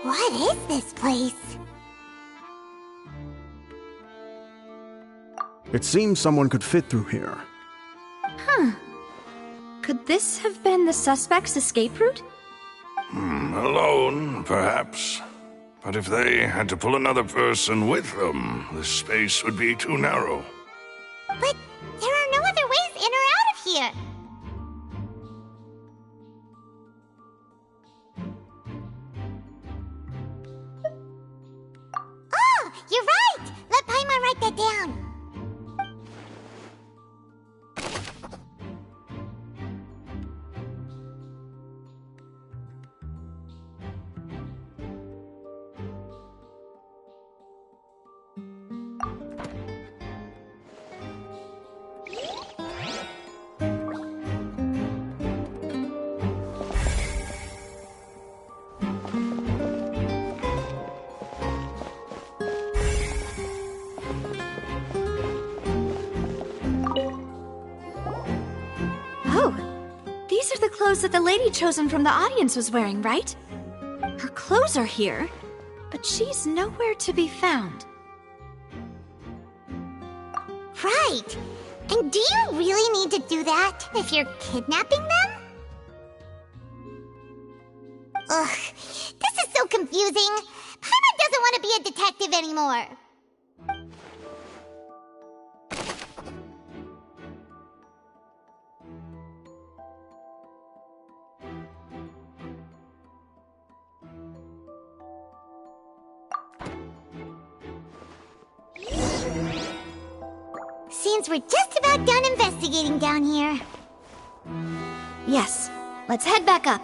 What is this place? It seems someone could fit through here. Huh. Could this have been the suspect's escape route? Alone, perhaps. But if they had to pull another person with them, the space would be too narrow. But there are no other ways in or out of here. Oh, you're right! Let Paimon write that down. These are the clothes that the lady chosen from the audience was wearing, right? Her clothes are here, but she's nowhere to be found. Right. And do you really need to do that if you're kidnapping them? Ugh, this is so confusing. Paimon doesn't want to be a detective anymore. Seems we're just about done investigating down here. Yes, let's head back up.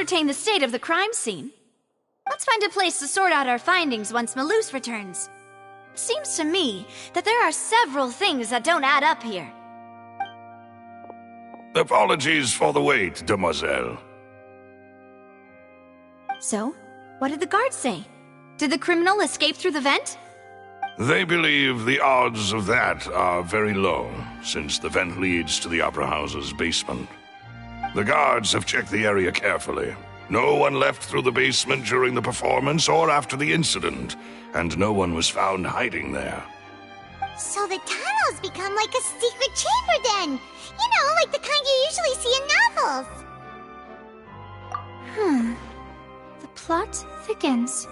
ascertain the state of the crime scene. Let's find a place to sort out our findings once Malouse returns. Seems to me that there are several things that don't add up here. Apologies for the wait, demoiselle. So, what did the guards say? Did the criminal escape through the vent? They believe the odds of that are very low, since the vent leads to the Opera House's basement. The guards have checked the area carefully. No one left through the basement during the performance or after the incident, and no one was found hiding there. So the tunnels become like a secret chamber then! You know, like the kind you usually see in novels! The plot thickens.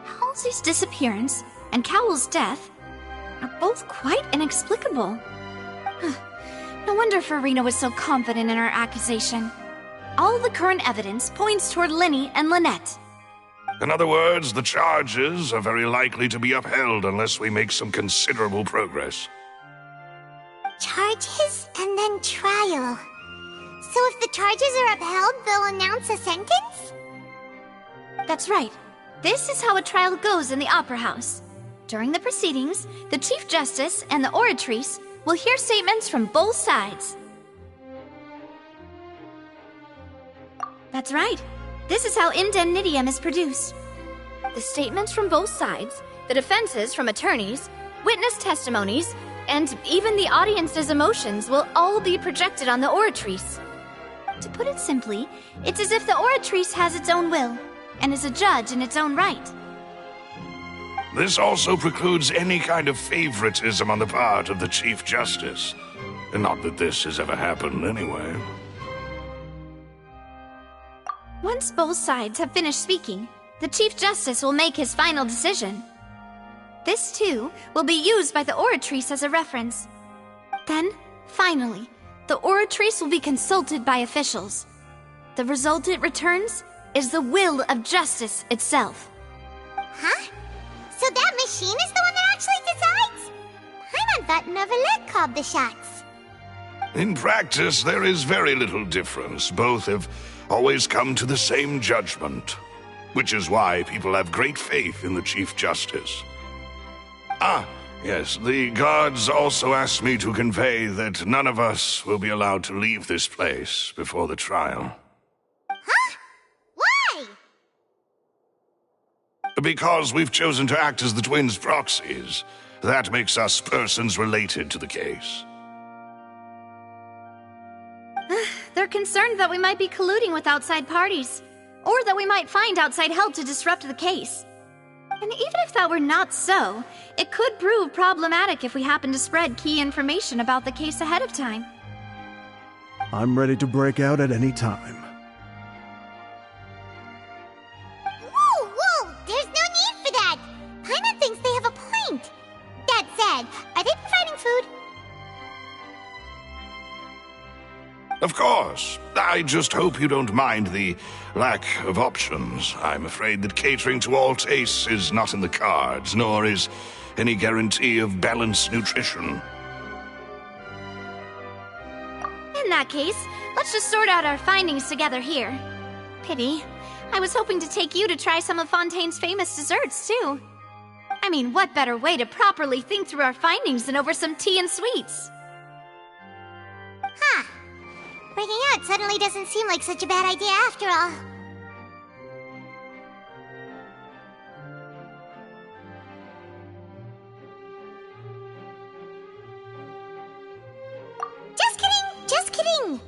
Halsey's disappearance and Cowell's death are both quite inexplicable. No wonder Farina was so confident in her accusation. All the current evidence points toward Linny and Lynette. In other words, the charges are very likely to be upheld unless we make some considerable progress. Charges and then trial. So if the charges are upheld, they'll announce a sentence? That's right. This is how a trial goes in the Opera House. During the proceedings, the Chief Justice and the Oratrice will hear statements from both sides. That's right. This is how indemnitium is produced. The statements from both sides, the defenses from attorneys, witness testimonies, and even the audience's emotions will all be projected on the Oratrice. To put it simply, it's as if the Oratrice has its own will, and is a judge in its own right. This also precludes any kind of favoritism on the part of the Chief Justice. Not that this has ever happened anyway. Once both sides have finished speaking, the Chief Justice will make his final decision. This, too, will be used by the Oratrice as a reference. Then, finally, the Oratrice will be consulted by officials. The result it returns is the will of justice itself. Huh? So that machine is the one that actually decides? Paimon thought Neuvillette called the shots. In practice, there is very little difference. Both have always come to the same judgment, which is why people have great faith in the Chief Justice. Ah, yes, the guards also asked me to convey that none of us will be allowed to leave this place before the trial. Huh? Why? Because we've chosen to act as the twins' proxies. That makes us persons related to the case. They're concerned that we might be colluding with outside parties, or that we might find outside help to disrupt the case. And even if that were not so, it could prove problematic if we happen to spread key information about the case ahead of time. I'm ready to break out at any time. Whoa, whoa! There's no need for that! Paimon thinks they have a point. That said, are they providing food? Of course. I just hope you don't mind the lack of options. I'm afraid that catering to all tastes is not in the cards, nor is any guarantee of balanced nutrition. In that case, let's just sort out our findings together here. Pity. I was hoping to take you to try some of Fontaine's famous desserts, too. I mean, what better way to properly think through our findings than over some tea and sweets? Huh. Breaking out suddenly doesn't seem like such a bad idea after all. Just kidding! Just kidding!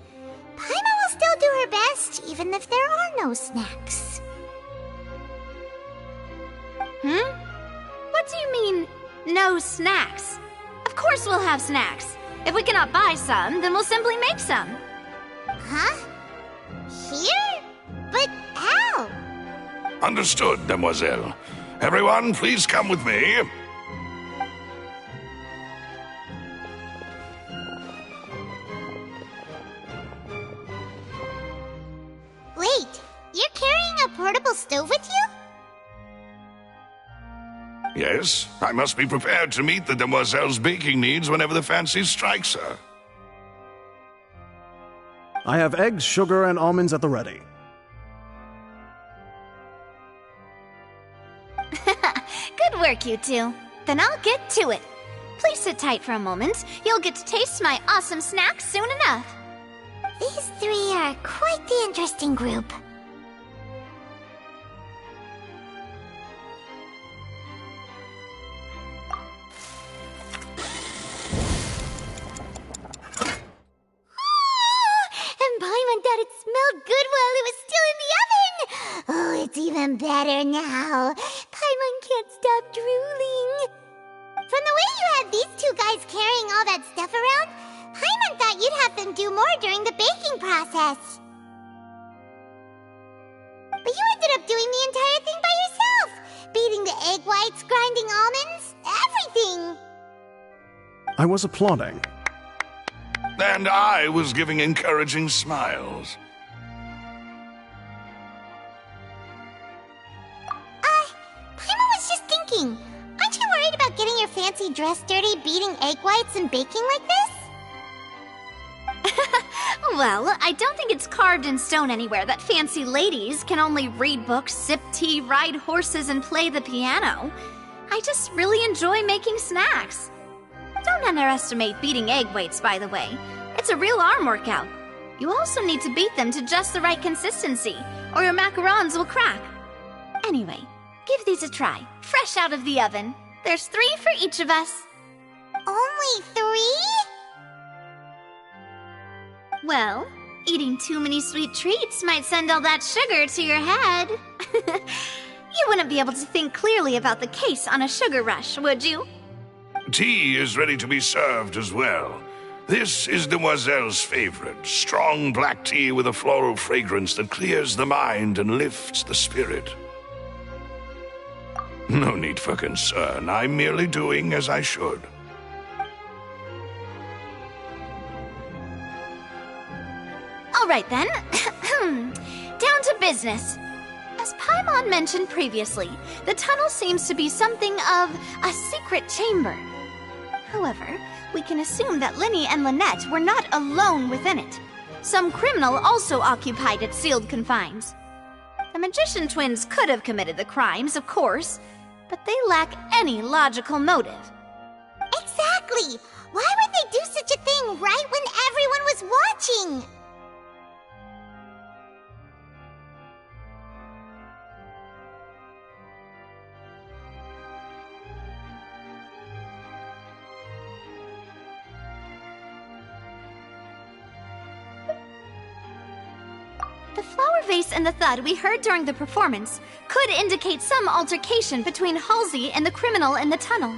Paimon will still do her best, even if there are no snacks. What do you mean, no snacks? Of course we'll have snacks. If we cannot buy some, then we'll simply make some. Huh? Here? But how? Understood, demoiselle. Everyone, please come with me. Wait, you're carrying a portable stove with you? Yes, I must be prepared to meet the demoiselle's baking needs whenever the fancy strikes her. I have eggs, sugar, and almonds at the ready. Good work, you two. Then I'll get to it. Please sit tight for a moment. You'll get to taste my awesome snacks soon enough. These three are quite the interesting group. And Paimon thought it smelled good while it was still in the oven! Oh, it's even better now. Paimon can't stop drooling. From the way you had these two guys carrying all that stuff around, Paimon thought you'd have them do more during the baking process. But you ended up doing the entire thing by yourself! Beating the egg whites, grinding almonds, everything! I was applauding. And I was giving encouraging smiles. Paimon was just thinking, aren't you worried about getting your fancy dress dirty beating egg whites and baking like this? Well, I don't think it's carved in stone anywhere that fancy ladies can only read books, sip tea, ride horses, and play the piano. I just really enjoy making snacks. Don't underestimate beating egg whites, by the way. It's a real arm workout. You also need to beat them to just the right consistency, or your macarons will crack. Anyway, give these a try, fresh out of the oven. There's 3 for each of us. Only 3? Well, eating too many sweet treats might send all that sugar to your head. You wouldn't be able to think clearly about the case on a sugar rush, would you? Tea is ready to be served as well. This is Demoiselle's favorite, strong black tea with a floral fragrance that clears the mind and lifts the spirit. No need for concern. I'm merely doing as I should. All right then. Down to business. As Paimon mentioned previously, the tunnel seems to be something of a secret chamber. However, we can assume that Linny and Lynette were not alone within it. Some criminal also occupied its sealed confines. The magician twins could have committed the crimes, of course, but they lack any logical motive. Exactly! Why would they do such a thing right when everyone was watching? The flower vase and the thud we heard during the performance could indicate some altercation between Halsey and the criminal in the tunnel,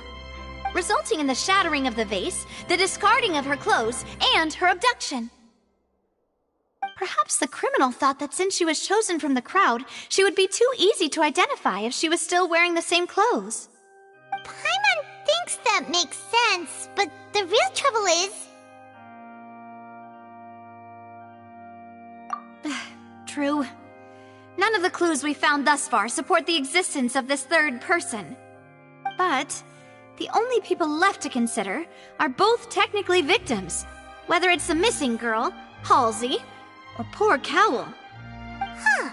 resulting in the shattering of the vase, the discarding of her clothes, and her abduction. Perhaps the criminal thought that since she was chosen from the crowd, she would be too easy to identify if she was still wearing the same clothes. Paimon thinks that makes sense, but the real trouble is... True. None of the clues we found thus far support the existence of this third person. But the only people left to consider are both technically victims, whether it's the missing girl, Halsey, or poor Cowell. Huh.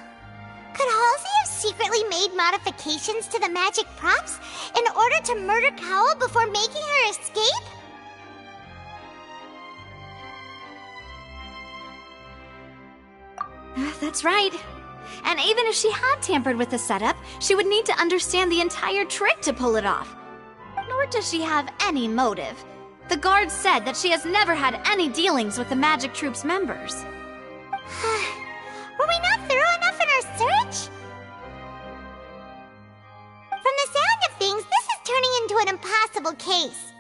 Could Halsey have secretly made modifications to the magic props in order to murder Cowell before making her escape? That's right. And even if she had tampered with the setup, she would need to understand the entire trick to pull it off. Nor does she have any motive. The guards said that she has never had any dealings with the magic troop's members. Were we not thorough enough in our search? From the sound of things, this is turning into an impossible case.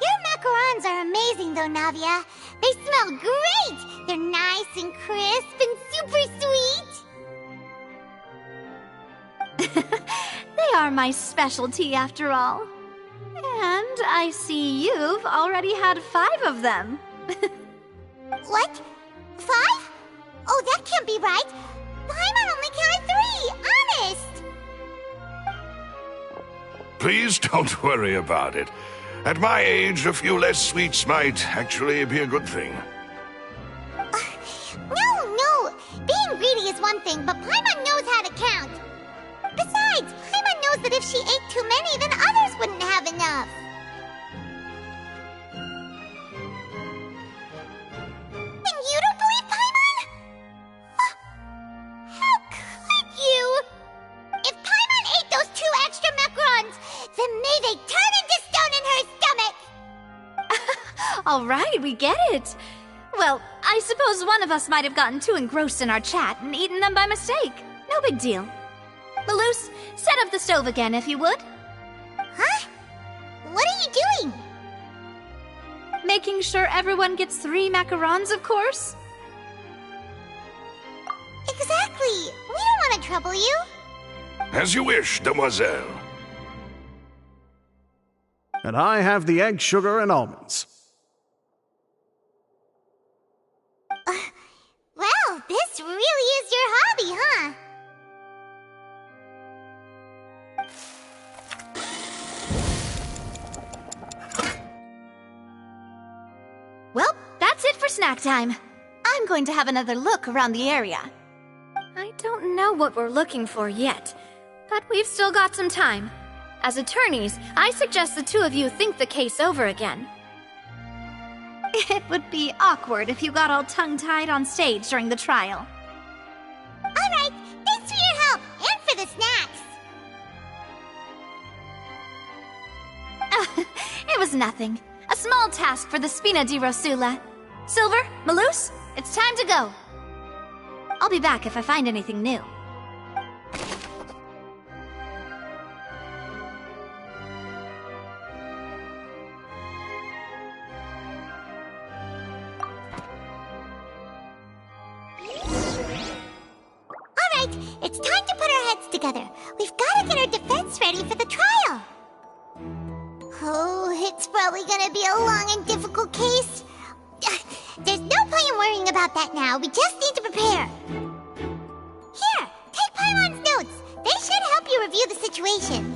Your macarons are amazing though, Navia. They smell great! They're nice and crisp and super sweet! They are my specialty after all. And I see you've already had 5 of them. What? 5? Oh, that can't be right! Paimon only counted 3! Honest! Please don't worry about it. At my age, a few less sweets might actually be a good thing. No! Being greedy is one thing, but Paimon knows how that account. Besides, Paimon knows that if she ate too many, then others wouldn't have enough. And you don't believe Paimon? How could you? If Paimon ate those 2 extra macarons, then may they turn into stone in her stomach! All right, we get it. Well, I suppose one of us might have gotten too engrossed in our chat and eaten them by mistake. No big deal. Maloose, set up the stove again if you would. Huh? What are you doing? Making sure everyone gets 3 macarons, of course. Exactly. We don't want to trouble you. As you wish, demoiselle. And I have the egg, sugar, and almonds. Well, this really is your hobby, huh? Well, that's it for snack time. I'm going to have another look around the area. I don't know what we're looking for yet, but we've still got some time. As attorneys, I suggest the 2 of you think the case over again. It would be awkward if you got all tongue-tied on stage during the trial. Alright, thanks for your help, and for the snacks. It was nothing. A small task for the Spina di Rosula. Silver, Maloose, it's time to go. I'll be back if I find anything new. Alright, it's time to put our heads together. We've got to get our defense ready for the trial. Oh, it's probably gonna be a long and difficult case. There's no point in worrying about that now. We just need to prepare. Here, take Paimon's notes. They should help you review the situation.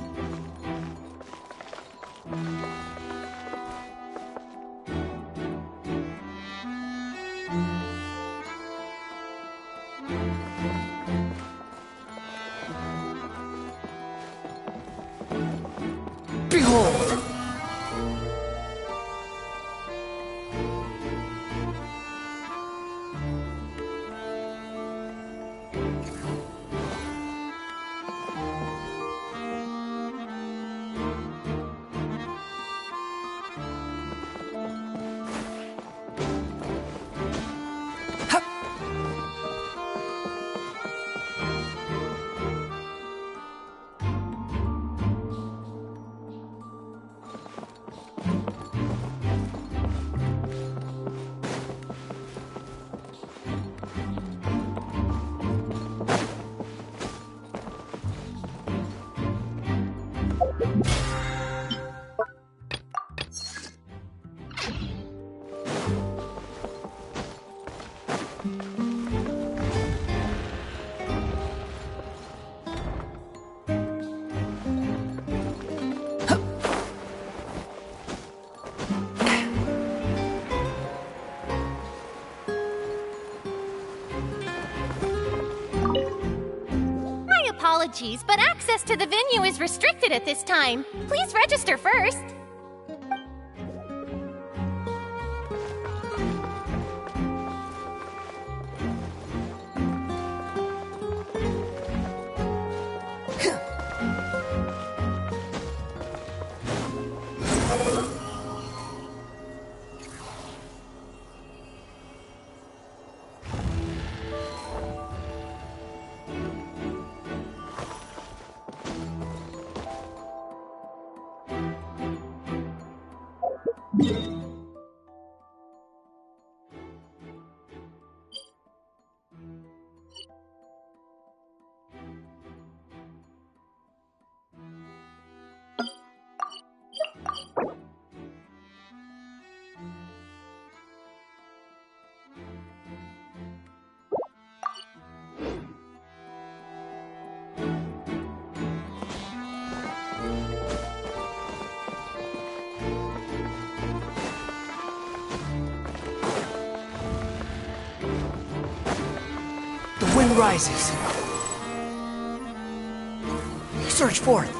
Behold! Apologies, but access to the venue is restricted at this time. Please register first. The wind rises. Search forth.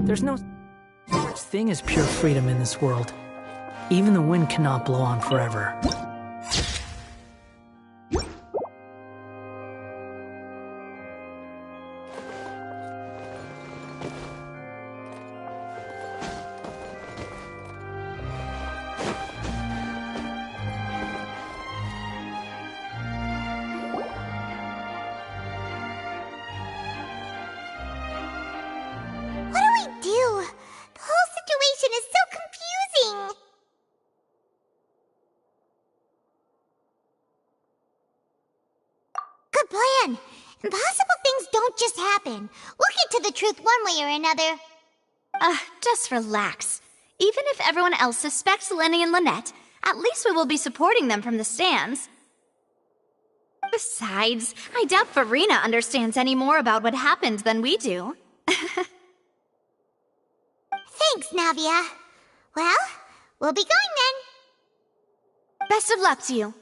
There's no such thing as pure freedom in this world. Even the wind cannot blow on forever. Plan. Impossible things don't just happen. We'll get to the truth one way or another. Just relax. Even if everyone else suspects Lenny and Lynette, at least we will be supporting them from the stands. Besides, I doubt Farina understands any more about what happened than we do. Thanks, Navia. Well, we'll be going then. Best of luck to you.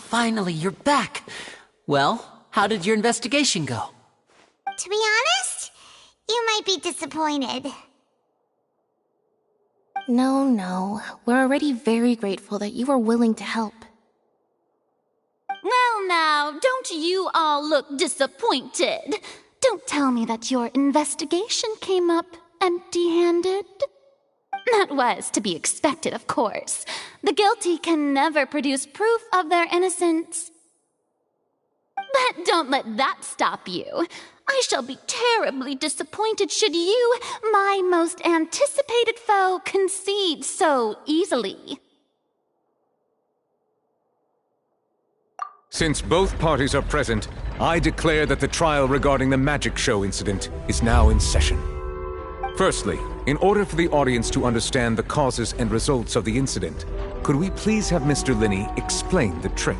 Finally, you're back. Well, how did your investigation go? To be honest, you might be disappointed. No. We're already very grateful that you were willing to help. Well now, don't you all look disappointed. Don't tell me that your investigation came up empty-handed. That was to be expected, of course. The guilty can never produce proof of their innocence. But don't let that stop you. I shall be terribly disappointed should you, my most anticipated foe, concede so easily. Since both parties are present, I declare that the trial regarding the magic show incident is now in session. Firstly, in order for the audience to understand the causes and results of the incident, could we please have Mr. Linney explain the trick?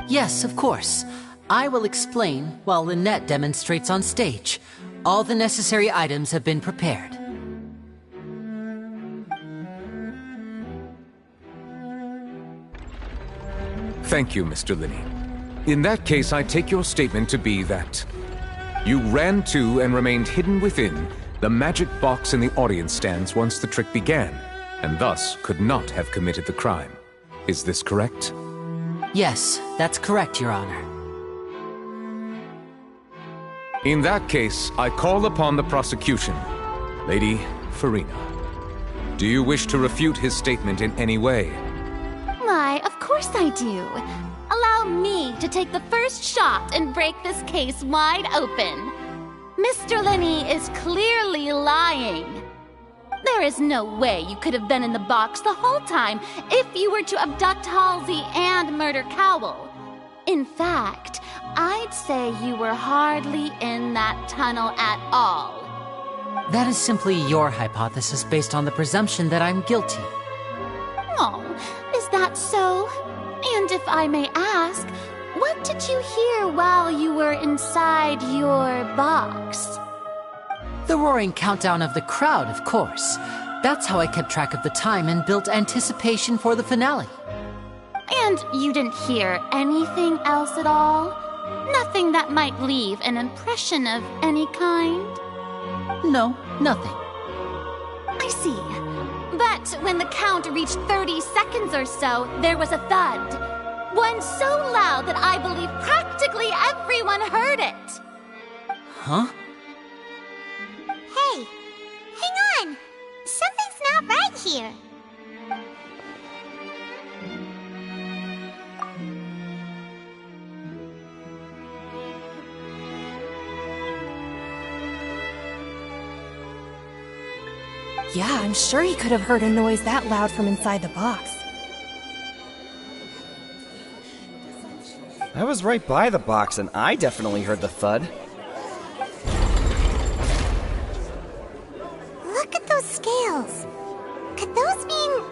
Yes, of course. I will explain while Lynette demonstrates on stage. All the necessary items have been prepared. Thank you, Mr. Linney. In that case, I take your statement to be that you ran to and remained hidden within the magic box in the audience stands once the trick began, and thus could not have committed the crime. Is this correct? Yes, that's correct, Your Honor. In that case, I call upon the prosecution. Lady Farina, do you wish to refute his statement in any way? Why, of course I do. Allow me to take the first shot and break this case wide open. Mr. Linney is clearly lying. There is no way you could have been in the box the whole time if you were to abduct Halsey and murder Cowell. In fact, I'd say you were hardly in that tunnel at all. That is simply your hypothesis based on the presumption that I'm guilty. Oh, is that so? And if I may ask, what did you hear while you were inside your box? The roaring countdown of the crowd, of course. That's how I kept track of the time and built anticipation for the finale. And you didn't hear anything else at all? Nothing that might leave an impression of any kind? No, nothing. I see. But when the count reached 30 seconds or so, there was a thud. One so loud that I believe practically everyone heard it. Huh? Hey, hang on. Something's not right here. Yeah, I'm sure he could have heard a noise that loud from inside the box. I was right by the box and I definitely heard the thud. Look at those scales. Could those mean...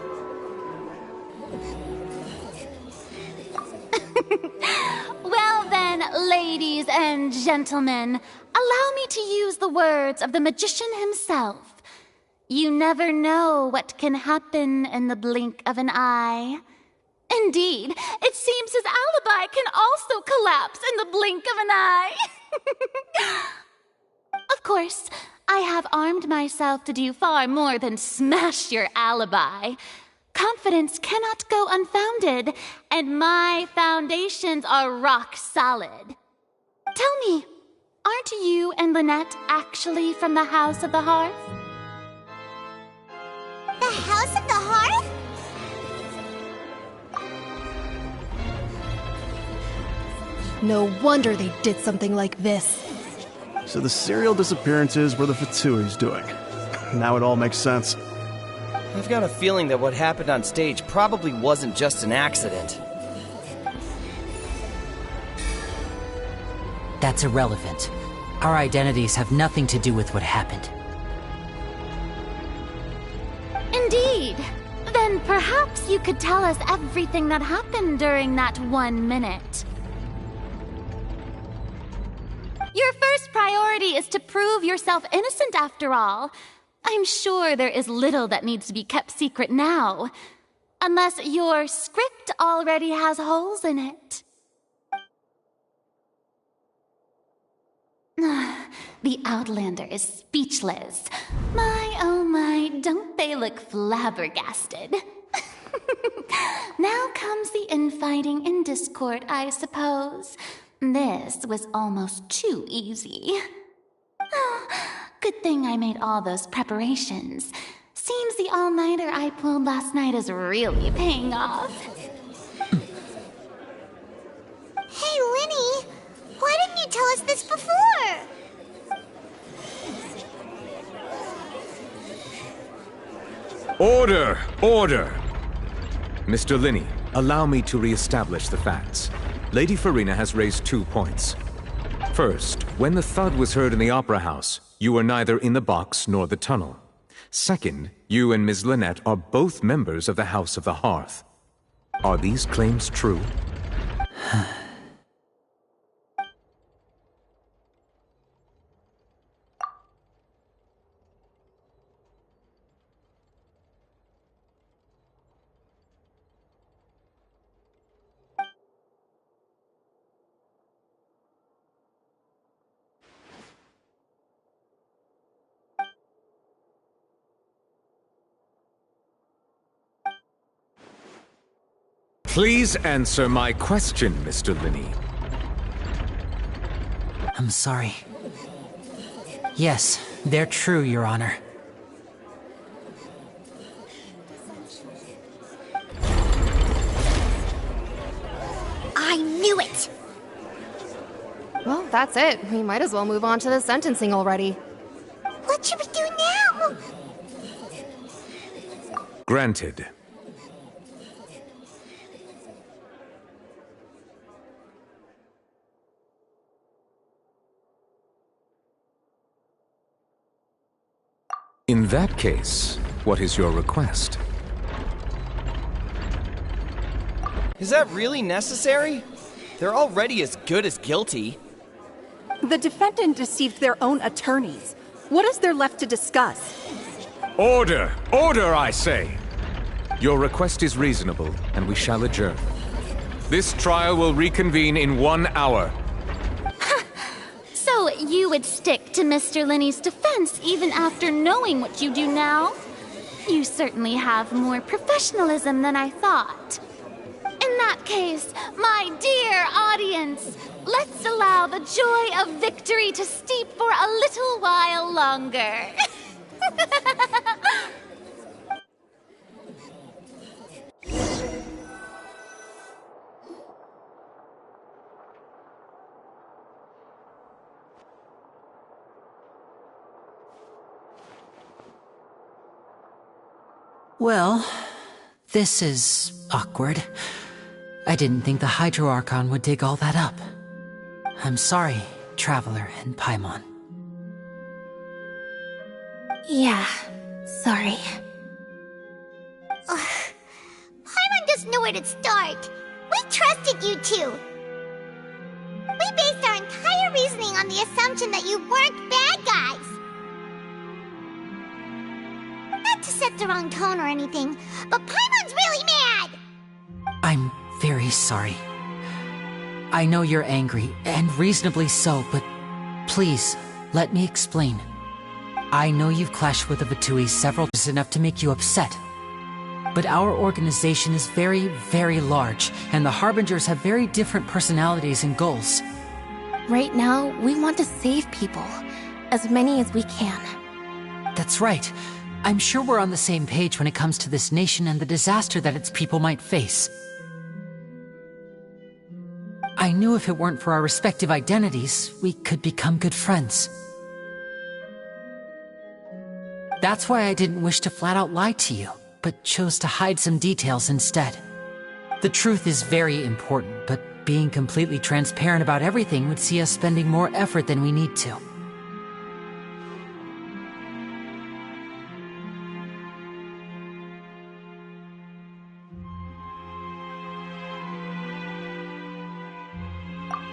Well then, ladies and gentlemen, allow me to use the words of the magician himself. You never know what can happen in the blink of an eye. Indeed, it seems his alibi can also collapse in the blink of an eye. Of course, I have armed myself to do far more than smash your alibi. Confidence cannot go unfounded, and my foundations are rock solid. Tell me, aren't you and Lynette actually from the House of the Hearth? The House of the Hearth? No wonder they did something like this. So the serial disappearances were the ƑөŨыö's doing. Now it all makes sense. I've got a feeling that what happened on stage probably wasn't just an accident. That's irrelevant. Our identities have nothing to do with what happened. Indeed. Then perhaps you could tell us everything that happened during that 1 minute. Your first priority is to prove yourself innocent after all. I'm sure there is little that needs to be kept secret now. Unless your script already has holes in it. The Outlander is speechless. My, oh my, don't they look flabbergasted? Now comes the infighting and discord, I suppose. This was almost too easy. Good thing I made all those preparations. Seems the all-nighter I pulled last night is really paying off. Hey, Linny! Why didn't you tell us this before? Order! Order! Mr. Linney, allow me to re-establish the facts. Lady Ƒө骝նö has raised 2 points. First, when the thud was heard in the Opera House, you were neither in the box nor the tunnel. Second, you and Ms. Lynette are both members of the House of the Hearth. Are these claims true? Please answer my question, Mr. Linney. I'm sorry. Yes, they're true, Your Honor. I knew it! Well, that's it. We might as well move on to the sentencing already. What should we do now? Granted. In that case, what is your request? Is that really necessary? They're already as good as guilty. The defendant deceived their own attorneys. What is there left to discuss? Order! Order, I say! Your request is reasonable, and we shall adjourn. This trial will reconvene in 1 hour. So you would stick to Mr. Linney's defense even after knowing what you do now? You certainly have more professionalism than I thought. In that case, my dear audience, let's allow the joy of victory to steep for a little while longer. Well, this is awkward. I didn't think the Hydro Archon would dig all that up. I'm sorry, Traveler and Paimon. Yeah, sorry. Paimon doesn't know where to start. We trusted you two. We based our entire reasoning on the assumption that you weren't bad guys. Not to set the wrong tone or anything, but Paimon's really mad! I'm very sorry. I know you're angry, and reasonably so, but please, let me explain. I know you've clashed with the ƑөŨĩ several times enough to make you upset. But our organization is very, very large, and the Harbingers have very different personalities and goals. Right now, we want to save people. As many as we can. That's right. I'm sure we're on the same page when it comes to this nation and the disaster that its people might face. I knew if it weren't for our respective identities, we could become good friends. That's why I didn't wish to flat out lie to you, but chose to hide some details instead. The truth is very important, but being completely transparent about everything would see us spending more effort than we need to.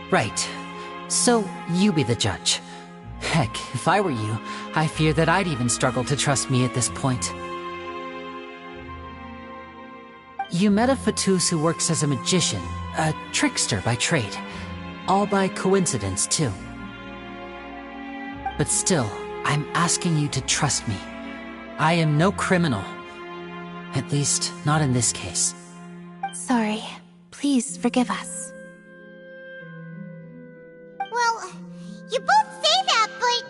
Right. So, you be the judge. Heck, if I were you, I fear that I'd even struggle to trust me at this point. You met a ƑөŨĩ who works as a magician, a trickster by trade. All by coincidence, too. But still, I'm asking you to trust me. I am no criminal. At least, not in this case. Sorry. Please forgive us. Well, you both say that, but...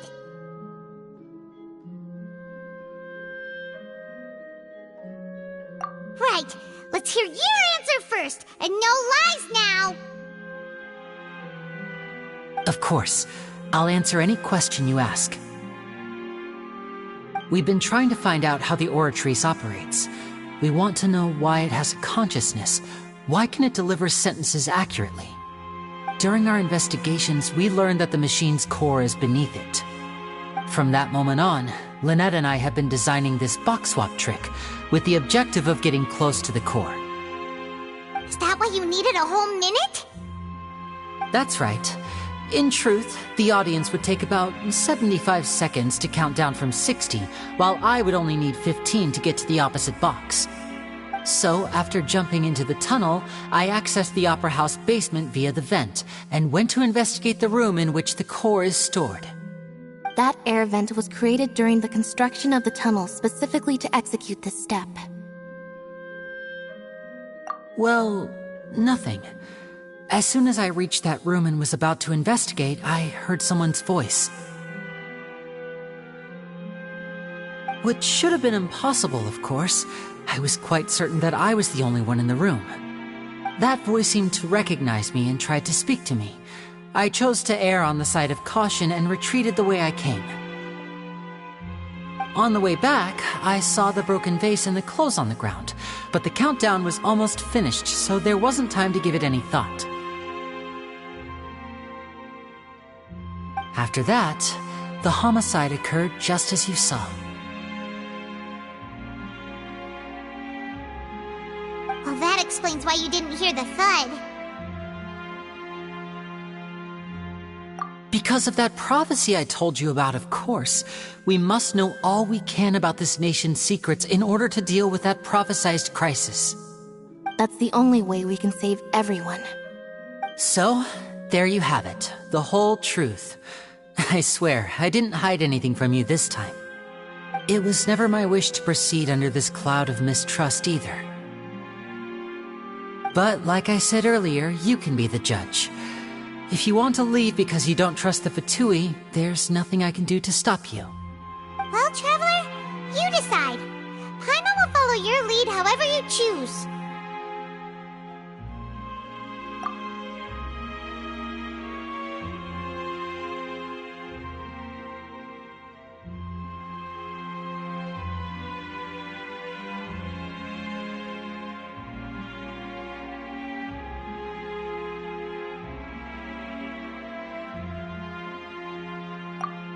Right, let's hear your answer first, and no lies now! Of course. I'll answer any question you ask. We've been trying to find out how the Oratrice operates. We want to know why it has a consciousness. Why can it deliver sentences accurately? During our investigations, we learned that the machine's core is beneath it. From that moment on, Lynette and I have been designing this box swap trick with the objective of getting close to the core. Is that why you needed a whole minute? That's right. In truth, the audience would take about 75 seconds to count down from 60, while I would only need 15 to get to the opposite box. So, after jumping into the tunnel, I accessed the Opera House basement via the vent, and went to investigate the room in which the core is stored. That air vent was created during the construction of the tunnel specifically to execute this step. Well, nothing. As soon as I reached that room and was about to investigate, I heard someone's voice. Which should have been impossible, of course. I was quite certain that I was the only one in the room. That voice seemed to recognize me and tried to speak to me. I chose to err on the side of caution and retreated the way I came. On the way back, I saw the broken vase and the clothes on the ground, but the countdown was almost finished, so there wasn't time to give it any thought. After that, the homicide occurred just as you saw. Well, that explains why you didn't hear the thud. Because of that prophecy I told you about, of course. We must know all we can about this nation's secrets in order to deal with that prophesized crisis. That's the only way we can save everyone. So, there you have it. The whole truth. I swear, I didn't hide anything from you this time. It was never my wish to proceed under this cloud of mistrust either. But like I said earlier, you can be the judge. If you want to leave because you don't trust the ƑөŨĩ, there's nothing I can do to stop you. Well, Traveler, you decide. Paimon will follow your lead however you choose.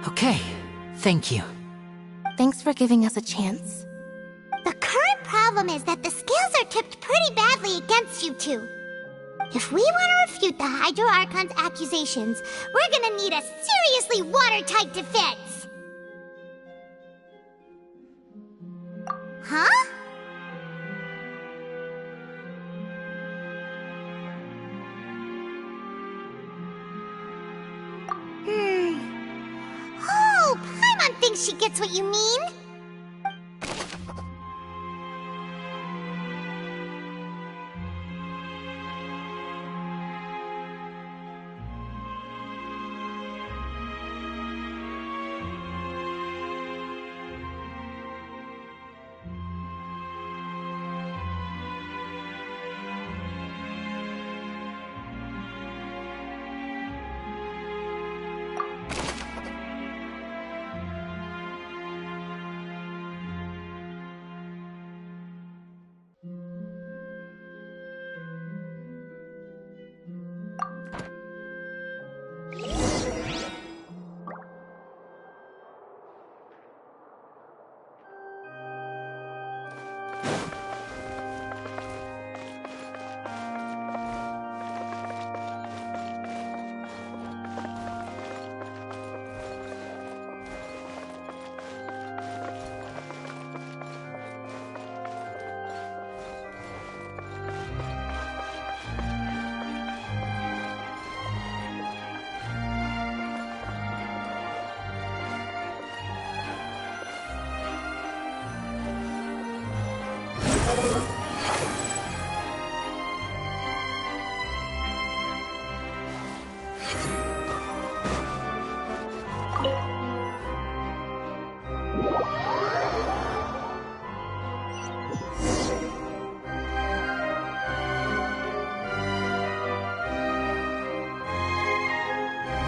Okay, thank you. Thanks for giving us a chance. The current problem is that the scales are tipped pretty badly against you two. If we want to refute the Hydro Archon's accusations, we're gonna need a seriously watertight defense. Huh? Oh, Paimon thinks she gets what you mean.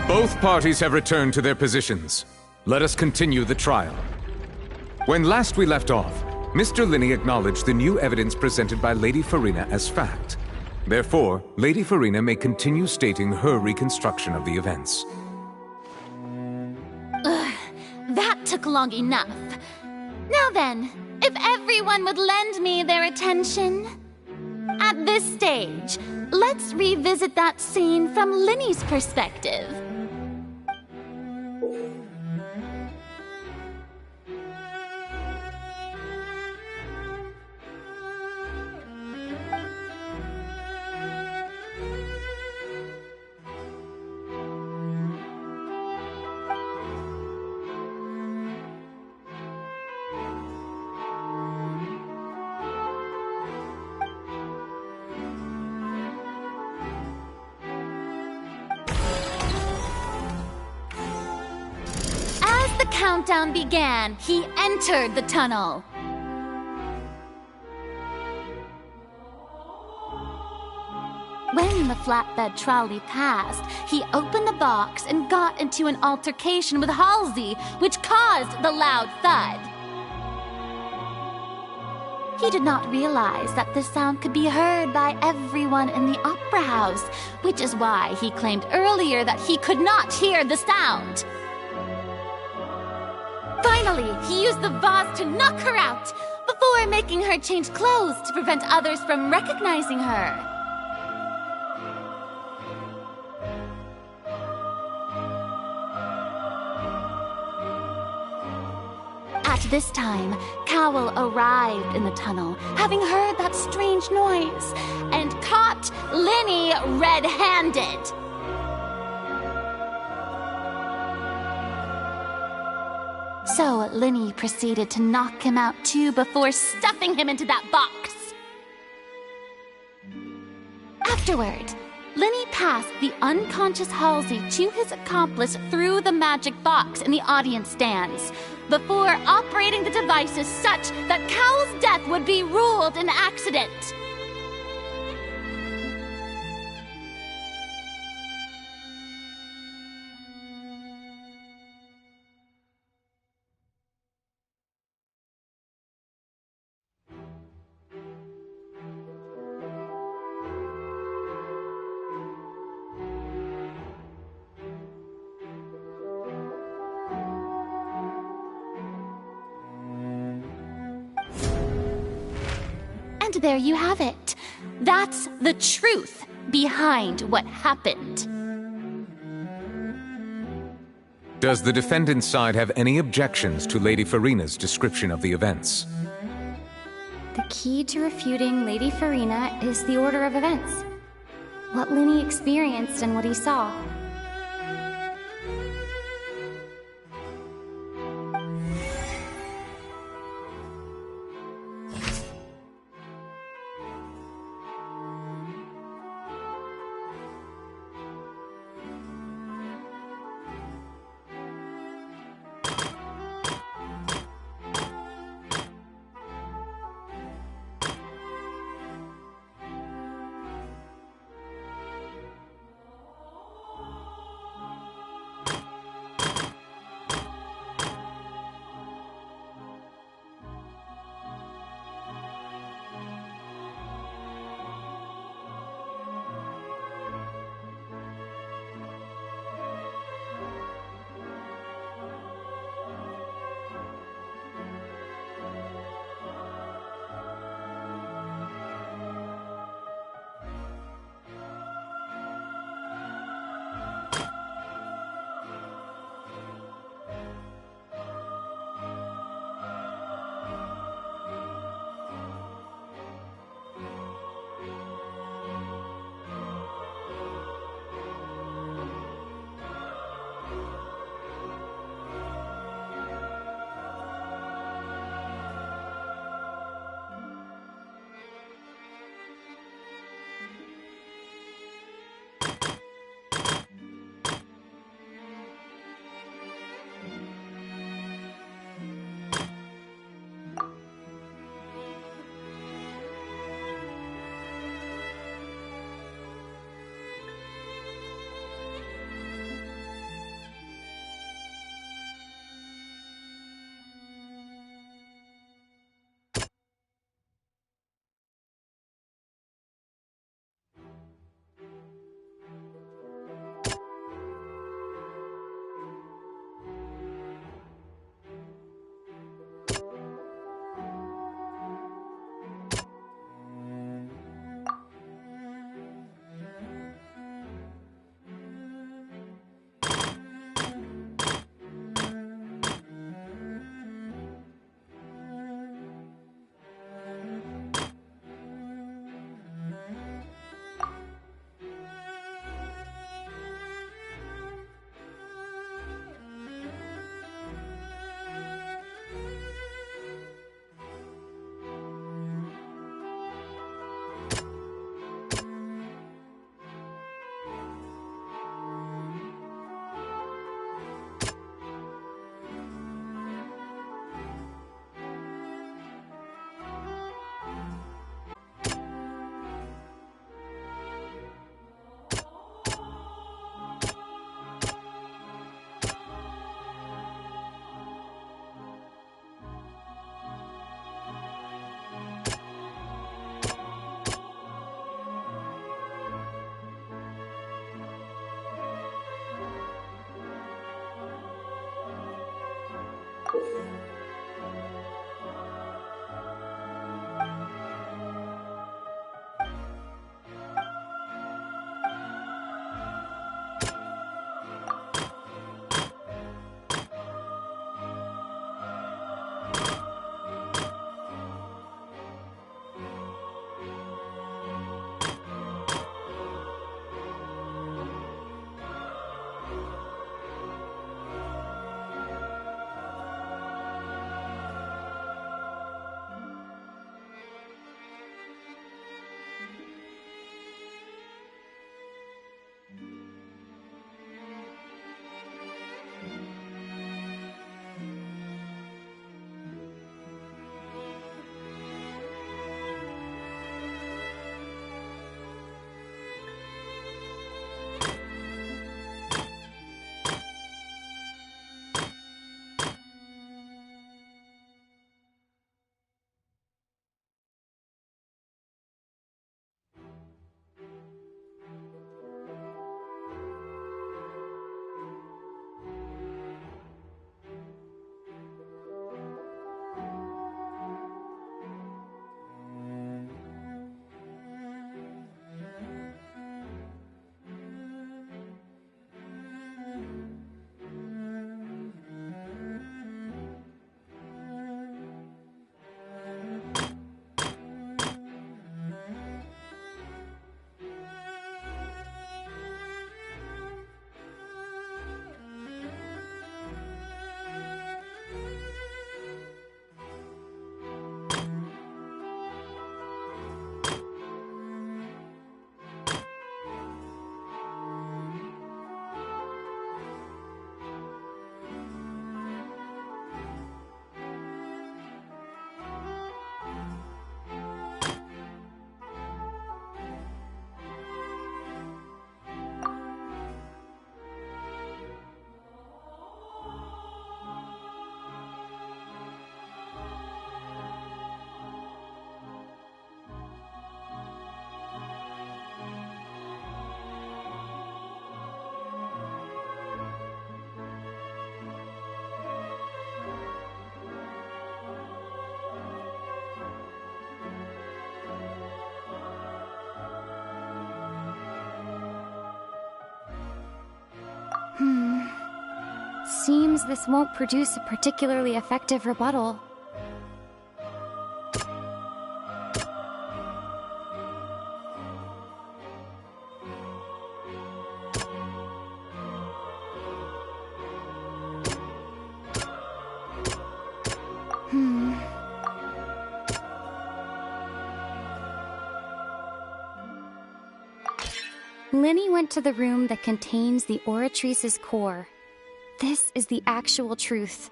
Both parties have returned to their positions. Let us continue the trial. When last we left off, Mr. Linney acknowledged the new evidence presented by Lady Ƒө骝nă as fact. Therefore, Lady ƑөŨnă may continue stating her reconstruction of the events. That took long enough. Now then, if everyone would lend me their attention. At this stage, let's revisit that scene from Linney's perspective. Countdown began, he entered the tunnel. When the flatbed trolley passed, he opened the box and got into an altercation with Halsey, which caused the loud thud. He did not realize that the sound could be heard by everyone in the opera house, which is why he claimed earlier that he could not hear the sound. Finally, he used the vase to knock her out, before making her change clothes to prevent others from recognizing her. At this time, Cowell arrived in the tunnel, having heard that strange noise, and caught Linney red-handed. So Linney proceeded to knock him out too before stuffing him into that box. Afterward, Linney passed the unconscious Halsey to his accomplice through the magic box in the audience stands, before operating the devices such that Cowell's death would be ruled an accident. And there you have it. That's the truth behind what happened. Does the defendant's side have any objections to Lady ƑөŨÿ's description of the events? The key to refuting Lady ƑөŨÿ is the order of events. What Lenny experienced and what he saw. seems this won't produce a particularly effective rebuttal. Lyney went to the room that contains the Oratrice's core. This is the actual truth.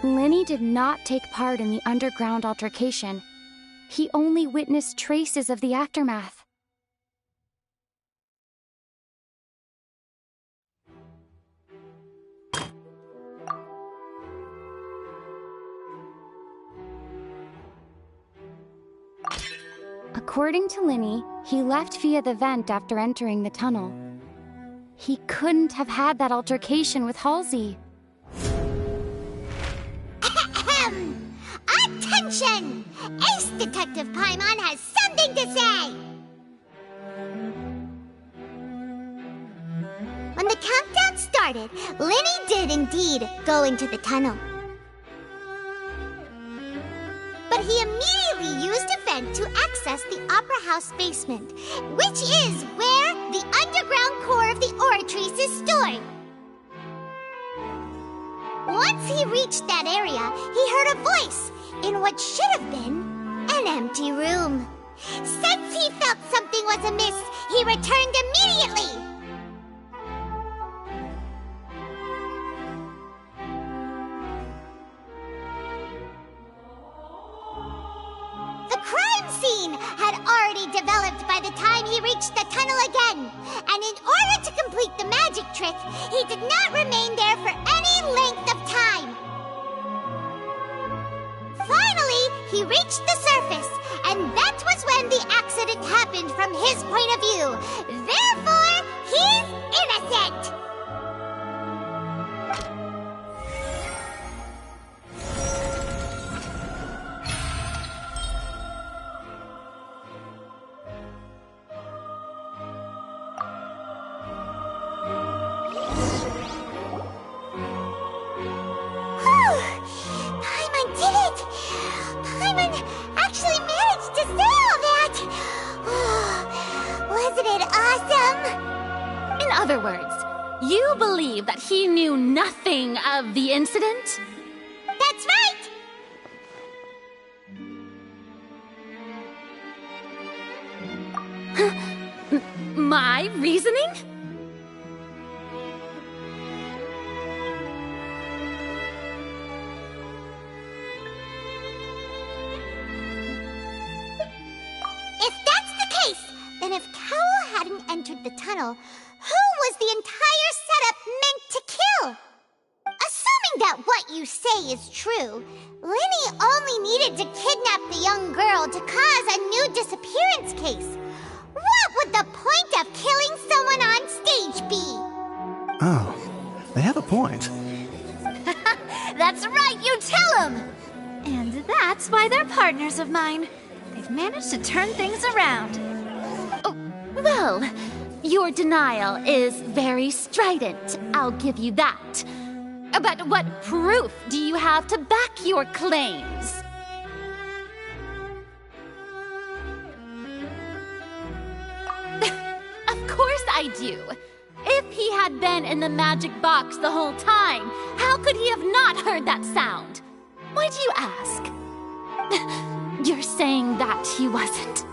Lyney did not take part in the underground altercation. He only witnessed traces of the aftermath. According to Lyney, he left via the vent after entering the tunnel. He couldn't have had that altercation with Halsey. Attention! Ace Detective Paimon has something to say! When the countdown started, Lyney did indeed go into the tunnel. But he immediately used a vent to access the Opera House basement, which is where the underground core of the Oratrice is stored. Once he reached that area, he heard a voice in what should have been an empty room. Since he felt something was amiss, he returned immediately. The crime scene had already developed by the time he reached the tunnel again, and in order to complete the magic trick, he did not remain there for any length of time. Finally, he reached the surface, and that was when the accident happened from his point of view. Therefore, he's innocent! In other words, you believe that he knew nothing of the incident? That's right! My reasoning? If that's the case, then if Cowell hadn't entered the tunnel, who was the entire setup meant to kill? Assuming that what you say is true, Lyney only needed to kidnap the young girl to cause a new disappearance case. What would the point of killing someone on stage be? Oh, they have a point. That's right, you tell them! And that's why they're partners of mine. They've managed to turn things around. Oh, well, your denial is very strident, I'll give you that. But what proof do you have to back your claims? Of course I do. If he had been in the magic box the whole time, how could he have not heard that sound? Why do you ask? You're saying that he wasn't?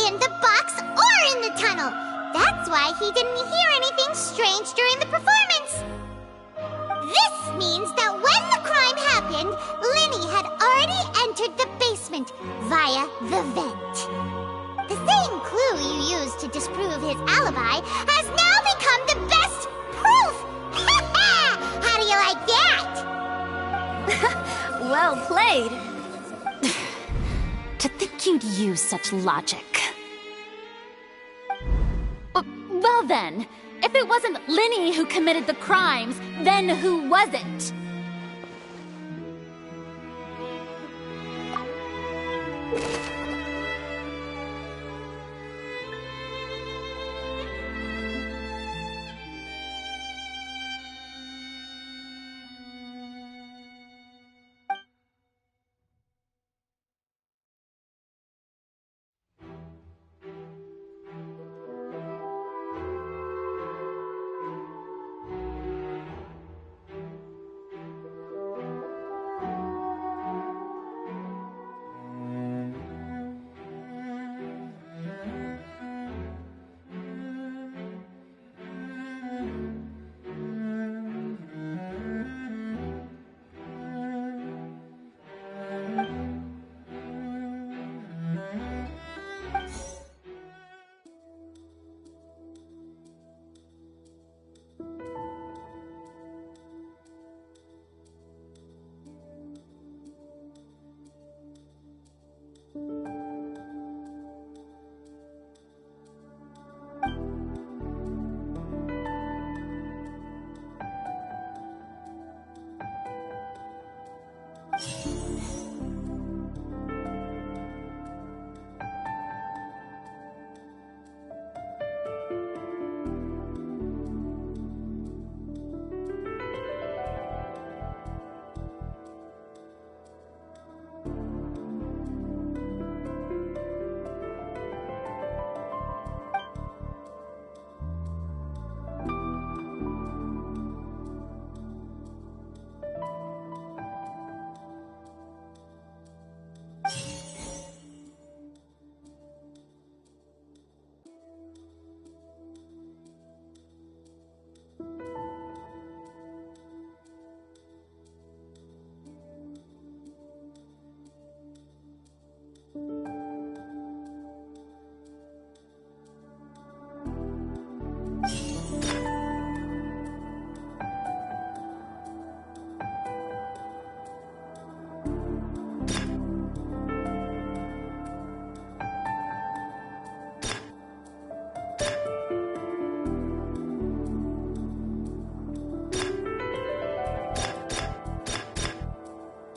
in the box or in the tunnel. That's why he didn't hear anything strange during the performance. This means that when the crime happened, Linny had already entered the basement via the vent. The same clue you used to disprove his alibi has now become the best proof! How do you like that? Well played. To think you'd use such logic. Well then, if it wasn't Linny who committed the crimes, then who was it?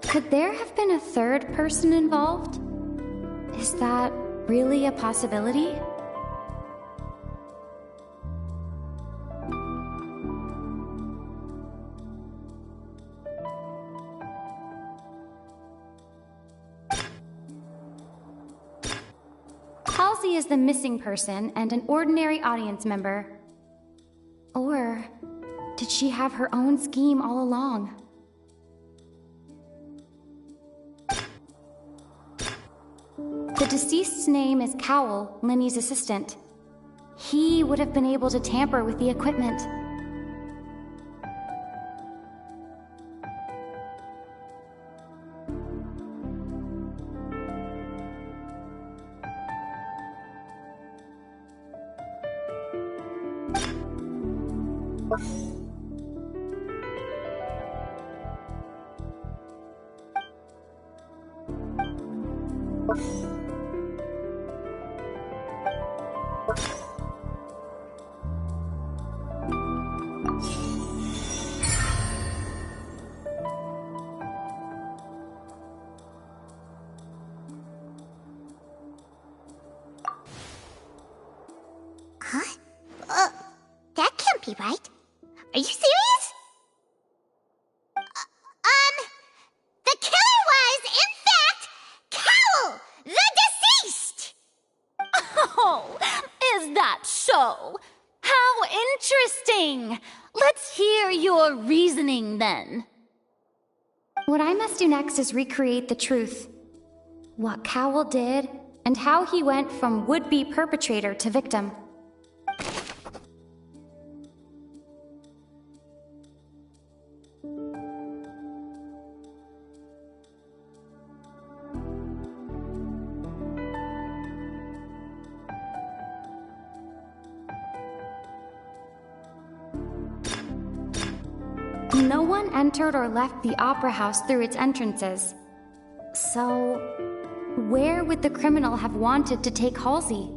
Could there have been a third person involved? Is that really a possibility? Halsey is the missing person and an ordinary audience member. Or did she have her own scheme all along? The deceased's name is Cowell, Linny's assistant. He would have been able to tamper with the equipment. That can't be right. Are you serious? The killer was, in fact, Cowell, the deceased! Oh, is that so? How interesting! Let's hear your reasoning then. What I must do next is recreate the truth. What Cowell did and how he went from would-be perpetrator to victim. No one entered or left the opera house through its entrances. So, where would the criminal have wanted to take Halsey?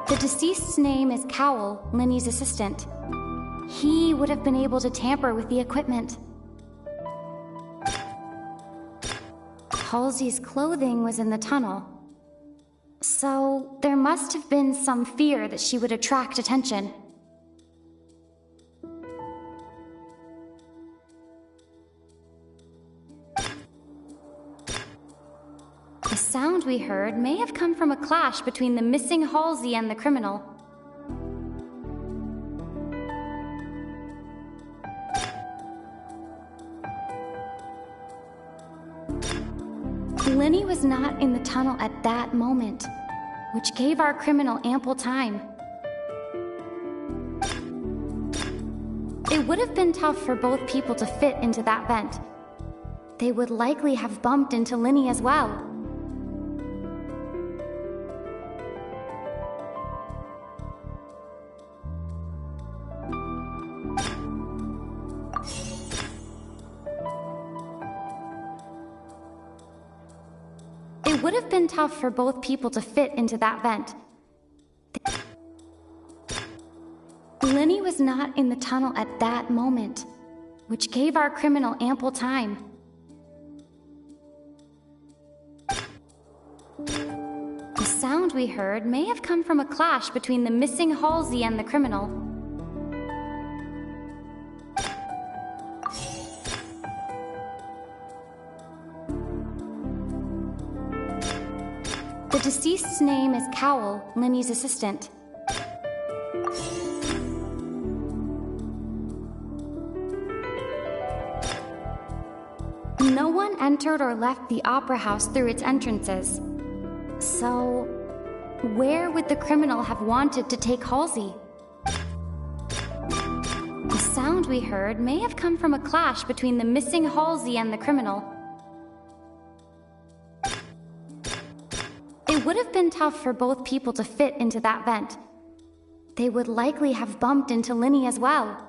The deceased's name is Cowell, Linny's assistant. He would have been able to tamper with the equipment. Halsey's clothing was in the tunnel. So, there must have been some fear that she would attract attention. The sound we heard may have come from a clash between the missing Halsey and the criminal. Linny was not in the tunnel at that moment, which gave our criminal ample time. It would have been tough for both people to fit into that vent. They would likely have bumped into Linny as well. It would have been tough for both people to fit into that vent. Linny was not in the tunnel at that moment, which gave our criminal ample time. The sound we heard may have come from a clash between the missing Halsey and the criminal. The deceased's name is Cowell, Linny's assistant. No one entered or left the opera house through its entrances. So, where would the criminal have wanted to take Halsey? The sound we heard may have come from a clash between the missing Halsey and the criminal. It would have been tough for both people to fit into that vent. They would likely have bumped into Linny as well.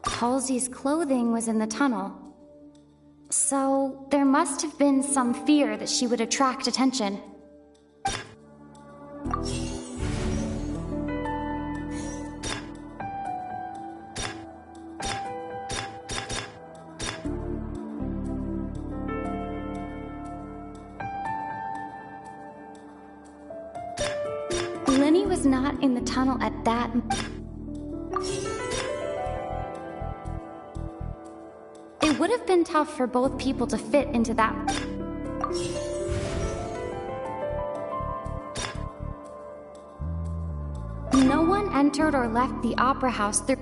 Halsey's clothing was in the tunnel. So, there must have been some fear that she would attract attention. Linny was not in the tunnel at that. It would have been tough for both people to fit into that. No one entered or left the opera house through.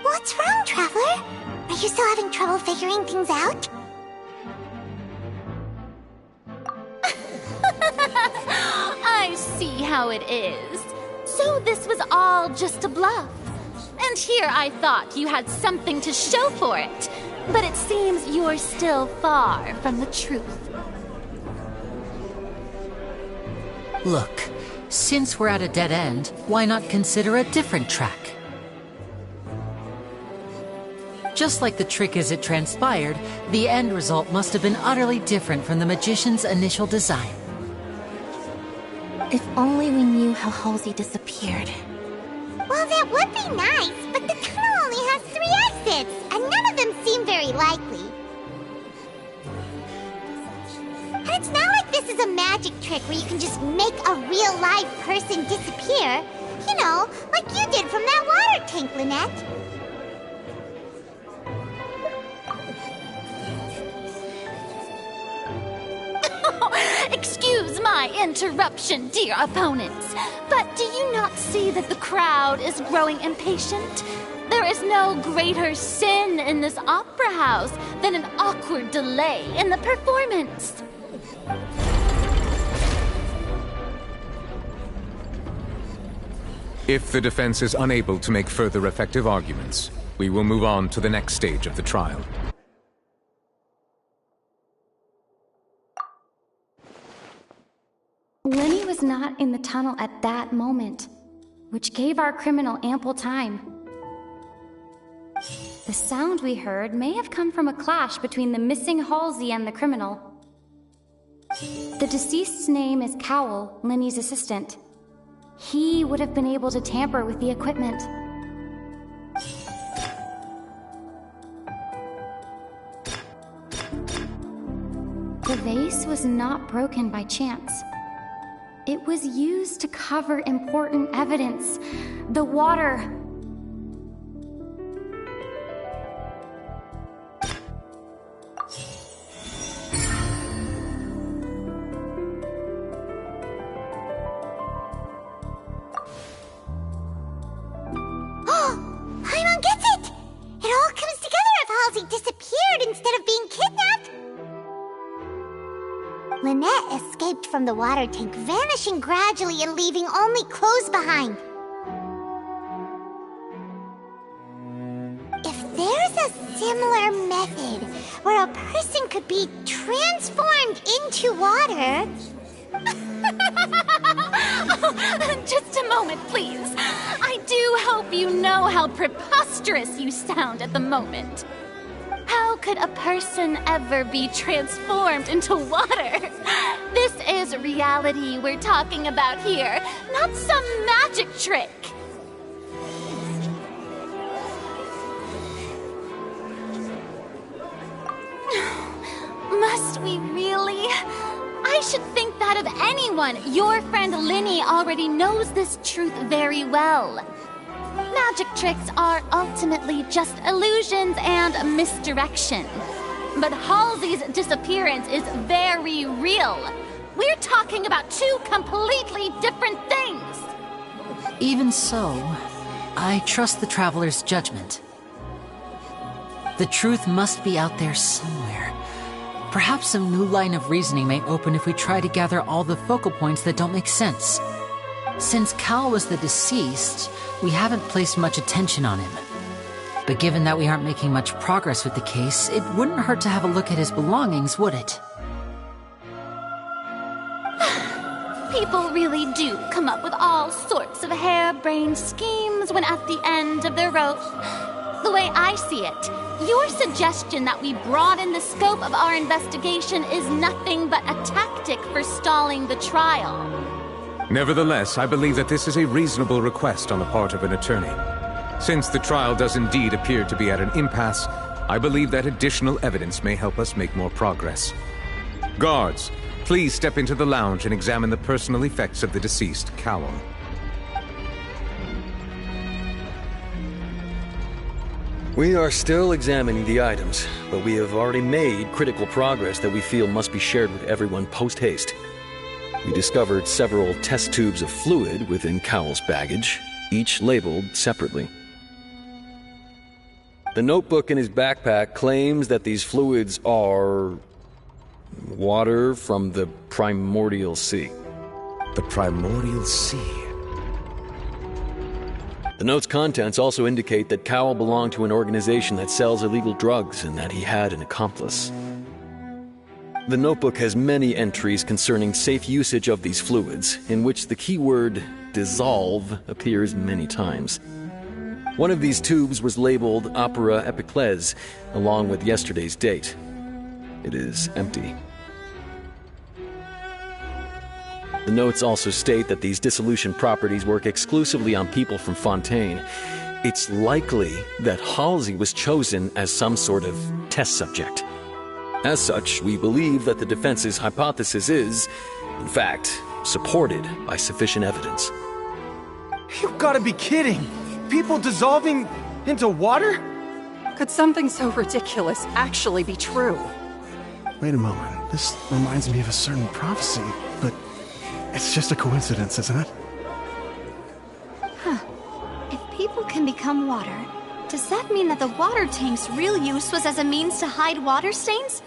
What's wrong, Traveler? Are you still having trouble figuring things out? I see how it is. So this was all just a bluff. And here I thought you had something to show for it. But it seems you're still far from the truth. Look, since we're at a dead end, why not consider a different track? Just like the trick as it transpired, the end result must have been utterly different from the magician's initial design. If only we knew how Halsey disappeared. Well, that would be nice, but the tunnel only has 3 exits, and none of them seem very likely. And it's not like this is a magic trick where you can just make a real live person disappear. You know, like you did from that water tank, Lynette. Excuse my interruption, dear opponents, but do you not see that the crowd is growing impatient? There is no greater sin in this opera house than an awkward delay in the performance. If the defense is unable to make further effective arguments, we will move on to the next stage of the trial. Lenny was not in the tunnel at that moment, which gave our criminal ample time. The sound we heard may have come from a clash between the missing Halsey and the criminal. The deceased's name is Cowell, Lenny's assistant. He would have been able to tamper with the equipment. The vase was not broken by chance. It was used to cover important evidence. The water. Paimon gets it! It all comes together if Halsey disappeared instead of being kidnapped. Lynette escaped from the water tank, vanishing gradually and leaving only clothes behind. If there's a similar method where a person could be transformed into water... Just a moment, please. I do hope you know how preposterous you sound at the moment. How could a person ever be transformed into water? This is reality we're talking about here, not some magic trick. Must we really? I should think that of anyone. Your friend Linny already knows this truth very well. Magic tricks are ultimately just illusions and misdirection. But Halsey's disappearance is very real. We're talking about 2 completely different things. Even so, I trust the traveler's judgment. The truth must be out there somewhere. Perhaps some new line of reasoning may open if we try to gather all the focal points that don't make sense. Since Cal was the deceased, we haven't placed much attention on him. But given that we aren't making much progress with the case, it wouldn't hurt to have a look at his belongings, would it? People really do come up with all sorts of harebrained schemes when at the end of their rope. The way I see it, your suggestion that we broaden the scope of our investigation is nothing but a tactic for stalling the trial. Nevertheless, I believe that this is a reasonable request on the part of an attorney. Since the trial does indeed appear to be at an impasse, I believe that additional evidence may help us make more progress. Guards, please step into the lounge and examine the personal effects of the deceased, Cowell. We are still examining the items, but we have already made critical progress that we feel must be shared with everyone post-haste. We discovered several test tubes of fluid within Cowell's baggage, each labeled separately. The notebook in his backpack claims that these fluids are... water from the primordial sea. The primordial sea? The note's contents also indicate that Cowell belonged to an organization that sells illegal drugs and that he had an accomplice. The notebook has many entries concerning safe usage of these fluids, in which the keyword dissolve appears many times. One of these tubes was labeled Opera Epiclese, along with yesterday's date. It is empty. The notes also state that these dissolution properties work exclusively on people from Fontaine. It's likely that Halsey was chosen as some sort of test subject. As such, we believe that the defense's hypothesis is, in fact, supported by sufficient evidence. You've got to be kidding! People dissolving into water? Could something so ridiculous actually be true? Wait a moment. This reminds me of a certain prophecy, but it's just a coincidence, isn't it? Huh. If people can become water, does that mean that the water tank's real use was as a means to hide water stains?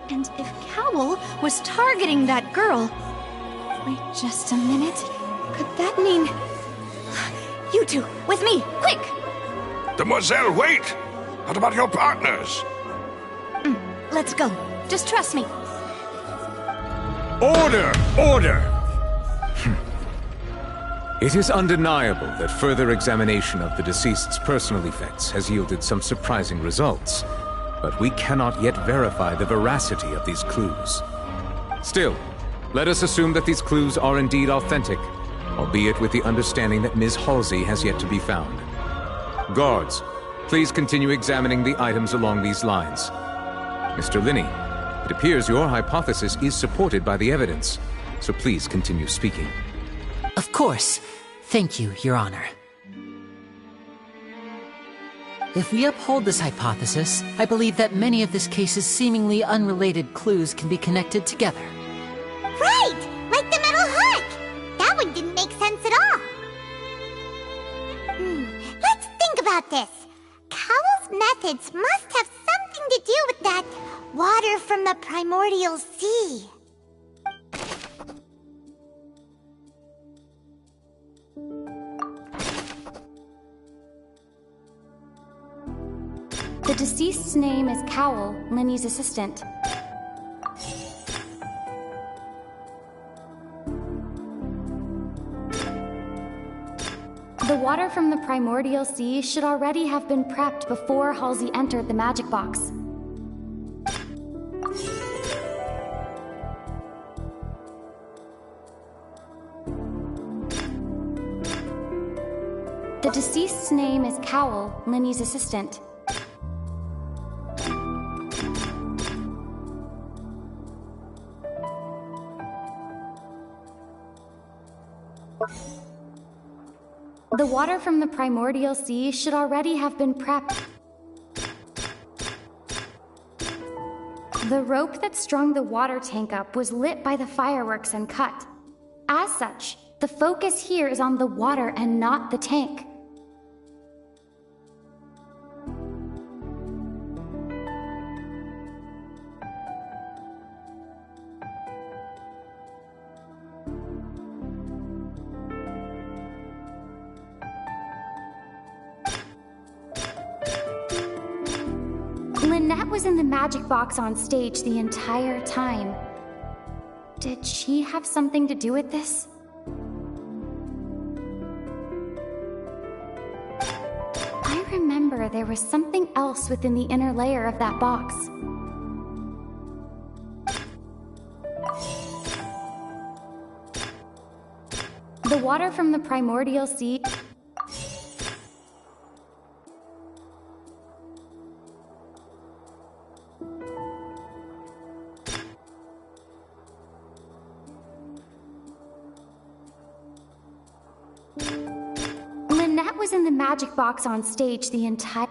And if Cowell was targeting that girl... Wait just a minute. Could that mean... You two, with me, quick! Demoiselle, wait! What about your partners? Let's go. Just trust me. Order! Order! It is undeniable that further examination of the deceased's personal effects has yielded some surprising results, but we cannot yet verify the veracity of these clues. Still, let us assume that these clues are indeed authentic, albeit with the understanding that Ms. Halsey has yet to be found. Guards, please continue examining the items along these lines. Mr. Linney, it appears your hypothesis is supported by the evidence, so please continue speaking. Of course. Thank you, Your Honor. If we uphold this hypothesis, I believe that many of this case's seemingly unrelated clues can be connected together. Right! Like the metal hook! That one didn't make sense at all. Let's think about this. Cowell's methods must have something to do with that water from the primordial sea. The deceased's name is Cowell, Linny's assistant. The water from the primordial sea should already have been prepped before Halsey entered the magic box. The deceased's name is Cowell, Linny's assistant. The water from the primordial sea should already have been prepped. The rope that strung the water tank up was lit by the fireworks and cut. As such, the focus here is on the water and not the tank. Lynette was in the magic box on stage the entire time. Did she have something to do with this? I remember there was something else within the inner layer of that box. The water from the primordial sea... Lynette was in the magic box on stage the entire...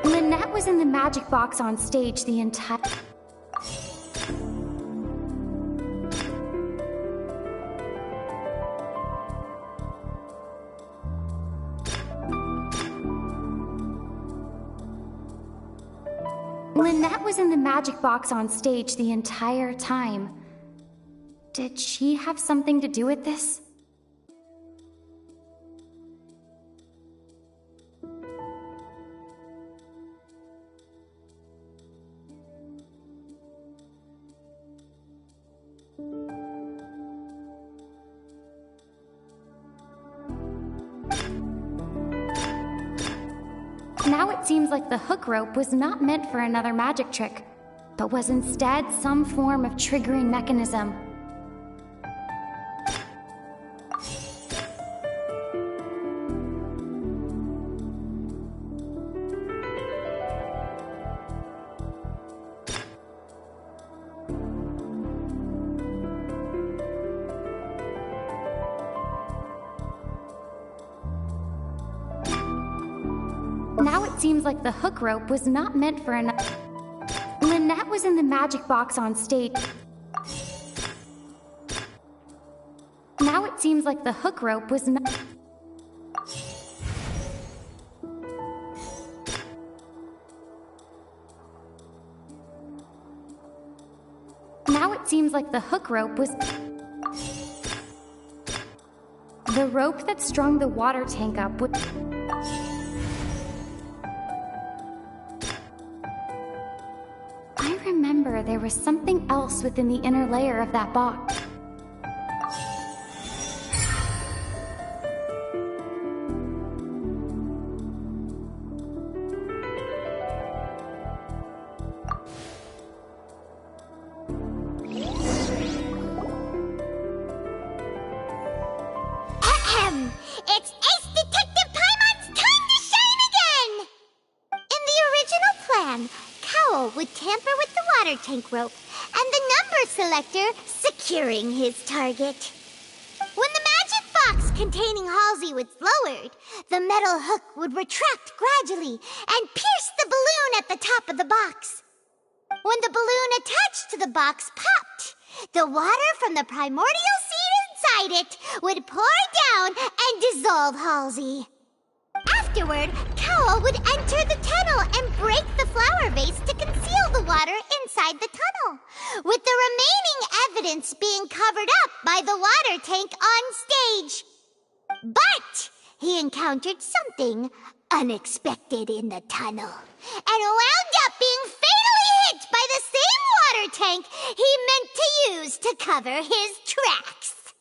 Lynette was in the magic box on stage the entire... Lynette was in the magic box on stage the entire time. Did she have something to do with this? Now it seems like the hook rope was not meant for another magic trick, but was instead some form of triggering mechanism. Now it seems like the hook rope was not meant for another. Lynette was in the magic box on stage. Now it seems like the hook rope was not. Now it seems like the hook rope was. The rope that strung the water tank up would. I remember there was something else within the inner layer of that box. It's Ace Detective Paimon's time to shine again! In the original plan, Cowl would tamper with the water tank rope and the number selector securing his target. When the magic box containing Halsey was lowered, the metal hook would retract gradually and pierce the balloon at the top of the box. When the balloon attached to the box popped, the water from the primordial seed inside it would pour down and dissolve Halsey. Afterward, Cowl would enter the tunnel and break the flower vase to conceal the water inside the tunnel, with the remaining evidence being covered up by the water tank on stage. But he encountered something unexpected in the tunnel and wound up being fatally hit by the same water tank he meant to use to cover his tracks.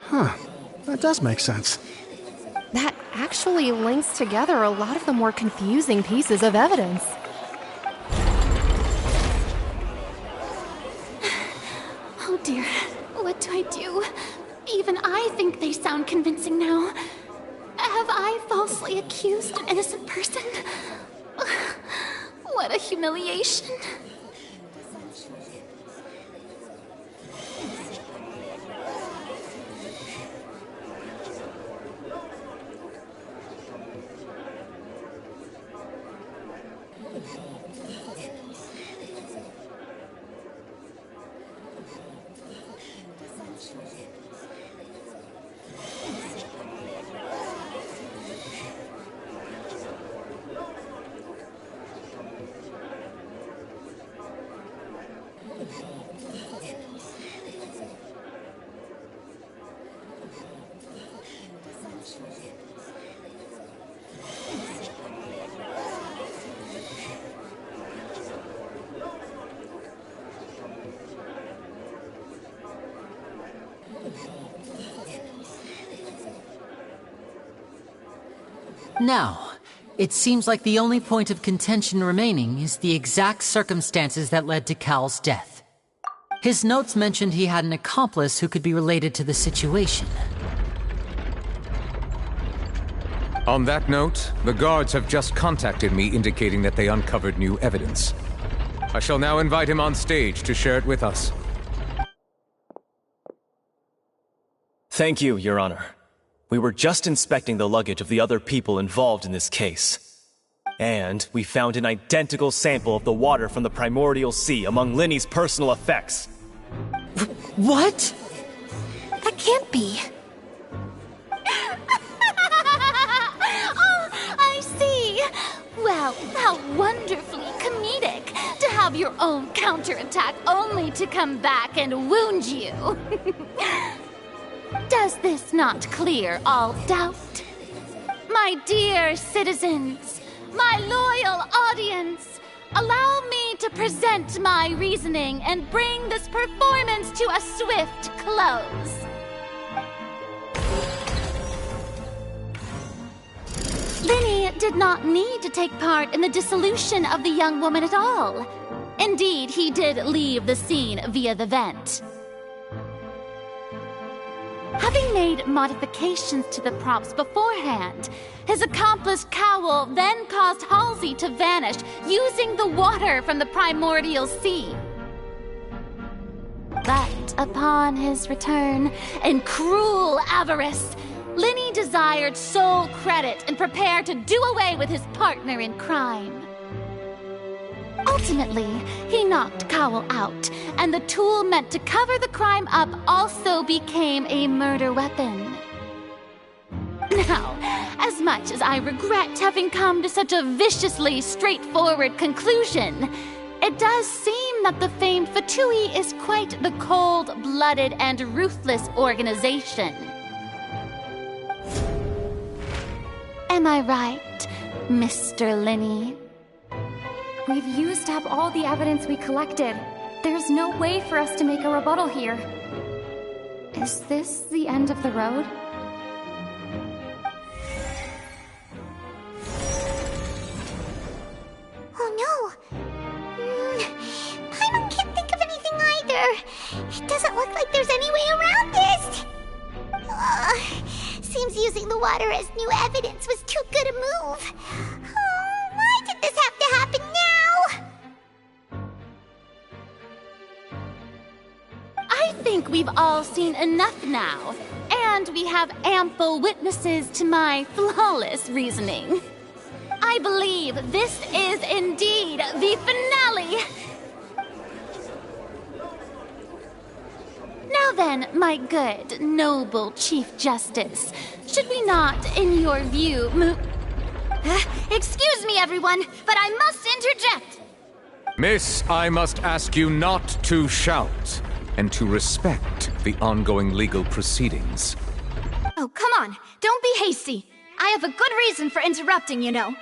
Huh. That does make sense. That actually links together a lot of the more confusing pieces of evidence. Oh dear, what do I do? Even I think they sound convincing now. Have I falsely accused an innocent person? What a humiliation. Now, it seems like the only point of contention remaining is the exact circumstances that led to Cowl's death. His notes mentioned he had an accomplice who could be related to the situation. On that note, the guards have just contacted me indicating that they uncovered new evidence. I shall now invite him on stage to share it with us. Thank you, Your Honor. We were just inspecting the luggage of the other people involved in this case. And we found an identical sample of the water from the primordial sea among Linny's personal effects. What? That can't be. Oh, I see. Well, how wonderfully comedic. of your own counterattack only to come back and wound you. Does this not clear all doubt? My dear citizens, my loyal audience, allow me to present my reasoning and bring this performance to a swift close. Linny did not need to take part in the dissolution of the young woman at all. Indeed, he did leave the scene via the vent. Having made modifications to the props beforehand, his accomplice Cowl then caused Halsey to vanish using the water from the primordial sea. But upon his return, in cruel avarice, Linny desired sole credit and prepared to do away with his partner in crime. Ultimately, he knocked Cowl out, and the tool meant to cover the crime up also became a murder weapon. Now, as much as I regret having come to such a viciously straightforward conclusion, it does seem that the famed ƑөŨÿ is quite the cold-blooded and ruthless organization. Am I right, Mr. Linny? We've used up all the evidence we collected. There's no way for us to make a rebuttal here. Is this the end of the road? Oh no! Paimon can't think of anything either. It doesn't look like there's any way around this. Seems using the water as new evidence was too good a move. Oh, why did this have to happen now? I think we've all seen enough now, and we have ample witnesses to my flawless reasoning. I believe this is indeed the finale. Now then, my good, noble Chief Justice, should we not, in your view, Excuse me, everyone, but I must interject. Miss, I must ask you not to shout, and to respect the ongoing legal proceedings. Oh, come on. Don't be hasty. I have a good reason for interrupting, you know.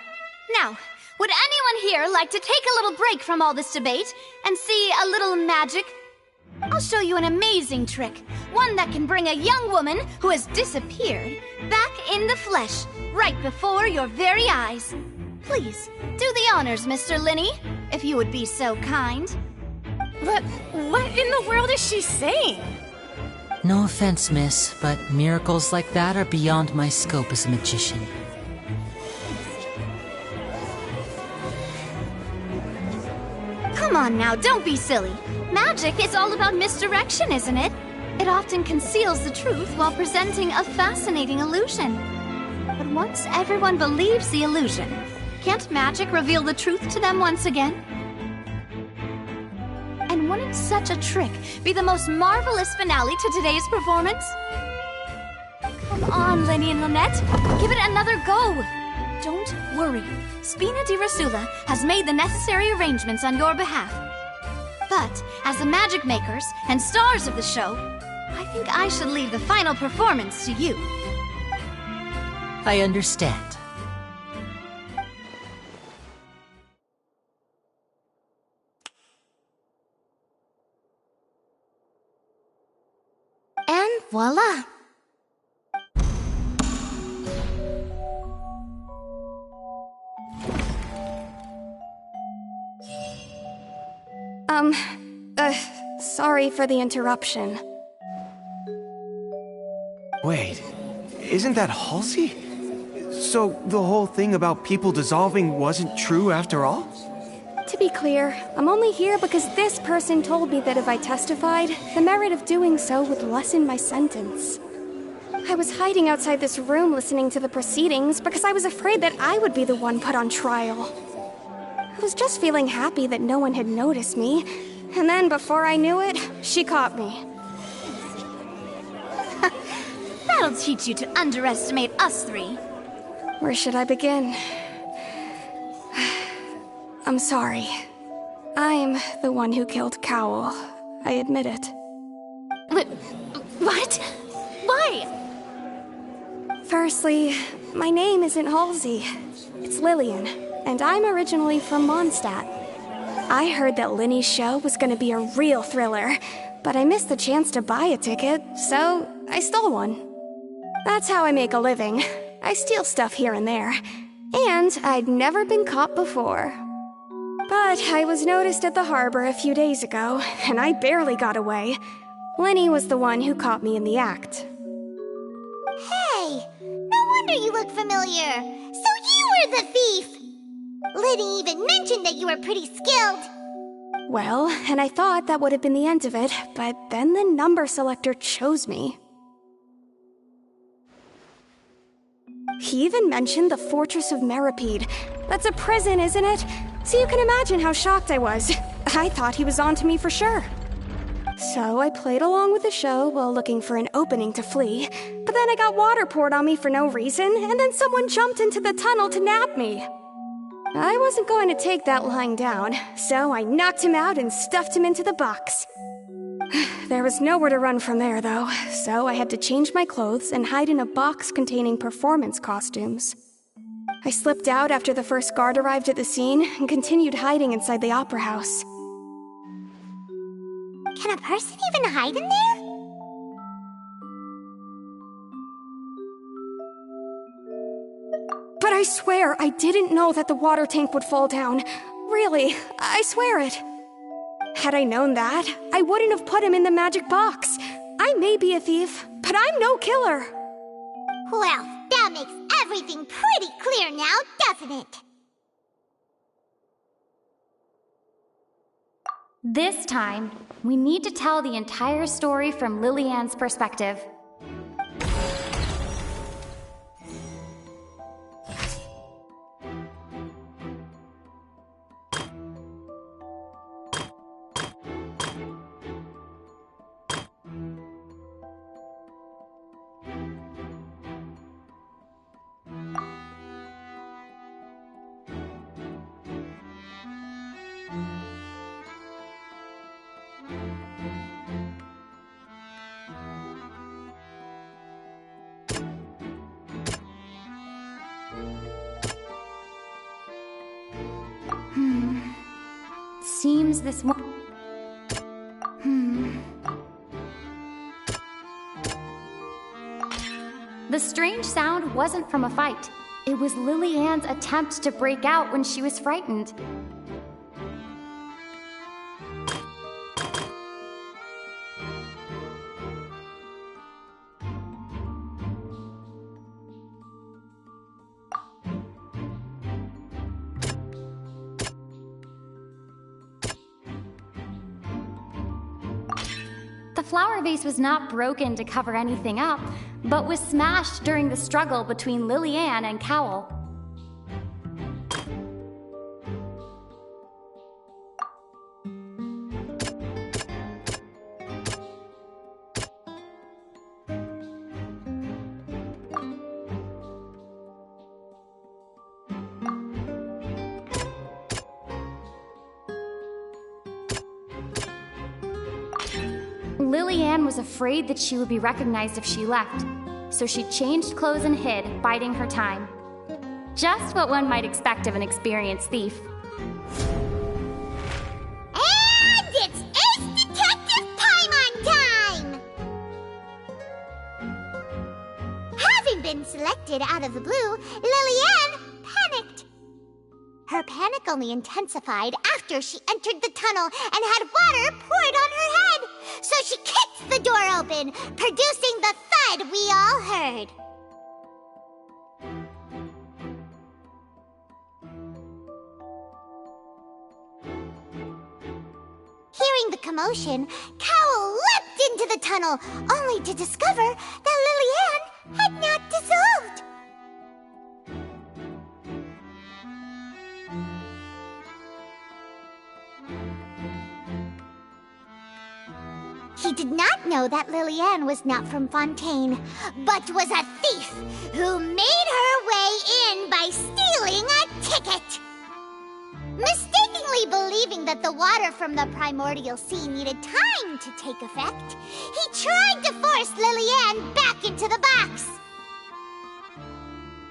Now, would anyone here like to take a little break from all this debate and see a little magic? I'll show you an amazing trick. One that can bring a young woman who has disappeared back in the flesh, right before your very eyes. Please, do the honors, Mr. Linny, if you would be so kind. What in the world is she saying? No offense, miss, but miracles like that are beyond my scope as a magician. Come on now, don't be silly. Magic is all about misdirection, isn't it? It often conceals the truth while presenting a fascinating illusion. But once everyone believes the illusion, can't magic reveal the truth to them once again? And wouldn't such a trick be the most marvelous finale to today's performance? Come on, Linny and Lynette, give it another go. Don't worry. Spina di Rosula has made the necessary arrangements on your behalf. But, as the magic makers and stars of the show, I think I should leave the final performance to you. I understand. And voila! Sorry for the interruption. Wait, isn't that Halsey? So the whole thing about people dissolving wasn't true after all? To be clear, I'm only here because this person told me that if I testified, the merit of doing so would lessen my sentence. I was hiding outside this room listening to the proceedings because I was afraid that I would be the one put on trial. I was just feeling happy that no one had noticed me, and then before I knew it, she caught me. That'll teach you to underestimate us three. Where should I begin? I'm sorry. I'm the one who killed Cowell. I admit it. What? Why? Firstly, my name isn't Halsey. It's Lillian, and I'm originally from Mondstadt. I heard that Linny's show was gonna be a real thriller, but I missed the chance to buy a ticket, so I stole one. That's how I make a living. I steal stuff here and there. And I'd never been caught before. But I was noticed at the harbor a few days ago, and I barely got away. Linny was the one who caught me in the act. Hey, no wonder you look familiar. So you were the thief! Linny even mentioned that you were pretty skilled. Well, and I thought that would have been the end of it, but then the number selector chose me. He even mentioned the Fortress of Meripede. That's a prison, isn't it? So you can imagine how shocked I was. I thought he was onto me for sure. So I played along with the show while looking for an opening to flee, but then I got water poured on me for no reason, and then someone jumped into the tunnel to nab me. I wasn't going to take that lying down, so I knocked him out and stuffed him into the box. There was nowhere to run from there, though, so I had to change my clothes and hide in a box containing performance costumes. I slipped out after the first guard arrived at the scene and continued hiding inside the opera house. Can a person even hide in there? But I swear I didn't know that the water tank would fall down. Really, I swear it. Had I known that, I wouldn't have put him in the magic box. I may be a thief, but I'm no killer. Well, that makes everything pretty clear now, doesn't it? This time, we need to tell the entire story from Lillian's perspective. Seems this one... The strange sound wasn't from a fight. It was Lily-Ann's attempt to break out when she was frightened. The flower vase was not broken to cover anything up, but was smashed during the struggle between Lily-Ann and Cowell. Lily-Ann was afraid that she would be recognized if she left, so she changed clothes and hid, biding her time. Just what one might expect of an experienced thief. And it's Ace Detective Paimon time! Having been selected out of the blue, Lily-Ann panicked. Her panic only intensified after she entered the tunnel and had water poured on her head. So she kicked the door open, producing the thud we all heard. Hearing the commotion, Cowell leapt into the tunnel, only to discover that Lily-Ann had not dissolved. He did not know that Lily-Ann was not from Fontaine, but was a thief who made her way in by stealing a ticket. Mistakenly believing that the water from the primordial sea needed time to take effect, he tried to force Lillian back into the box.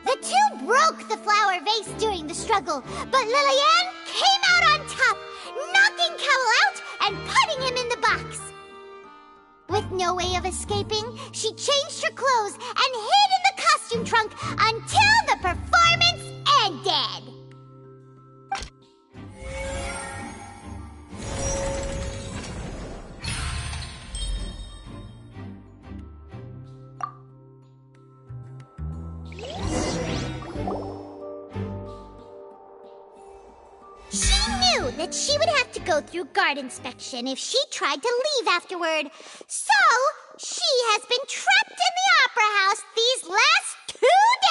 The two broke the flower vase during the struggle, but Lillian came out on top, knocking Cowell out and putting him in the box. With no way of escaping, she changed her clothes and hid in the costume trunk until the performance ended. She knew that she would have to go through guard inspection if she tried to leave afterward. So, she has been trapped in the Opera House these last 2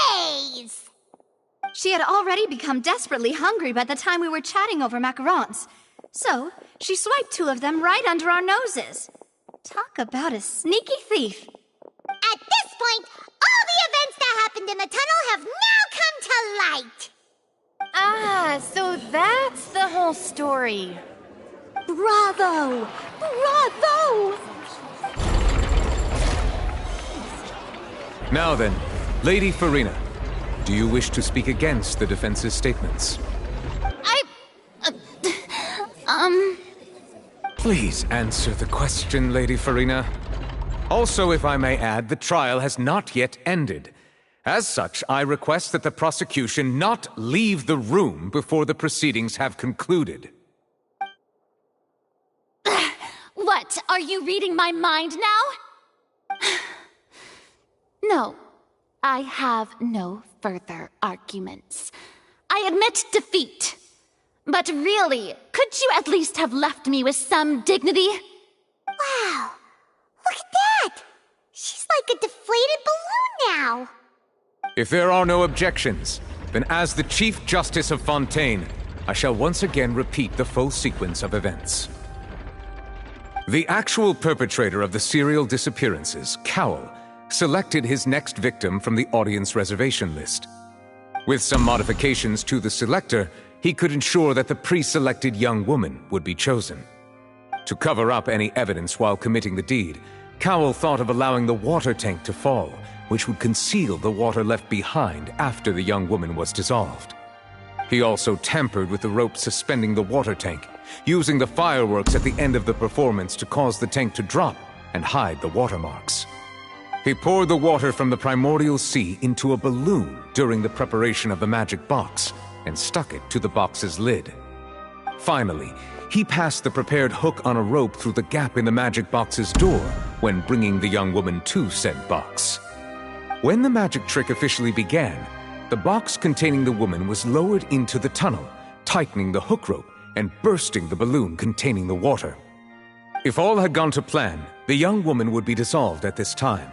days. She had already become desperately hungry by the time we were chatting over macarons. So, she swiped 2 of them right under our noses. Talk about a sneaky thief. At this point, all the events that happened in the tunnel have now come to light. Ah, so that's the whole story. Bravo! Bravo! Now then, Lady ƑөŨÿö, do you wish to speak against the defense's statements? Please answer the question, Lady ƑөŨÿö. Also, if I may add, the trial has not yet ended. As such, I request that the prosecution not leave the room before the proceedings have concluded. What? Are you reading my mind now? No, I have no further arguments. I admit defeat. But really, could you at least have left me with some dignity? Wow, look at that! She's like a deflated balloon now. If there are no objections, then as the Chief Justice of Fontaine, I shall once again repeat the full sequence of events. The actual perpetrator of the serial disappearances, Cowell, selected his next victim from the audience reservation list. With some modifications to the selector, he could ensure that the pre-selected young woman would be chosen. To cover up any evidence while committing the deed, Cowell thought of allowing the water tank to fall, which would conceal the water left behind after the young woman was dissolved. He also tampered with the rope suspending the water tank, using the fireworks at the end of the performance to cause the tank to drop and hide the watermarks. He poured the water from the primordial sea into a balloon during the preparation of the magic box and stuck it to the box's lid. Finally, he passed the prepared hook on a rope through the gap in the magic box's door when bringing the young woman to said box. When the magic trick officially began, the box containing the woman was lowered into the tunnel, tightening the hook rope and bursting the balloon containing the water. If all had gone to plan, the young woman would be dissolved at this time.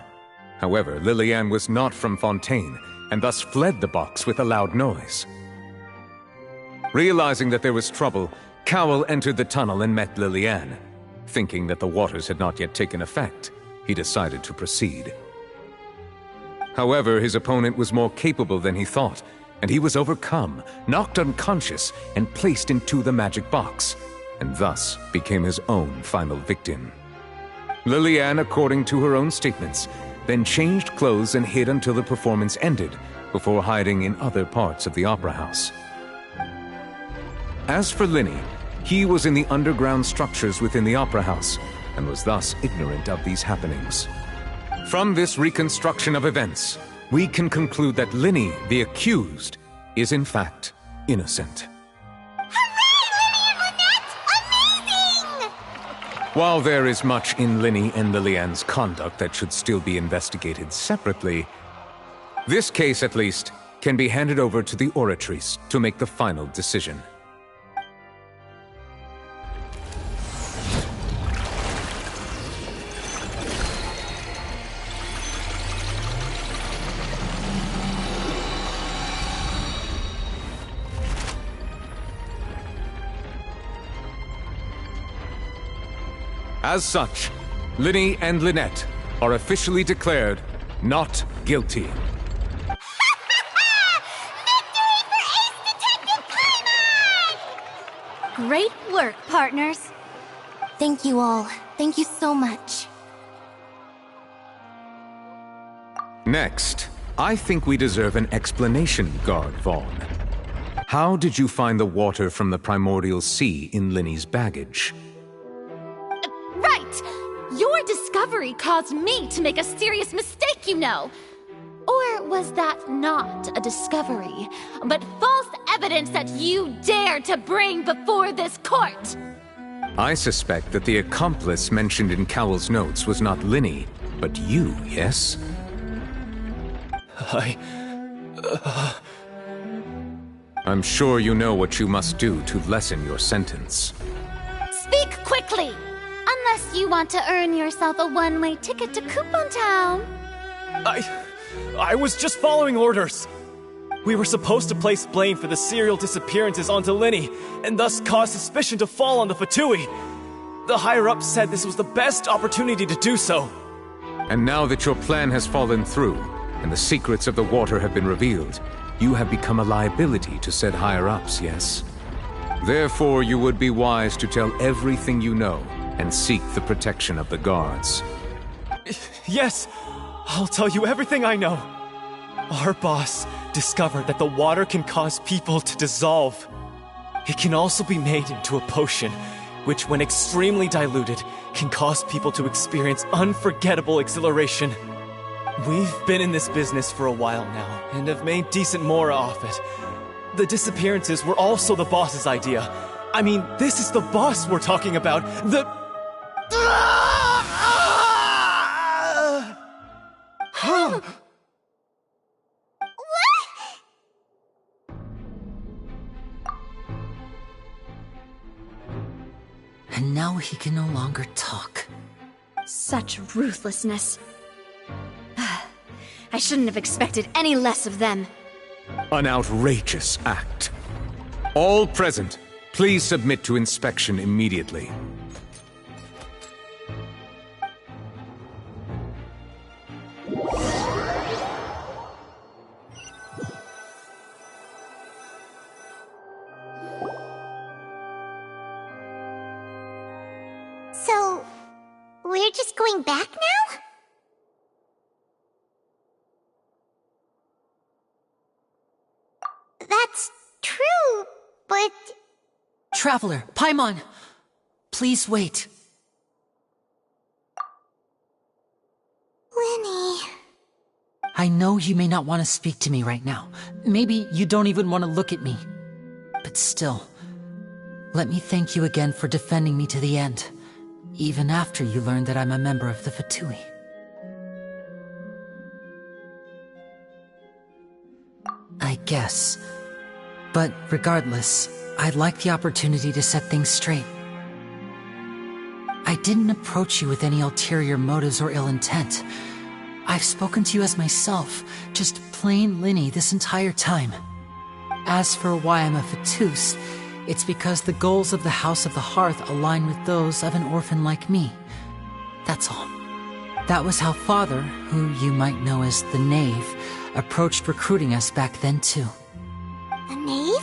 However, Lillian was not from Fontaine and thus fled the box with a loud noise. Realizing that there was trouble, Cowell entered the tunnel and met Lillian. Thinking that the waters had not yet taken effect, he decided to proceed. However, his opponent was more capable than he thought, and he was overcome, knocked unconscious, and placed into the magic box, and thus became his own final victim. Lillian, according to her own statements, then changed clothes and hid until the performance ended, before hiding in other parts of the opera house. As for Linny, he was in the underground structures within the opera house, and was thus ignorant of these happenings. From this reconstruction of events, we can conclude that Linny, the accused, is in fact innocent. While there is much in Linny and Lillian's conduct that should still be investigated separately, this case, at least, can be handed over to the Oratrice to make the final decision. As such, Linny and Lynette are officially declared not guilty. Great work, partners. Thank you all. Thank you so much. Next, I think we deserve an explanation, Guard Vaughn. How did you find the water from the primordial sea in Linny's baggage? Right! Your discovery caused me to make a serious mistake, you know. Or was that not a discovery, but false evidence that you dared to bring before this court? I suspect that the accomplice mentioned in Cowell's notes was not Linny, but you, yes? I'm sure you know what you must do to lessen your sentence. Speak quickly! Unless you want to earn yourself a one-way ticket to Coupon Town. I was just following orders. We were supposed to place blame for the serial disappearances onto Linny, and thus cause suspicion to fall on the ƑөŨĩ. The higher-ups said this was the best opportunity to do so. And now that your plan has fallen through, and the secrets of the water have been revealed, you have become a liability to said higher-ups, yes? Therefore, you would be wise to tell everything you know, and seek the protection of the guards. Yes, I'll tell you everything I know. Our boss discovered that the water can cause people to dissolve. It can also be made into a potion, which when extremely diluted, can cause people to experience unforgettable exhilaration. We've been in this business for a while now, and have made decent mora off it. The disappearances were also the boss's idea. I mean, this is the boss we're talking about. And now he can no longer talk. Such ruthlessness. I shouldn't have expected any less of them. An outrageous act. All present, please submit to inspection immediately. So, we're just going back now? That's true, but... Traveler, Paimon! Please wait. Linny... I know you may not want to speak to me right now. Maybe you don't even want to look at me. But still, let me thank you again for defending me to the end, even after you learned that I'm a member of the ƑөŨĩ. I guess. But regardless, I'd like the opportunity to set things straight. I didn't approach you with any ulterior motives or ill intent. I've spoken to you as myself, just plain Linny this entire time. As for why I'm a ƑөŨĩ, it's because the goals of the House of the Hearth align with those of an orphan like me. That's all. That was how Father, who you might know as the Knave, approached recruiting us back then too. The Knave?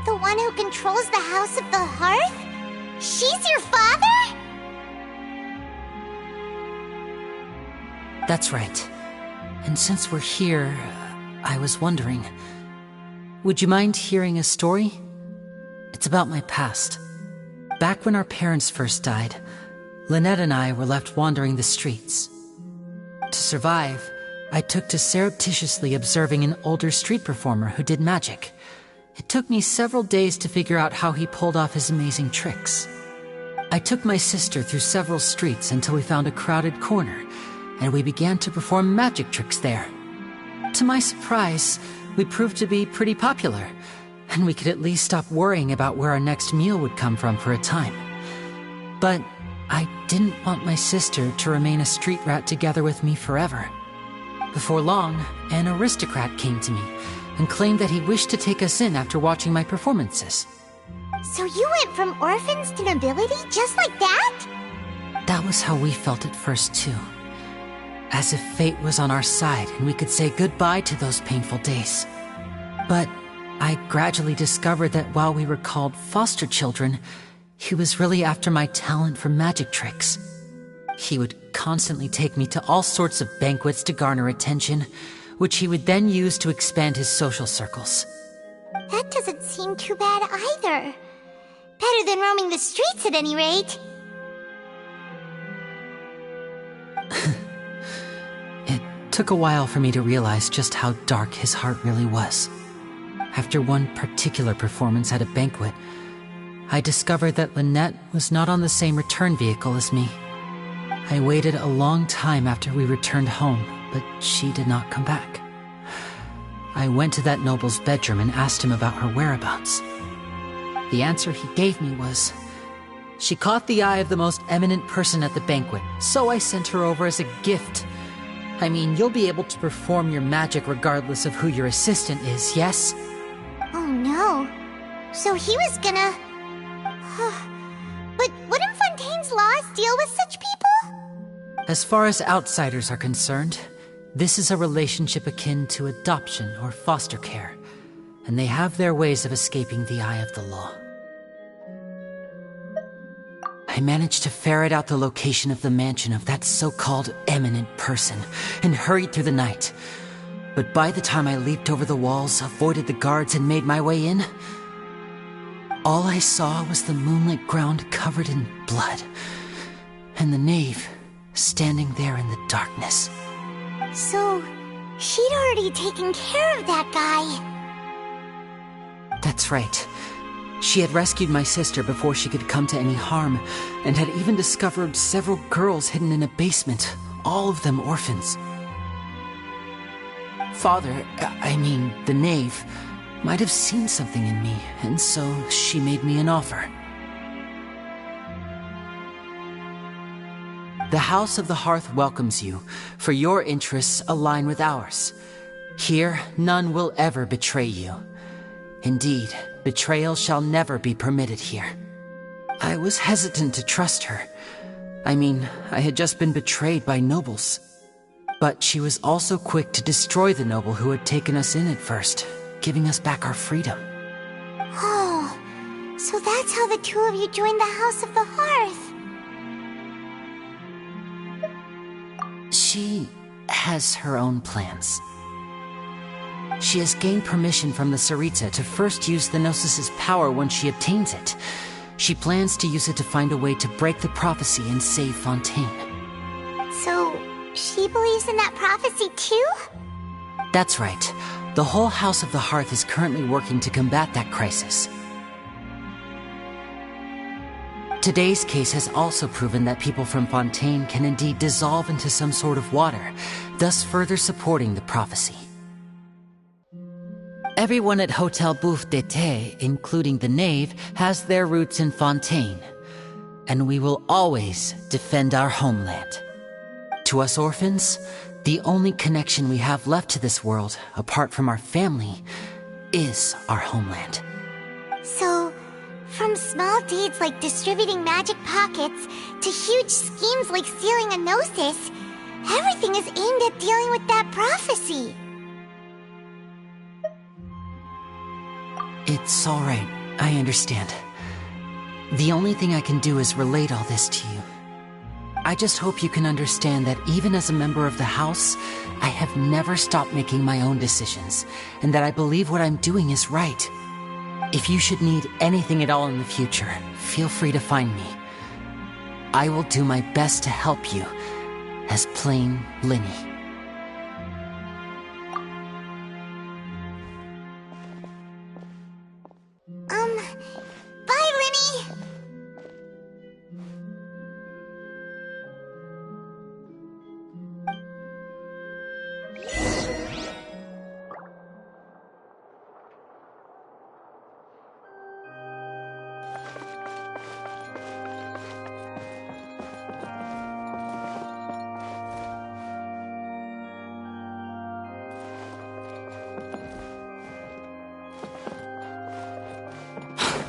The one who controls the House of the Hearth? She's your father? That's right. And since we're here, I was wondering, would you mind hearing a story? It's about my past. Back when our parents first died, Lynette and I were left wandering the streets. To survive, I took to surreptitiously observing an older street performer who did magic. It took me several days to figure out how he pulled off his amazing tricks. I took my sister through several streets until we found a crowded corner, and we began to perform magic tricks there. To my surprise, we proved to be pretty popular, and we could at least stop worrying about where our next meal would come from for a time. But I didn't want my sister to remain a street rat together with me forever. Before long, an aristocrat came to me and claimed that he wished to take us in after watching my performances. So you went from orphans to nobility just like that? That was how we felt at first too. As if fate was on our side and we could say goodbye to those painful days. But I gradually discovered that while we were called foster children, he was really after my talent for magic tricks. He would constantly take me to all sorts of banquets to garner attention, which he would then use to expand his social circles. That doesn't seem too bad either. Better than roaming the streets at any rate. It took a while for me to realize just how dark his heart really was. After one particular performance at a banquet, I discovered that Lynette was not on the same return vehicle as me. I waited a long time after we returned home, but she did not come back. I went to that noble's bedroom and asked him about her whereabouts. The answer he gave me was, she caught the eye of the most eminent person at the banquet, so I sent her over as a gift. I mean, you'll be able to perform your magic regardless of who your assistant is, yes? Oh no. So he was gonna... But wouldn't Fontaine's laws deal with such people? As far as outsiders are concerned, this is a relationship akin to adoption or foster care, and they have their ways of escaping the eye of the law. I managed to ferret out the location of the mansion of that so-called eminent person and hurried through the night. But by the time I leaped over the walls, avoided the guards, and made my way in, all I saw was the moonlit ground covered in blood, and the knave standing there in the darkness. So, she'd already taken care of that guy. That's right. She had rescued my sister before she could come to any harm, and had even discovered several girls hidden in a basement, all of them orphans. Father, the knave, might have seen something in me, and so she made me an offer. The House of the Hearth welcomes you, for your interests align with ours. Here, none will ever betray you. Indeed, betrayal shall never be permitted here. I was hesitant to trust her. I had just been betrayed by nobles. But she was also quick to destroy the noble who had taken us in at first, giving us back our freedom. Oh, so that's how the two of you joined the House of the Hearth. She has her own plans. She has gained permission from the Tsaritsa to first use the Gnosis' power when she obtains it. She plans to use it to find a way to break the prophecy and save Fontaine. So, she believes in that prophecy too? That's right. The whole House of the Hearth is currently working to combat that crisis. Today's case has also proven that people from Fontaine can indeed dissolve into some sort of water, thus further supporting the prophecy. Everyone at Hotel Bouffe d'été, including the knave, has their roots in Fontaine, and we will always defend our homeland. To us orphans, the only connection we have left to this world, apart from our family, is our homeland. So, from small deeds like distributing magic pockets to huge schemes like stealing a Gnosis, everything is aimed at dealing with that prophecy. It's all right. I understand. The only thing I can do is relate all this to you. I just hope you can understand that even as a member of the House, I have never stopped making my own decisions, and that I believe what I'm doing is right. If you should need anything at all in the future, feel free to find me. I will do my best to help you, as plain Linny. Bye, Linny!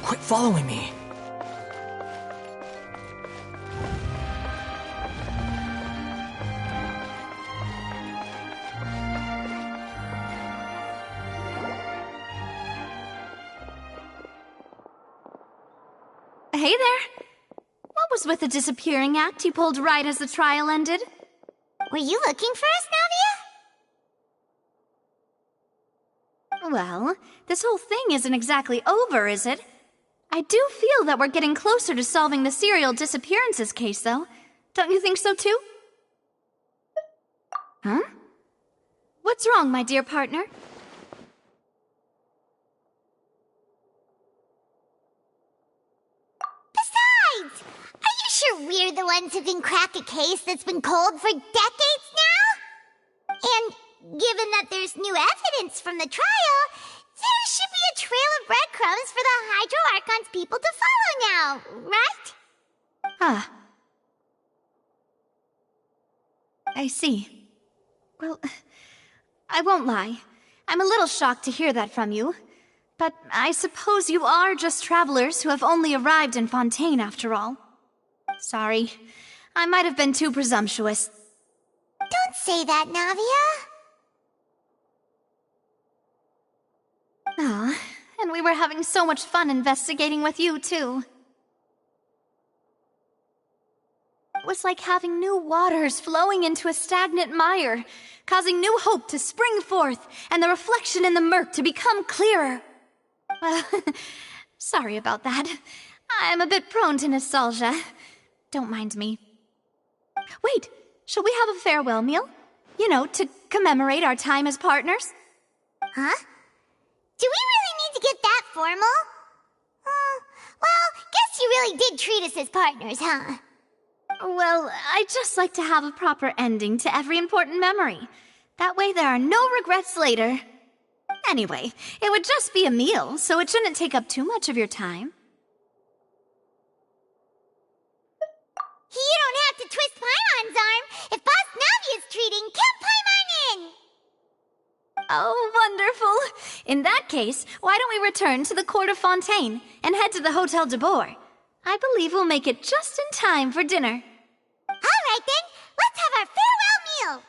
Quit following me. hey there. What was with the disappearing act you pulled right as the trial ended? Were you looking for us, Navia? Well, this whole thing isn't exactly over, is it? I do feel that we're getting closer to solving the serial disappearances case, though. Don't you think so, too? Huh? What's wrong, my dear partner? Besides, are you sure we're the ones who can crack a case that's been cold for decades now? And given that there's new evidence from the trial, there should be a trail of breadcrumbs for the Hydro Archon's people to follow now, right? Ah. I see. Well, I won't lie. I'm a little shocked to hear that from you. But I suppose you are just travelers who have only arrived in Fontaine after all. Sorry. I might have been too presumptuous. Don't say that, Navia. Ah, and we were having so much fun investigating with you, too. It was like having new waters flowing into a stagnant mire, causing new hope to spring forth, and the reflection in the murk to become clearer. Sorry about that. I'm a bit prone to nostalgia. Don't mind me. Wait, shall we have a farewell meal? You know, to commemorate our time as partners? Huh? Do we really need to get that formal? Well, guess you really did treat us as partners, huh? Well, I'd just like to have a proper ending to every important memory. That way there are no regrets later. Anyway, it would just be a meal, so it shouldn't take up too much of your time. You don't have to twist Paimon's arm. If Boss Navia's treating, count Paimon in! Oh, wonderful! In that case, why don't we return to the Court of Fontaine and head to the Hotel de Boer? I believe we'll make it just in time for dinner. All right then, let's have our farewell meal!